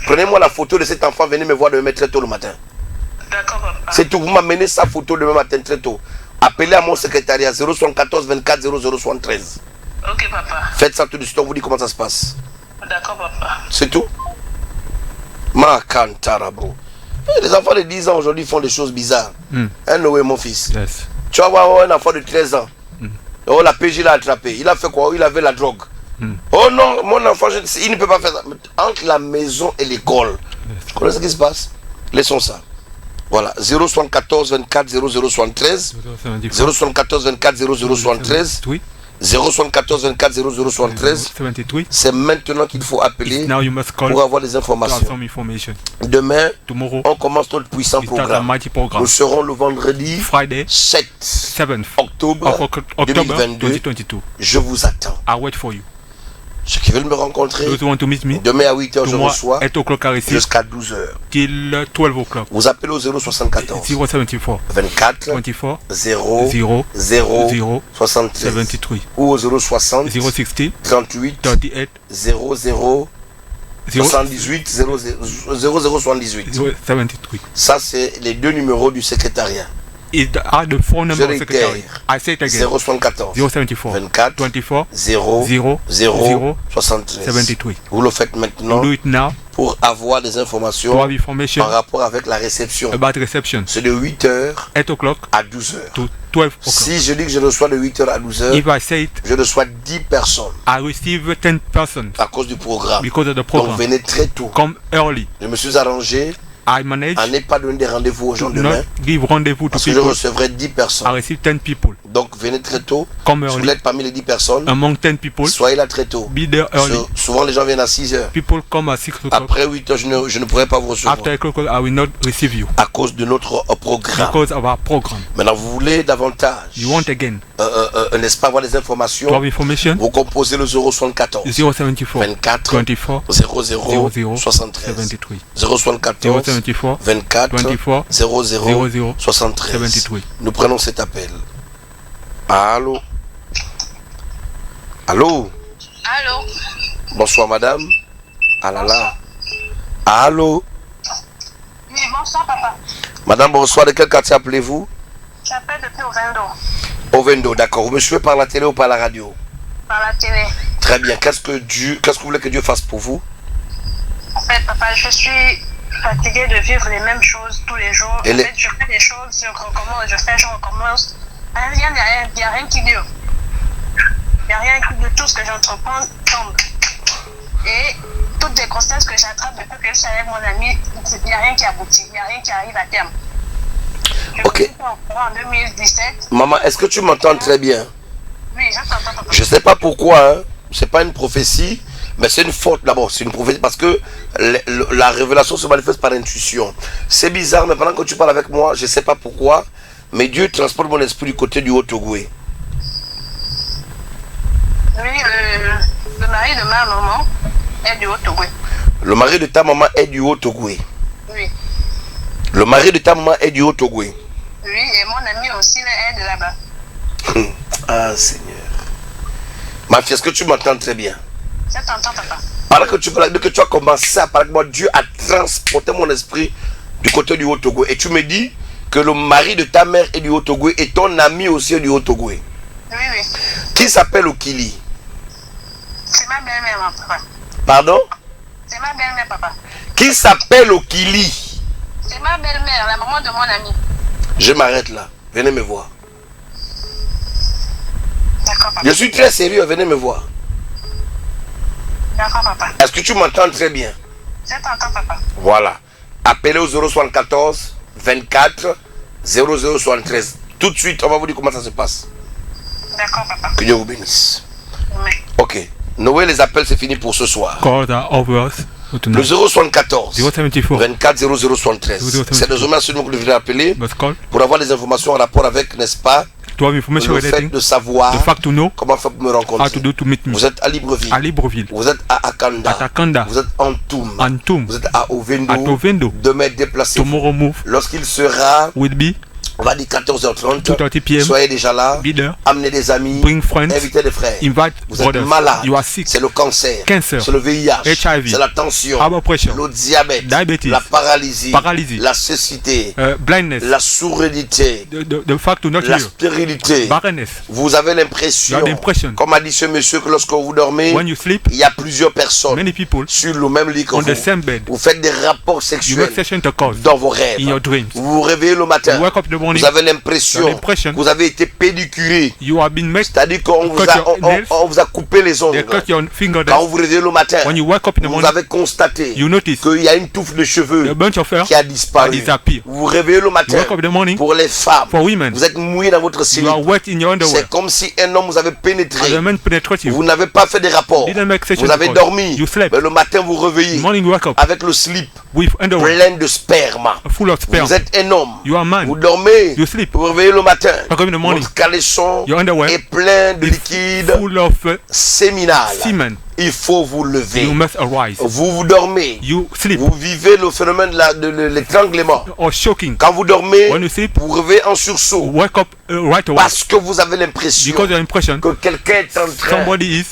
[SPEAKER 1] Prenez-moi la photo de cet enfant, venez me voir demain très tôt le matin.
[SPEAKER 6] D'accord, papa.
[SPEAKER 1] C'est tout, vous m'amenez sa photo demain matin très tôt. Appelez à mon secrétariat 074 24 00 73.
[SPEAKER 6] Ok, papa.
[SPEAKER 1] Faites ça tout de suite, on vous dit comment ça se passe.
[SPEAKER 6] D'accord, papa.
[SPEAKER 1] C'est tout. Ma cantara, bro. Les enfants de 10 ans aujourd'hui font des choses bizarres. Un Noé, mon fils.
[SPEAKER 2] Yes.
[SPEAKER 1] Tu vas voir un enfant de 13 ans. Oh, la PJ l'a attrapé. Il a fait quoi? Il avait la drogue. Oh non, mon enfant, il ne peut pas faire ça. Entre la maison et l'école. Tu connais ce qui se passe? Laissons ça. Voilà. 074 24 00 73. 074 24 00 73. 074 24 00 73. C'est maintenant qu'il faut appeler
[SPEAKER 2] Now you must call
[SPEAKER 1] pour avoir des
[SPEAKER 2] to have
[SPEAKER 1] informations.
[SPEAKER 2] some information.
[SPEAKER 1] Demain,
[SPEAKER 2] Tomorrow,
[SPEAKER 1] on commence notre puissant
[SPEAKER 2] we start a
[SPEAKER 1] programme.
[SPEAKER 2] mighty program.
[SPEAKER 1] Nous serons le vendredi
[SPEAKER 2] Friday,
[SPEAKER 1] 7
[SPEAKER 2] 7th
[SPEAKER 1] octobre
[SPEAKER 2] of October
[SPEAKER 1] 2022.
[SPEAKER 2] 2022.
[SPEAKER 1] Je vous attends.
[SPEAKER 2] I wait for you.
[SPEAKER 1] Ceux qui veulent me rencontrer,
[SPEAKER 2] Those who want to meet me,
[SPEAKER 1] demain à 8h, je
[SPEAKER 2] tomorrow
[SPEAKER 1] reçois
[SPEAKER 2] 8 o'clock I receive
[SPEAKER 1] jusqu'à 12h.
[SPEAKER 2] till 12 o'clock.
[SPEAKER 1] Vous appelez au 074
[SPEAKER 2] 074
[SPEAKER 1] 24
[SPEAKER 2] 24
[SPEAKER 1] 0
[SPEAKER 2] 0
[SPEAKER 1] 0
[SPEAKER 2] 0
[SPEAKER 1] 73
[SPEAKER 2] 73
[SPEAKER 1] ou au 060
[SPEAKER 2] 060
[SPEAKER 1] 38
[SPEAKER 2] 38
[SPEAKER 1] 00 78 00 78.
[SPEAKER 2] 073.
[SPEAKER 1] Ça, c'est les deux numéros du secrétariat.
[SPEAKER 2] is the phone number
[SPEAKER 1] Je
[SPEAKER 2] of secretary.
[SPEAKER 1] réitère.
[SPEAKER 2] I say it again.
[SPEAKER 1] 074
[SPEAKER 2] 074
[SPEAKER 1] 24
[SPEAKER 2] 24
[SPEAKER 1] 0
[SPEAKER 2] 0
[SPEAKER 1] 0 73.
[SPEAKER 2] 73.
[SPEAKER 1] Vous le faites maintenant
[SPEAKER 2] Do it now
[SPEAKER 1] pour avoir des
[SPEAKER 2] to
[SPEAKER 1] informations
[SPEAKER 2] have information
[SPEAKER 1] en rapport avec la réception.
[SPEAKER 2] about reception.
[SPEAKER 1] C'est de 8h
[SPEAKER 2] 8 o'clock
[SPEAKER 1] à 12h.
[SPEAKER 2] to 12 o'clock.
[SPEAKER 1] Si je dis que je reçois de 8h à 12h,
[SPEAKER 2] If I say it,
[SPEAKER 1] je reçois 10 personnes
[SPEAKER 2] I receive 10 persons
[SPEAKER 1] à cause du programme.
[SPEAKER 2] because of the
[SPEAKER 1] Donc
[SPEAKER 2] program.
[SPEAKER 1] venez très tôt.
[SPEAKER 2] Come early.
[SPEAKER 1] Je me suis arrangé
[SPEAKER 2] I manage
[SPEAKER 1] à ne pas donner des rendez-vous aux gens
[SPEAKER 2] to
[SPEAKER 1] demain
[SPEAKER 2] not give rendezvous to
[SPEAKER 1] parce que je
[SPEAKER 2] people.
[SPEAKER 1] recevrai 10
[SPEAKER 2] I
[SPEAKER 1] personnes.
[SPEAKER 2] receive 10 people.
[SPEAKER 1] Donc venez très tôt.
[SPEAKER 2] Come
[SPEAKER 1] Si vous
[SPEAKER 2] early.
[SPEAKER 1] êtes parmi les 10 personnes,
[SPEAKER 2] Among 10 people,
[SPEAKER 1] soyez là très tôt.
[SPEAKER 2] be there early.
[SPEAKER 1] Souvent les gens viennent à 6h.
[SPEAKER 2] People come at 6 o'clock.
[SPEAKER 1] Après 8h, je ne pourrai pas vous recevoir
[SPEAKER 2] After 8 o'clock, I will not receive you
[SPEAKER 1] à cause de notre programme.
[SPEAKER 2] because of our program.
[SPEAKER 1] Maintenant, vous voulez davantage,
[SPEAKER 2] You want again
[SPEAKER 1] n'est-ce pas, avoir des
[SPEAKER 2] to
[SPEAKER 1] informations?
[SPEAKER 2] have information?
[SPEAKER 1] Vous composez le 074
[SPEAKER 2] 074
[SPEAKER 1] 24
[SPEAKER 2] 24
[SPEAKER 1] 00
[SPEAKER 2] 00
[SPEAKER 1] 73
[SPEAKER 2] 73
[SPEAKER 1] 074
[SPEAKER 2] 074
[SPEAKER 1] 24
[SPEAKER 2] 24
[SPEAKER 1] 00
[SPEAKER 2] 00
[SPEAKER 1] 73.
[SPEAKER 2] 73.
[SPEAKER 1] Nous prenons cet appel. Allô? Allô?
[SPEAKER 6] Allô?
[SPEAKER 1] Bonsoir madame. Ah là là. Allô?
[SPEAKER 6] Oui, bonsoir papa.
[SPEAKER 1] Madame, bonsoir. De quel quartier appelez-vous?
[SPEAKER 6] J'appelle depuis Ovendo,
[SPEAKER 1] Ovendo, d'accord. Vous me suivez par la télé ou par la radio?
[SPEAKER 6] par la télé.
[SPEAKER 1] Très bien. Qu'est-ce que vous voulez que Dieu fasse pour vous?
[SPEAKER 6] En fait, papa, je suis fatiguée de vivre les mêmes choses tous les jours.
[SPEAKER 1] Et
[SPEAKER 6] en fait, je fais des choses, je recommence, je recommence. Il n'y a rien qui dure. Il n'y a rien qui dure. Tout ce que j'entreprends tombe. Et toutes les grossesses que j'attrape depuis que je suis avec mon ami, il n'y a rien qui aboutit. Il n'y a rien qui arrive à terme.
[SPEAKER 1] Ok.
[SPEAKER 6] En 2017.
[SPEAKER 1] Maman, est-ce que tu m'entends très bien?
[SPEAKER 6] Oui, j'entends papa.
[SPEAKER 1] Je ne sais pas pourquoi, hein. C'est pas une prophétie, mais c'est une faute d'abord. C'est une prophétie parce que la révélation se manifeste par intuition. C'est bizarre, mais pendant que tu parles avec moi, je ne sais pas pourquoi, mais Dieu transporte mon esprit du côté du Haut-Togoué.
[SPEAKER 6] Oui, le mari de ma maman est du Haut-Togoué.
[SPEAKER 1] Le mari de ta maman est du Haut-Togoué.
[SPEAKER 6] Oui.
[SPEAKER 1] Le mari de ta maman est du Haut-Togoué.
[SPEAKER 6] Oui, et mon ami aussi est de là-bas.
[SPEAKER 1] Ah Seigneur. Ma fille, est-ce que tu m'entends très bien?
[SPEAKER 6] Je t'entends, papa.
[SPEAKER 1] Pendant que tu as commencé à parler avec moi, Dieu a transporté mon esprit du côté du Haut-Togoué. Et tu me dis que le mari de ta mère est du Haut-Togoué et ton ami aussi est du Haut-Togoué.
[SPEAKER 6] Oui, oui.
[SPEAKER 1] Qui s'appelle Okili?
[SPEAKER 6] C'est ma belle-mère, papa.
[SPEAKER 1] Pardon?
[SPEAKER 6] C'est ma belle-mère, papa.
[SPEAKER 1] Qui s'appelle Okili?
[SPEAKER 6] C'est ma belle-mère, la maman de mon ami.
[SPEAKER 1] Je m'arrête là. Venez me voir.
[SPEAKER 6] D'accord, papa.
[SPEAKER 1] Je suis très sérieux. Venez me voir.
[SPEAKER 6] D'accord, papa.
[SPEAKER 1] Est-ce que tu m'entends très bien?
[SPEAKER 6] Je t'entends, papa.
[SPEAKER 1] Voilà. Appelez au 074 24 0073. Tout de suite, on va vous dire comment ça se passe.
[SPEAKER 6] D'accord, papa.
[SPEAKER 1] Que Dieu vous bénisse.
[SPEAKER 6] Oui.
[SPEAKER 1] Ok. Noé, les appels, c'est fini pour ce soir.
[SPEAKER 2] Calls are over us
[SPEAKER 1] Le
[SPEAKER 2] tonight.
[SPEAKER 1] 074
[SPEAKER 2] 074
[SPEAKER 1] 24 0073. C'est désormais celui que vous devez appeler
[SPEAKER 2] must call
[SPEAKER 1] pour avoir des informations en rapport avec, n'est-ce pas,
[SPEAKER 2] to have information
[SPEAKER 1] le fait
[SPEAKER 2] relating
[SPEAKER 1] de savoir
[SPEAKER 2] the fact to know
[SPEAKER 1] comment faire pour me
[SPEAKER 2] how to
[SPEAKER 1] rencontrer.
[SPEAKER 2] do to meet me.
[SPEAKER 1] Vous êtes à Libreville.
[SPEAKER 2] À Libreville,
[SPEAKER 1] Vous êtes à Akanda.
[SPEAKER 2] at Akanda,
[SPEAKER 1] Vous êtes en Toum.
[SPEAKER 2] Antum,
[SPEAKER 1] Vous êtes à Ovendo.
[SPEAKER 2] at Ovendo.
[SPEAKER 1] Demain, déplacez-vous.
[SPEAKER 2] Tomorrow move
[SPEAKER 1] Lorsqu'il sera,
[SPEAKER 2] will be
[SPEAKER 1] on va dire 14h30,
[SPEAKER 2] 2:30 p.m.
[SPEAKER 1] soyez déjà là.
[SPEAKER 2] Be there.
[SPEAKER 1] Amenez des amis.
[SPEAKER 2] Bring friends.
[SPEAKER 1] Invitez des frères.
[SPEAKER 2] Invite
[SPEAKER 1] Vous êtes
[SPEAKER 2] brothers.
[SPEAKER 1] malade.
[SPEAKER 2] You are sick.
[SPEAKER 1] C'est le cancer.
[SPEAKER 2] Cancer.
[SPEAKER 1] C'est le VIH.
[SPEAKER 2] HIV.
[SPEAKER 1] C'est la tension.
[SPEAKER 2] High blood pressure.
[SPEAKER 1] Le diabète.
[SPEAKER 2] Diabetes.
[SPEAKER 1] La paralysie.
[SPEAKER 2] Paralysie.
[SPEAKER 1] La cécité.
[SPEAKER 2] Blindness.
[SPEAKER 1] La sourdité.
[SPEAKER 2] The fact to not
[SPEAKER 1] La
[SPEAKER 2] hear.
[SPEAKER 1] stérilité.
[SPEAKER 2] Barrenness.
[SPEAKER 1] Vous avez l'impression,
[SPEAKER 2] You have the impression.
[SPEAKER 1] comme a dit ce monsieur, que lorsque vous dormez,
[SPEAKER 2] When you sleep,
[SPEAKER 1] il y a plusieurs personnes
[SPEAKER 2] many people
[SPEAKER 1] sur le même lit que
[SPEAKER 2] on
[SPEAKER 1] vous.
[SPEAKER 2] the same bed.
[SPEAKER 1] Vous faites des rapports
[SPEAKER 2] You
[SPEAKER 1] sexuels
[SPEAKER 2] make session intercourse
[SPEAKER 1] dans vos rêves.
[SPEAKER 2] in your dreams.
[SPEAKER 1] Vous vous réveillez le matin.
[SPEAKER 2] You wake up in the morning.
[SPEAKER 1] Vous avez
[SPEAKER 2] You have
[SPEAKER 1] l'impression
[SPEAKER 2] l'impression.
[SPEAKER 1] que vous avez été pédicuré.
[SPEAKER 2] You have been made.
[SPEAKER 1] C'est-à-dire qu'on vous,
[SPEAKER 2] Cut your nails.
[SPEAKER 1] on vous a coupé les
[SPEAKER 2] They
[SPEAKER 1] ongles.
[SPEAKER 2] cut your finger.
[SPEAKER 1] Quand vous vous réveillez le matin,
[SPEAKER 2] When you wake up in the
[SPEAKER 1] vous
[SPEAKER 2] morning,
[SPEAKER 1] avez constaté
[SPEAKER 2] you notice
[SPEAKER 1] qu'il y a une touffe de cheveux
[SPEAKER 2] a bunch of hair
[SPEAKER 1] qui a disparu.
[SPEAKER 2] disappear.
[SPEAKER 1] Vous vous réveillez le
[SPEAKER 2] You
[SPEAKER 1] matin.
[SPEAKER 2] wake up in the morning.
[SPEAKER 1] Pour les femmes,
[SPEAKER 2] For women,
[SPEAKER 1] vous êtes mouillé dans votre
[SPEAKER 2] you
[SPEAKER 1] slip.
[SPEAKER 2] are wet in your underwear.
[SPEAKER 1] C'est comme si un homme vous avait pénétré.
[SPEAKER 2] As a man penetrate you.
[SPEAKER 1] Vous n'avez pas fait des rapports.
[SPEAKER 2] Didn't make session
[SPEAKER 1] Vous avez
[SPEAKER 2] intercourse.
[SPEAKER 1] dormi.
[SPEAKER 2] You slept.
[SPEAKER 1] Mais le matin, vous réveillez
[SPEAKER 2] In the morning you wake up
[SPEAKER 1] avec le slip
[SPEAKER 2] with underwear
[SPEAKER 1] plein de sperme.
[SPEAKER 2] full of sperm.
[SPEAKER 1] Vous êtes un homme.
[SPEAKER 2] You are a man.
[SPEAKER 1] Vous dormez.
[SPEAKER 2] You sleep.
[SPEAKER 1] Vous vous réveillez le matin.
[SPEAKER 2] Wake up in the morning.
[SPEAKER 1] Votre caleçon
[SPEAKER 2] Your underwear
[SPEAKER 1] est plein de liquide
[SPEAKER 2] full of
[SPEAKER 1] séminal.
[SPEAKER 2] semen.
[SPEAKER 1] Il faut vous lever.
[SPEAKER 2] You must arise.
[SPEAKER 1] Vous dormez.
[SPEAKER 2] You sleep.
[SPEAKER 1] Vous vivez le phénomène de l'étranglement.
[SPEAKER 2] Or shocking.
[SPEAKER 1] Quand vous dormez,
[SPEAKER 2] When you sleep,
[SPEAKER 1] vous réveillez en sursaut.
[SPEAKER 2] wake up right away
[SPEAKER 1] Parce que vous avez l'impression
[SPEAKER 2] because your impression
[SPEAKER 1] que quelqu'un est en train
[SPEAKER 2] somebody is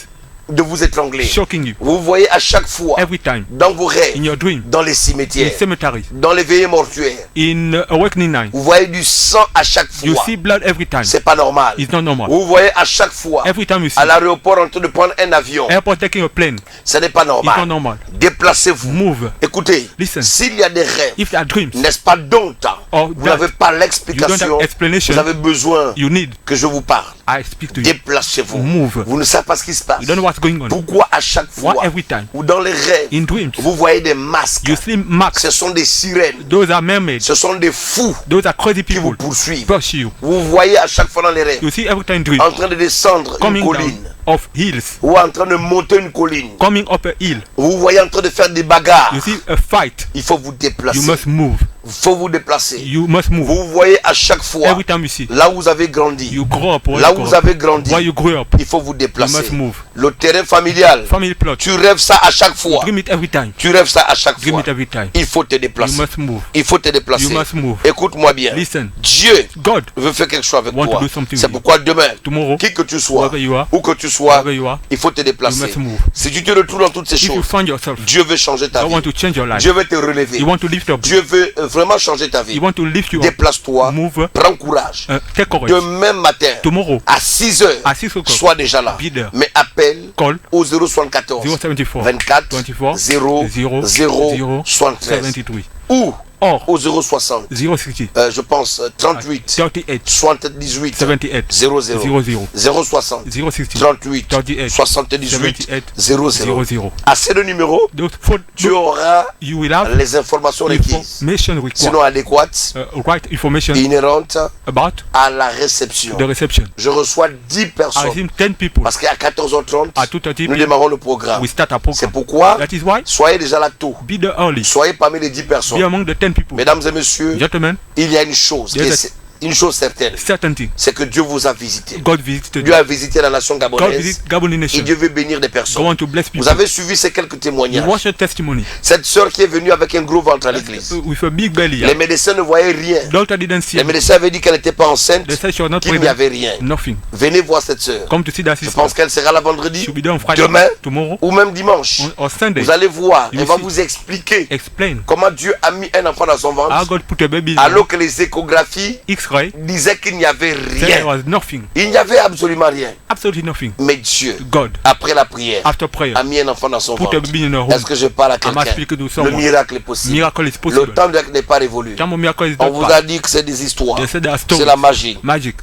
[SPEAKER 1] de vous étrangler.
[SPEAKER 2] choking you.
[SPEAKER 1] Vous voyez à chaque fois
[SPEAKER 2] Every time.
[SPEAKER 1] dans vos rêves,
[SPEAKER 2] In your dream.
[SPEAKER 1] dans les
[SPEAKER 2] In
[SPEAKER 1] cimetières,
[SPEAKER 2] cemeteries.
[SPEAKER 1] dans les veillées mortuaires.
[SPEAKER 2] In awakening night.
[SPEAKER 1] Vous voyez du sang à chaque
[SPEAKER 2] You
[SPEAKER 1] fois.
[SPEAKER 2] see blood every time.
[SPEAKER 1] C'est pas normal.
[SPEAKER 2] It's not normal.
[SPEAKER 1] Vous voyez à chaque fois
[SPEAKER 2] Every time you see
[SPEAKER 1] à l'aéroport en train de prendre un avion.
[SPEAKER 2] airport taking a plane.
[SPEAKER 1] Ce n'est pas
[SPEAKER 2] It's not
[SPEAKER 1] normal.
[SPEAKER 2] normal.
[SPEAKER 1] Déplacez-vous.
[SPEAKER 2] Move.
[SPEAKER 1] Écoutez,
[SPEAKER 2] Listen.
[SPEAKER 1] s'il y a des rêves,
[SPEAKER 2] If there are dreams,
[SPEAKER 1] n'est-ce pas dont
[SPEAKER 2] Or
[SPEAKER 1] vous
[SPEAKER 2] that
[SPEAKER 1] n'avez pas
[SPEAKER 2] you don't
[SPEAKER 1] l'explication,
[SPEAKER 2] have explanation,
[SPEAKER 1] vous avez besoin
[SPEAKER 2] you need.
[SPEAKER 1] que je vous parle.
[SPEAKER 2] I speak to you.
[SPEAKER 1] Déplacez-vous.
[SPEAKER 2] Move.
[SPEAKER 1] Vous ne savez pas ce qui se passe.
[SPEAKER 2] You don't know what's going on.
[SPEAKER 1] Pourquoi à chaque
[SPEAKER 2] Why
[SPEAKER 1] fois
[SPEAKER 2] every time?
[SPEAKER 1] ou dans les rêves,
[SPEAKER 2] In dreams,
[SPEAKER 1] vous voyez des masques.
[SPEAKER 2] you see marks.
[SPEAKER 1] Ce sont des sirènes.
[SPEAKER 2] Those are mermaids.
[SPEAKER 1] Ce sont des fous
[SPEAKER 2] Those are crazy
[SPEAKER 1] qui vous
[SPEAKER 2] people.
[SPEAKER 1] poursuivent.
[SPEAKER 2] Pursue you.
[SPEAKER 1] Vous voyez à chaque fois dans les rêves,
[SPEAKER 2] You see every time dream
[SPEAKER 1] en train de descendre une
[SPEAKER 2] coming
[SPEAKER 1] colline
[SPEAKER 2] down of hills,
[SPEAKER 1] ou en train de monter une colline.
[SPEAKER 2] coming up a hill.
[SPEAKER 1] Vous voyez en train de faire des bagarres.
[SPEAKER 2] You see a fight.
[SPEAKER 1] Il faut vous déplacer.
[SPEAKER 2] You must move.
[SPEAKER 1] Il faut vous déplacer.
[SPEAKER 2] You must move.
[SPEAKER 1] Vous voyez à chaque fois
[SPEAKER 2] Every time you see,
[SPEAKER 1] là où vous avez grandi.
[SPEAKER 2] you grow up.
[SPEAKER 1] Là où vous avez grandi.
[SPEAKER 2] Where you grew up.
[SPEAKER 1] Il faut vous
[SPEAKER 2] You
[SPEAKER 1] déplacer.
[SPEAKER 2] must move.
[SPEAKER 1] Le terrain familial.
[SPEAKER 2] Family plot.
[SPEAKER 1] Tu rêves ça à chaque fois.
[SPEAKER 2] Dream it every time.
[SPEAKER 1] Tu rêves ça à chaque
[SPEAKER 2] Dream
[SPEAKER 1] fois.
[SPEAKER 2] it every time.
[SPEAKER 1] Il faut te
[SPEAKER 2] You
[SPEAKER 1] déplacer.
[SPEAKER 2] must move.
[SPEAKER 1] Il faut te déplacer.
[SPEAKER 2] You must move.
[SPEAKER 1] Écoute-moi bien.
[SPEAKER 2] Listen.
[SPEAKER 1] Dieu
[SPEAKER 2] God
[SPEAKER 1] veut faire quelque chose avec
[SPEAKER 2] want
[SPEAKER 1] toi.
[SPEAKER 2] to do something
[SPEAKER 1] C'est
[SPEAKER 2] with you.
[SPEAKER 1] pourquoi demain,
[SPEAKER 2] Tomorrow,
[SPEAKER 1] qui que tu sois,
[SPEAKER 2] wherever you are,
[SPEAKER 1] où que tu sois,
[SPEAKER 2] wherever you are,
[SPEAKER 1] il faut te
[SPEAKER 2] you
[SPEAKER 1] déplacer.
[SPEAKER 2] must move.
[SPEAKER 1] Si tu te retrouves dans toutes ces
[SPEAKER 2] If you
[SPEAKER 1] choses,
[SPEAKER 2] find yourself,
[SPEAKER 1] Dieu veut changer ta
[SPEAKER 2] God
[SPEAKER 1] vie.
[SPEAKER 2] want to change your life.
[SPEAKER 1] Dieu veut te relever.
[SPEAKER 2] You want to lift up.
[SPEAKER 1] Dieu veut vraiment changer ta vie.
[SPEAKER 2] You want to lift you up.
[SPEAKER 1] Déplace-toi,
[SPEAKER 2] Move.
[SPEAKER 1] prends courage.
[SPEAKER 2] Take courage.
[SPEAKER 1] Demain matin,
[SPEAKER 2] Tomorrow,
[SPEAKER 1] à 6 heures,
[SPEAKER 2] à 6 o'clock,
[SPEAKER 1] sois déjà là.
[SPEAKER 2] be there.
[SPEAKER 1] Mais appelle
[SPEAKER 2] Call
[SPEAKER 1] au 074
[SPEAKER 2] 074
[SPEAKER 1] 24
[SPEAKER 2] 24
[SPEAKER 1] 0
[SPEAKER 2] 0
[SPEAKER 1] 0
[SPEAKER 2] 0
[SPEAKER 1] 73
[SPEAKER 2] 73
[SPEAKER 1] ou
[SPEAKER 2] or
[SPEAKER 1] au 060
[SPEAKER 2] 060
[SPEAKER 1] je pense 38
[SPEAKER 2] 38
[SPEAKER 1] 78
[SPEAKER 2] 78
[SPEAKER 1] 00
[SPEAKER 2] 00
[SPEAKER 1] 060
[SPEAKER 2] 060
[SPEAKER 1] 38
[SPEAKER 2] 38
[SPEAKER 1] 78
[SPEAKER 2] 78
[SPEAKER 1] 00
[SPEAKER 2] 00.
[SPEAKER 1] À ces deux numéros,
[SPEAKER 2] Those four,
[SPEAKER 1] tu auras
[SPEAKER 2] you will have
[SPEAKER 1] les informations requises,
[SPEAKER 2] information required.
[SPEAKER 1] sinon adéquates,
[SPEAKER 2] Right information
[SPEAKER 1] inhérentes
[SPEAKER 2] about
[SPEAKER 1] à la réception.
[SPEAKER 2] the reception.
[SPEAKER 1] Je reçois 10
[SPEAKER 2] I
[SPEAKER 1] personnes
[SPEAKER 2] assume 10 people.
[SPEAKER 1] parce qu'à 14h30,
[SPEAKER 2] At 2:30
[SPEAKER 1] nous démarrons le programme.
[SPEAKER 2] we start a
[SPEAKER 1] C'est
[SPEAKER 2] program.
[SPEAKER 1] pourquoi
[SPEAKER 2] That is why
[SPEAKER 1] soyez déjà là tôt.
[SPEAKER 2] be there early.
[SPEAKER 1] Soyez parmi les 10
[SPEAKER 2] Be
[SPEAKER 1] personnes.
[SPEAKER 2] among the 10 people.
[SPEAKER 1] Mesdames et messieurs,
[SPEAKER 2] Gentlemen,
[SPEAKER 1] il y a une chose,
[SPEAKER 2] Yes,
[SPEAKER 1] une chose certaine,
[SPEAKER 2] certain thing.
[SPEAKER 1] c'est que Dieu vous a visité.
[SPEAKER 2] God visited
[SPEAKER 1] Dieu
[SPEAKER 2] you.
[SPEAKER 1] a visité la nation
[SPEAKER 2] God
[SPEAKER 1] gabonaise
[SPEAKER 2] visit Gabon
[SPEAKER 1] et
[SPEAKER 2] nation.
[SPEAKER 1] Dieu veut bénir des
[SPEAKER 2] God
[SPEAKER 1] personnes.
[SPEAKER 2] want to bless people.
[SPEAKER 1] Vous avez suivi ces quelques
[SPEAKER 2] You
[SPEAKER 1] témoignages.
[SPEAKER 2] watch your testimony.
[SPEAKER 1] Cette sœur qui est venue avec un gros ventre à l'église.
[SPEAKER 2] With a big belly.
[SPEAKER 1] Les médecins ne voyaient rien.
[SPEAKER 2] Doctor didn't see
[SPEAKER 1] Les
[SPEAKER 2] it.
[SPEAKER 1] médecins avaient dit qu'elle n'était pas enceinte,
[SPEAKER 2] They said she was not
[SPEAKER 1] qu'il n'y
[SPEAKER 2] pregnant.
[SPEAKER 1] avait rien.
[SPEAKER 2] Nothing.
[SPEAKER 1] Venez voir cette sœur.
[SPEAKER 2] Come to see that
[SPEAKER 1] Je
[SPEAKER 2] sister.
[SPEAKER 1] pense qu'elle sera là vendredi,
[SPEAKER 2] She'll be there on Friday.
[SPEAKER 1] demain
[SPEAKER 2] Tomorrow.
[SPEAKER 1] ou même dimanche.
[SPEAKER 2] Or Sunday.
[SPEAKER 1] Vous allez voir,
[SPEAKER 2] You
[SPEAKER 1] elle va
[SPEAKER 2] see.
[SPEAKER 1] vous expliquer
[SPEAKER 2] Explain
[SPEAKER 1] comment Dieu a mis un enfant dans son
[SPEAKER 2] how
[SPEAKER 1] ventre
[SPEAKER 2] God put a baby in
[SPEAKER 1] alors que les échographies
[SPEAKER 2] X-ray.
[SPEAKER 1] disaient qu'il n'y avait
[SPEAKER 2] There
[SPEAKER 1] rien.
[SPEAKER 2] was nothing.
[SPEAKER 1] Il n'y avait absolument rien.
[SPEAKER 2] Absolutely nothing.
[SPEAKER 1] Mais Dieu,
[SPEAKER 2] God,
[SPEAKER 1] après la prière,
[SPEAKER 2] after prayer,
[SPEAKER 1] a mis un enfant dans son
[SPEAKER 2] put a
[SPEAKER 1] ventre.
[SPEAKER 2] baby in her
[SPEAKER 1] Est-ce
[SPEAKER 2] home.
[SPEAKER 1] que je parle à
[SPEAKER 2] I'm
[SPEAKER 1] quelqu'un?
[SPEAKER 2] speaking to
[SPEAKER 1] Le
[SPEAKER 2] someone.
[SPEAKER 1] miracle est possible.
[SPEAKER 2] Miracle is
[SPEAKER 1] Le
[SPEAKER 2] possible.
[SPEAKER 1] temps n'est pas révolu.
[SPEAKER 2] Time of miracle is
[SPEAKER 1] On
[SPEAKER 2] not
[SPEAKER 1] vous a
[SPEAKER 2] past.
[SPEAKER 1] dit que c'est des histoires.
[SPEAKER 2] They said there are
[SPEAKER 1] C'est
[SPEAKER 2] stories.
[SPEAKER 1] la magie.
[SPEAKER 2] Magic.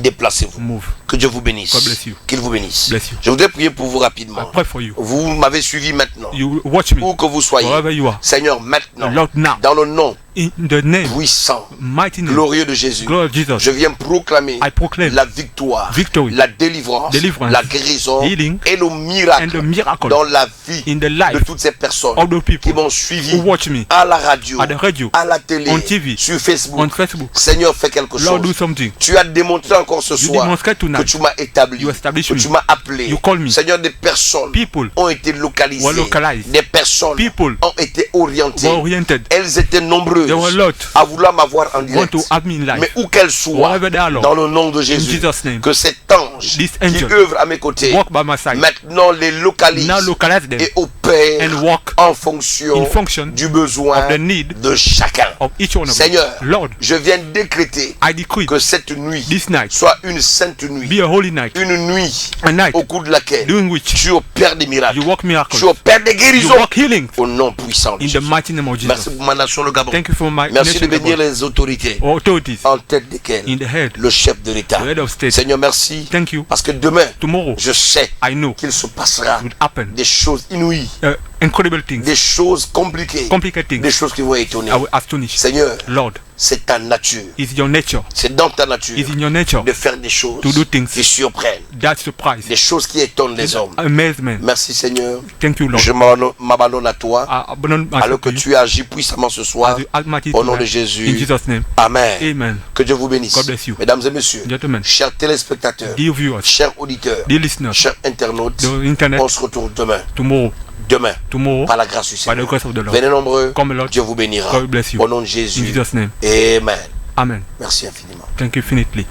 [SPEAKER 1] Déplacez-vous.
[SPEAKER 2] Move.
[SPEAKER 1] Que Dieu vous bénisse.
[SPEAKER 2] God bless you.
[SPEAKER 1] Qu'il vous bénisse.
[SPEAKER 2] Bless you.
[SPEAKER 1] Je voudrais prier pour vous
[SPEAKER 2] I
[SPEAKER 1] rapidement.
[SPEAKER 2] pray for you.
[SPEAKER 1] Vous m'avez suivi maintenant.
[SPEAKER 2] You watch me.
[SPEAKER 1] Où que vous soyez.
[SPEAKER 2] Wherever you are.
[SPEAKER 1] Seigneur, maintenant,
[SPEAKER 2] Lord, now.
[SPEAKER 1] dans le nom
[SPEAKER 2] In the name,
[SPEAKER 1] puissant,
[SPEAKER 2] mighty name,
[SPEAKER 1] glorieux de Jésus,
[SPEAKER 2] glory of Jesus,
[SPEAKER 1] je viens proclamer
[SPEAKER 2] I proclaim
[SPEAKER 1] la victoire,
[SPEAKER 2] victory,
[SPEAKER 1] la délivrance,
[SPEAKER 2] deliverance,
[SPEAKER 1] la guérison
[SPEAKER 2] healing,
[SPEAKER 1] et le
[SPEAKER 2] and
[SPEAKER 1] miracle
[SPEAKER 2] the miracle
[SPEAKER 1] dans la vie
[SPEAKER 2] in the
[SPEAKER 1] de
[SPEAKER 2] life
[SPEAKER 1] toutes ces personnes
[SPEAKER 2] of the
[SPEAKER 1] qui
[SPEAKER 2] people
[SPEAKER 1] m'ont suivi
[SPEAKER 2] who watch me
[SPEAKER 1] à la radio,
[SPEAKER 2] at the radio,
[SPEAKER 1] à la télé,
[SPEAKER 2] on TV,
[SPEAKER 1] sur Facebook.
[SPEAKER 2] on Facebook.
[SPEAKER 1] Seigneur, fais quelque
[SPEAKER 2] Lord, do
[SPEAKER 1] chose.
[SPEAKER 2] something.
[SPEAKER 1] Tu as démontré encore ce
[SPEAKER 2] You
[SPEAKER 1] soir
[SPEAKER 2] demonstrate
[SPEAKER 1] que
[SPEAKER 2] tonight.
[SPEAKER 1] tu m'as établi,
[SPEAKER 2] You establish
[SPEAKER 1] que
[SPEAKER 2] me.
[SPEAKER 1] tu m'as appelé.
[SPEAKER 2] You call me.
[SPEAKER 1] Seigneur, des personnes
[SPEAKER 2] People
[SPEAKER 1] ont été localisées.
[SPEAKER 2] were localized.
[SPEAKER 1] Des personnes
[SPEAKER 2] People
[SPEAKER 1] ont été orientées.
[SPEAKER 2] were oriented.
[SPEAKER 1] Elles étaient nombreuses
[SPEAKER 2] There were a lot
[SPEAKER 1] à vouloir m'avoir en
[SPEAKER 2] want
[SPEAKER 1] direct.
[SPEAKER 2] to have me in life.
[SPEAKER 1] Mais où qu'elles soient,
[SPEAKER 2] Wherever they are, Lord,
[SPEAKER 1] dans le nom de
[SPEAKER 2] in
[SPEAKER 1] Jésus,
[SPEAKER 2] Jesus' name,
[SPEAKER 1] que cet ange
[SPEAKER 2] this
[SPEAKER 1] qui
[SPEAKER 2] angel
[SPEAKER 1] œuvre à mes côtés,
[SPEAKER 2] walk by my side.
[SPEAKER 1] maintenant les localise
[SPEAKER 2] Now localize them
[SPEAKER 1] et opère
[SPEAKER 2] and walk
[SPEAKER 1] en fonction
[SPEAKER 2] in function
[SPEAKER 1] du besoin
[SPEAKER 2] of the need
[SPEAKER 1] de chacun.
[SPEAKER 2] of each one of us.
[SPEAKER 1] Seigneur,
[SPEAKER 2] Lord,
[SPEAKER 1] je viens décréter
[SPEAKER 2] I decree
[SPEAKER 1] que cette nuit
[SPEAKER 2] this night
[SPEAKER 1] soit une sainte nuit,
[SPEAKER 2] be a holy night,
[SPEAKER 1] une nuit
[SPEAKER 2] a night
[SPEAKER 1] au cours de laquelle
[SPEAKER 2] during which
[SPEAKER 1] tu opères des miracles,
[SPEAKER 2] you work miracles,
[SPEAKER 1] tu opères des
[SPEAKER 2] you
[SPEAKER 1] guérisons
[SPEAKER 2] work healing
[SPEAKER 1] au nom puissant de
[SPEAKER 2] in the
[SPEAKER 1] Jésus.
[SPEAKER 2] mighty name of
[SPEAKER 1] Merci
[SPEAKER 2] Jesus.
[SPEAKER 1] pour ma nation, le Gabon.
[SPEAKER 2] Thank you for my
[SPEAKER 1] Merci de
[SPEAKER 2] nation,
[SPEAKER 1] bénir
[SPEAKER 2] Gabon.
[SPEAKER 1] les autorités,
[SPEAKER 2] Authorities
[SPEAKER 1] en tête desquelles
[SPEAKER 2] in the head,
[SPEAKER 1] le chef de l'État.
[SPEAKER 2] the head of state.
[SPEAKER 1] Seigneur, merci,
[SPEAKER 2] Thank you.
[SPEAKER 1] parce que demain,
[SPEAKER 2] Tomorrow,
[SPEAKER 1] je sais
[SPEAKER 2] I know
[SPEAKER 1] qu'il se passera
[SPEAKER 2] it will happen.
[SPEAKER 1] des choses inouïes,
[SPEAKER 2] Incredible things,
[SPEAKER 1] des choses compliquées,
[SPEAKER 2] complicated
[SPEAKER 1] des
[SPEAKER 2] things.
[SPEAKER 1] choses qui vont étonner.
[SPEAKER 2] I will astonish.
[SPEAKER 1] Seigneur,
[SPEAKER 2] Lord,
[SPEAKER 1] c'est ta nature,
[SPEAKER 2] it's your nature.
[SPEAKER 1] c'est dans ta nature
[SPEAKER 2] It's in your nature
[SPEAKER 1] de faire des choses
[SPEAKER 2] to do things
[SPEAKER 1] qui surprennent,
[SPEAKER 2] that surprise,
[SPEAKER 1] des choses qui étonnent les hommes.
[SPEAKER 2] amazement.
[SPEAKER 1] Merci Seigneur,
[SPEAKER 2] Thank you, Lord.
[SPEAKER 1] je m'abandonne à toi,
[SPEAKER 2] I abandon
[SPEAKER 1] alors
[SPEAKER 2] myself
[SPEAKER 1] que
[SPEAKER 2] to you
[SPEAKER 1] tu agis puissamment ce soir,
[SPEAKER 2] as you act mighty
[SPEAKER 1] au nom de
[SPEAKER 2] tonight.
[SPEAKER 1] Jésus.
[SPEAKER 2] In Jesus' name,
[SPEAKER 1] Amen.
[SPEAKER 2] amen.
[SPEAKER 1] Que Dieu vous bénisse.
[SPEAKER 2] God bless you.
[SPEAKER 1] Mesdames et messieurs,
[SPEAKER 2] Gentlemen,
[SPEAKER 1] chers téléspectateurs,
[SPEAKER 2] dear viewers,
[SPEAKER 1] chers auditeurs,
[SPEAKER 2] dear listeners,
[SPEAKER 1] chers internautes,
[SPEAKER 2] the internet,
[SPEAKER 1] on se retrouve demain,
[SPEAKER 2] tomorrow,
[SPEAKER 1] par la grâce du
[SPEAKER 2] by the
[SPEAKER 1] Seigneur.
[SPEAKER 2] grace of the Lord.
[SPEAKER 1] Venez nombreux,
[SPEAKER 2] Come, Lord.
[SPEAKER 1] Dieu vous bénira.
[SPEAKER 2] God bless you.
[SPEAKER 1] Au nom de
[SPEAKER 2] In
[SPEAKER 1] Jésus.
[SPEAKER 2] Jesus' name,
[SPEAKER 1] Amen.
[SPEAKER 2] amen.
[SPEAKER 1] Merci infiniment.
[SPEAKER 2] Thank you infinitely.